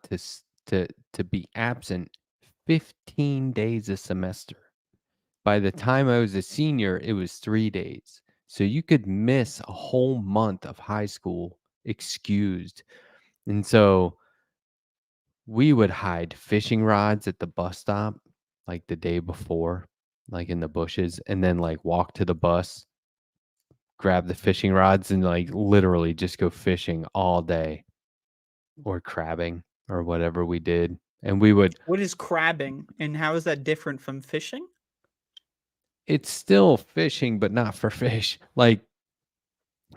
S2: to be absent 15 days a semester. By the time I was a senior, it was 3 days. So you could miss a whole month of high school excused. And so we would hide fishing rods at the bus stop like the day before, like in the bushes, and then like walk to the bus, grab the fishing rods, and like literally just go fishing all day or crabbing or whatever we did. And we would,
S5: What is crabbing, and how is that different from fishing?
S2: it's still fishing, but not for fish. Like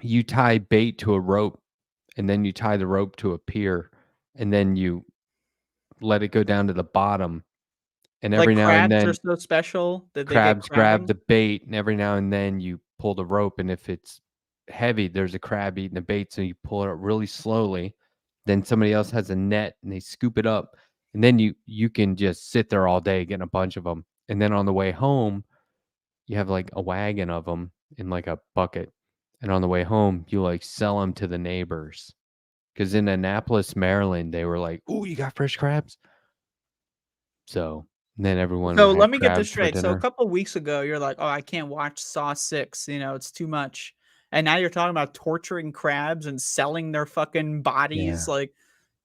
S2: you tie bait to a rope and then you tie the rope to a pier and then you let it go down to the bottom. And
S5: Like
S2: every now and
S5: crabs are
S2: then
S5: so special that they get
S2: crabs grab
S5: crabbing.
S2: the bait, and every now and then you pull the rope, and if it's heavy, there's a crab eating the bait, so you pull it up really slowly. Then somebody else has a net and they scoop it up, and then you can just sit there all day getting a bunch of them. And then on the way home, you have like a wagon of them in like a bucket, and on the way home, you like sell them to the neighbors. Because in Annapolis, Maryland, they were like, "Ooh, you got fresh crabs." So then everyone
S5: So
S2: had
S5: let me get this
S2: crabs for
S5: straight. So a
S2: dinner.
S5: couple weeks ago, you're like, "Oh, I can't watch Saw 6, it's too much." And now you're talking about torturing crabs and selling their fucking bodies
S2: Yeah.
S5: like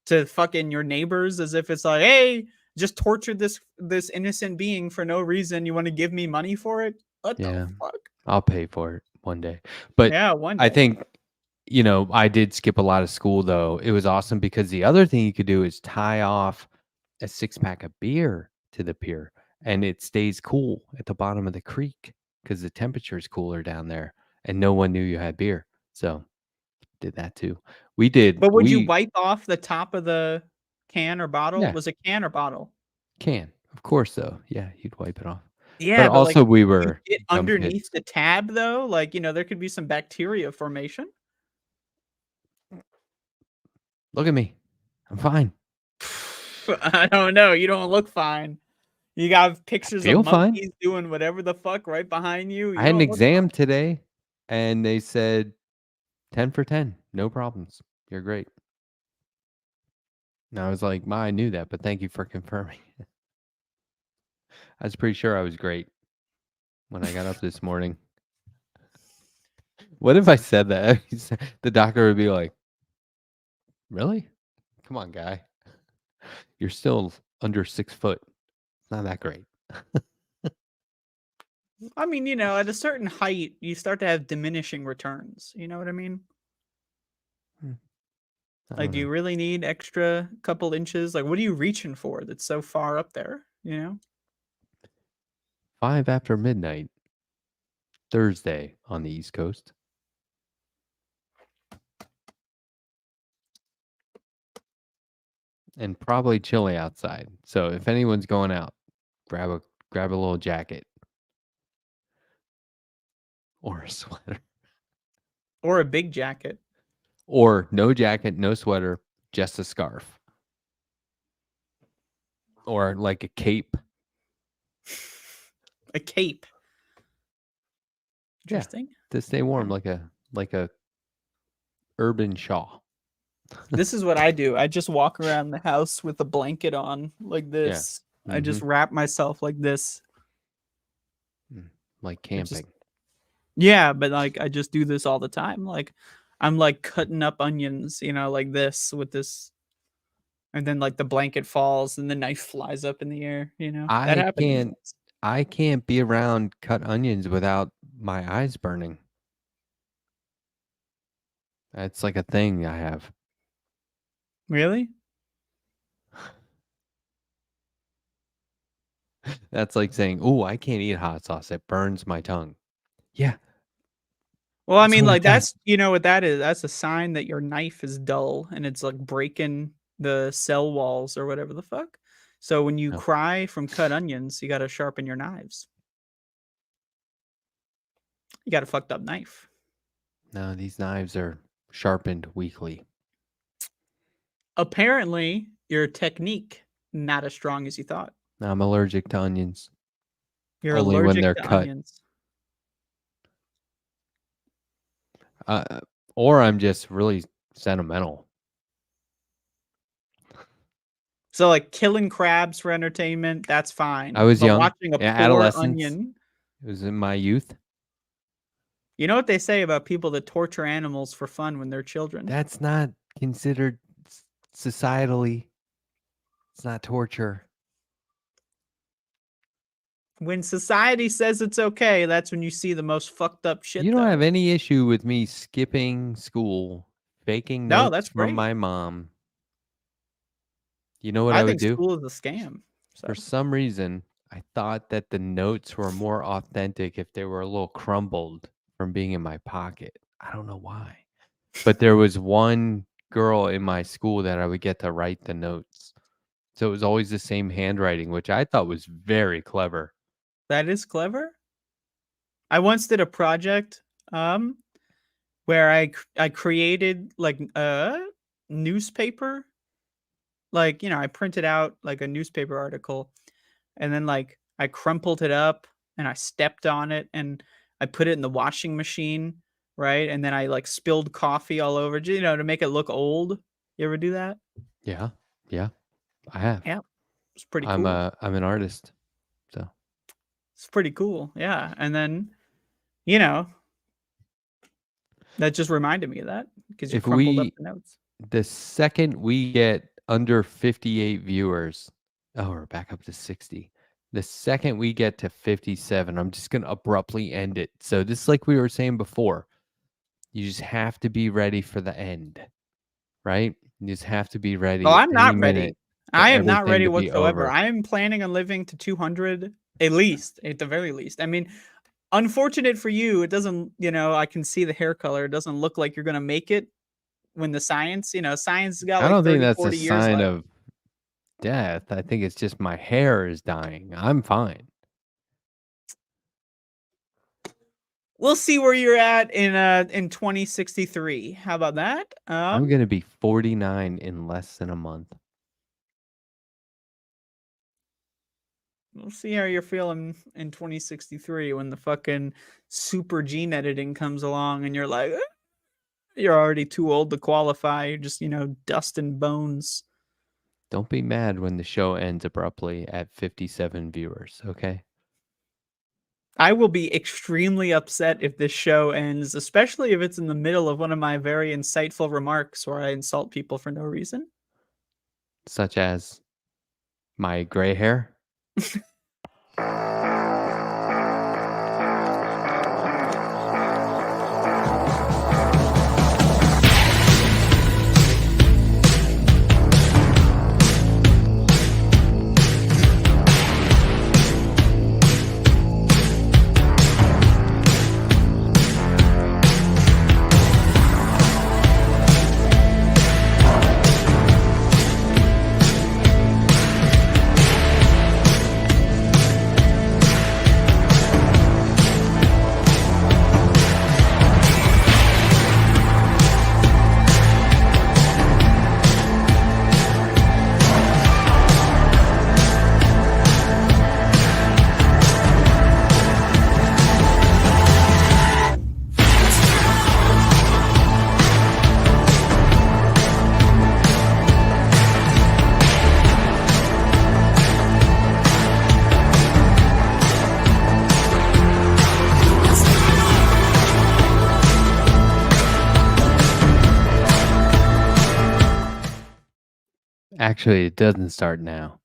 S5: to fucking your neighbors as if it's like, "Hey, just tortured this innocent being for no reason. You want to give me money for it?" What the
S2: Yeah.
S5: fuck?
S2: I'll pay for it one day. But
S5: Yeah, one
S2: I
S5: day.
S2: think, I did skip a lot of school though. It was awesome because the other thing you could do is tie off a 6-pack of beer to the pier and it stays cool at the bottom of the creek because the temperature is cooler down there and no one knew you had beer. So did that too.
S5: But would you
S2: We
S5: wipe off the top of the can or bottle?
S2: yeah,
S5: Was it can or bottle?
S2: can. Of course though. Yeah, you'd wipe it off. But
S5: Yeah, but like,
S2: also we
S5: you
S2: were
S5: get
S2: dumb
S5: underneath
S2: kids.
S5: the tab though, like, there could be some bacteria formation.
S2: Look at me. I'm fine.
S5: I don't know. You don't look fine. You got pictures of
S2: Feel fine.
S5: monkeys doing whatever the fuck right behind you. You
S2: I had an
S5: don't look
S2: exam today and they said 10 for 10. No problems. You're great. And I was like, Ma, I knew that, but thank you for confirming. I was pretty sure I was great when I got up this morning. What if I said that? The doctor would be like, really? Come on, guy. You're still under 6 foot. It's not that great.
S5: I mean, at a certain height, you start to have diminishing returns. You know what I mean?
S2: I
S5: Like,
S2: don't
S5: do you
S2: know.
S5: really need extra couple inches? Like, what are you reaching for that's so far up there?
S2: 5 after midnight, Thursday on the East Coast. And probably chilly outside. So if anyone's going out, grab a little jacket or a sweater.
S5: Or a big jacket.
S2: Or no jacket, no sweater, just a scarf. Or like a cape.
S5: A cape.
S2: Yeah,
S5: Interesting.
S2: to stay warm, like a urban shawl.
S5: This is what I do. I just walk around the house with a blanket on like this. I just wrap myself like this.
S2: Like camping.
S5: Yeah, but like I just do this all the time. Like I'm like cutting up onions, like this with this, and then like the blanket falls and the knife flies up in the air. That happened.
S2: I can't be around cut onions without my eyes burning. That's like a thing I have.
S5: Really?
S2: That's like saying, "Oh, I can't eat hot sauce. It burns my tongue." Yeah.
S5: Well, I
S2: That's
S5: mean,
S2: what it
S5: like
S2: does.
S5: that's you know what that is. That's a sign that your knife is dull and it's like breaking the cell walls or whatever the fuck. So when you
S2: No.
S5: cry from cut onions, you got to sharpen your knives. You got a fucked up knife.
S2: No, these knives are sharpened weekly.
S5: Apparently, your technique not as strong as you thought.
S2: I'm allergic to onions.
S5: You're
S2: Only when
S5: allergic
S2: they're
S5: to
S2: cut.
S5: onions.
S2: Or I'm just really sentimental.
S5: So like killing crabs for entertainment, that's fine.
S2: I was
S5: But
S2: young.
S5: watching a poor
S2: Adolescence.
S5: onion.
S2: It was in my youth.
S5: You know what they say about people that torture animals for fun when they're children?
S2: That's not considered societally. It's not torture.
S5: When society says it's okay, that's when you see the most fucked up shit.
S2: You don't
S5: though.
S2: have any issue with me skipping school, faking
S5: No,
S2: notes
S5: that's
S2: from
S5: great.
S2: my mom. You know what I would
S5: think
S2: do?
S5: school is a scam. So.
S2: For some reason, I thought that the notes were more authentic if they were a little crumbled from being in my pocket. I don't know why. But there was one girl in my school that I would get to write the notes. So it was always the same handwriting, which I thought was very clever.
S5: That is clever. I once did a project where I created like a newspaper. Like, you know, I printed out like a newspaper article and then like I crumpled it up and I stepped on it and I put it in the washing machine, right? And then I like spilled coffee all over, you know, to make it look old. You ever do that?
S2: Yeah. I have.
S5: Yeah. It's pretty cool.
S2: I'm an artist. So
S5: It's pretty cool. Yeah. And then, you know, that just reminded me of that because you
S2: If
S5: crumpled
S2: we-
S5: up the notes.
S2: the second we get under 58 viewers, we're back up to 60. The second we get to 57, I'm just going to abruptly end it. So this is like we were saying before. You just have to be ready for the end, right? You just have to be ready.
S5: Oh, I'm not
S2: any
S5: ready.
S2: minute for
S5: I am not
S2: everything
S5: ready
S2: to be
S5: whatsoever.
S2: over.
S5: I am planning on living to 200 at least, at the very least. I mean, unfortunate for you, it doesn't, you know, I can see the hair color. It doesn't look like you're going to make it when the science, you know, science got
S2: I
S5: like
S2: don't
S5: 30,
S2: think that's
S5: 40
S2: a
S5: years
S2: sign
S5: left.
S2: of death. I think it's just my hair is dying. I'm fine.
S5: We'll see where you're at in 2063. How about that?
S2: I'm going to be 49 in less than a month.
S5: We'll see how you're feeling in 2063 when the fucking super gene editing comes along and you're like, you're already too old to qualify. You're just, you know, dust and bones.
S2: Don't be mad when the show ends abruptly at 57 viewers, okay?
S5: I will be extremely upset if this show ends, especially if it's in the middle of one of my very insightful remarks where I insult people for no reason.
S2: Such as my gray hair. Actually, it doesn't start now.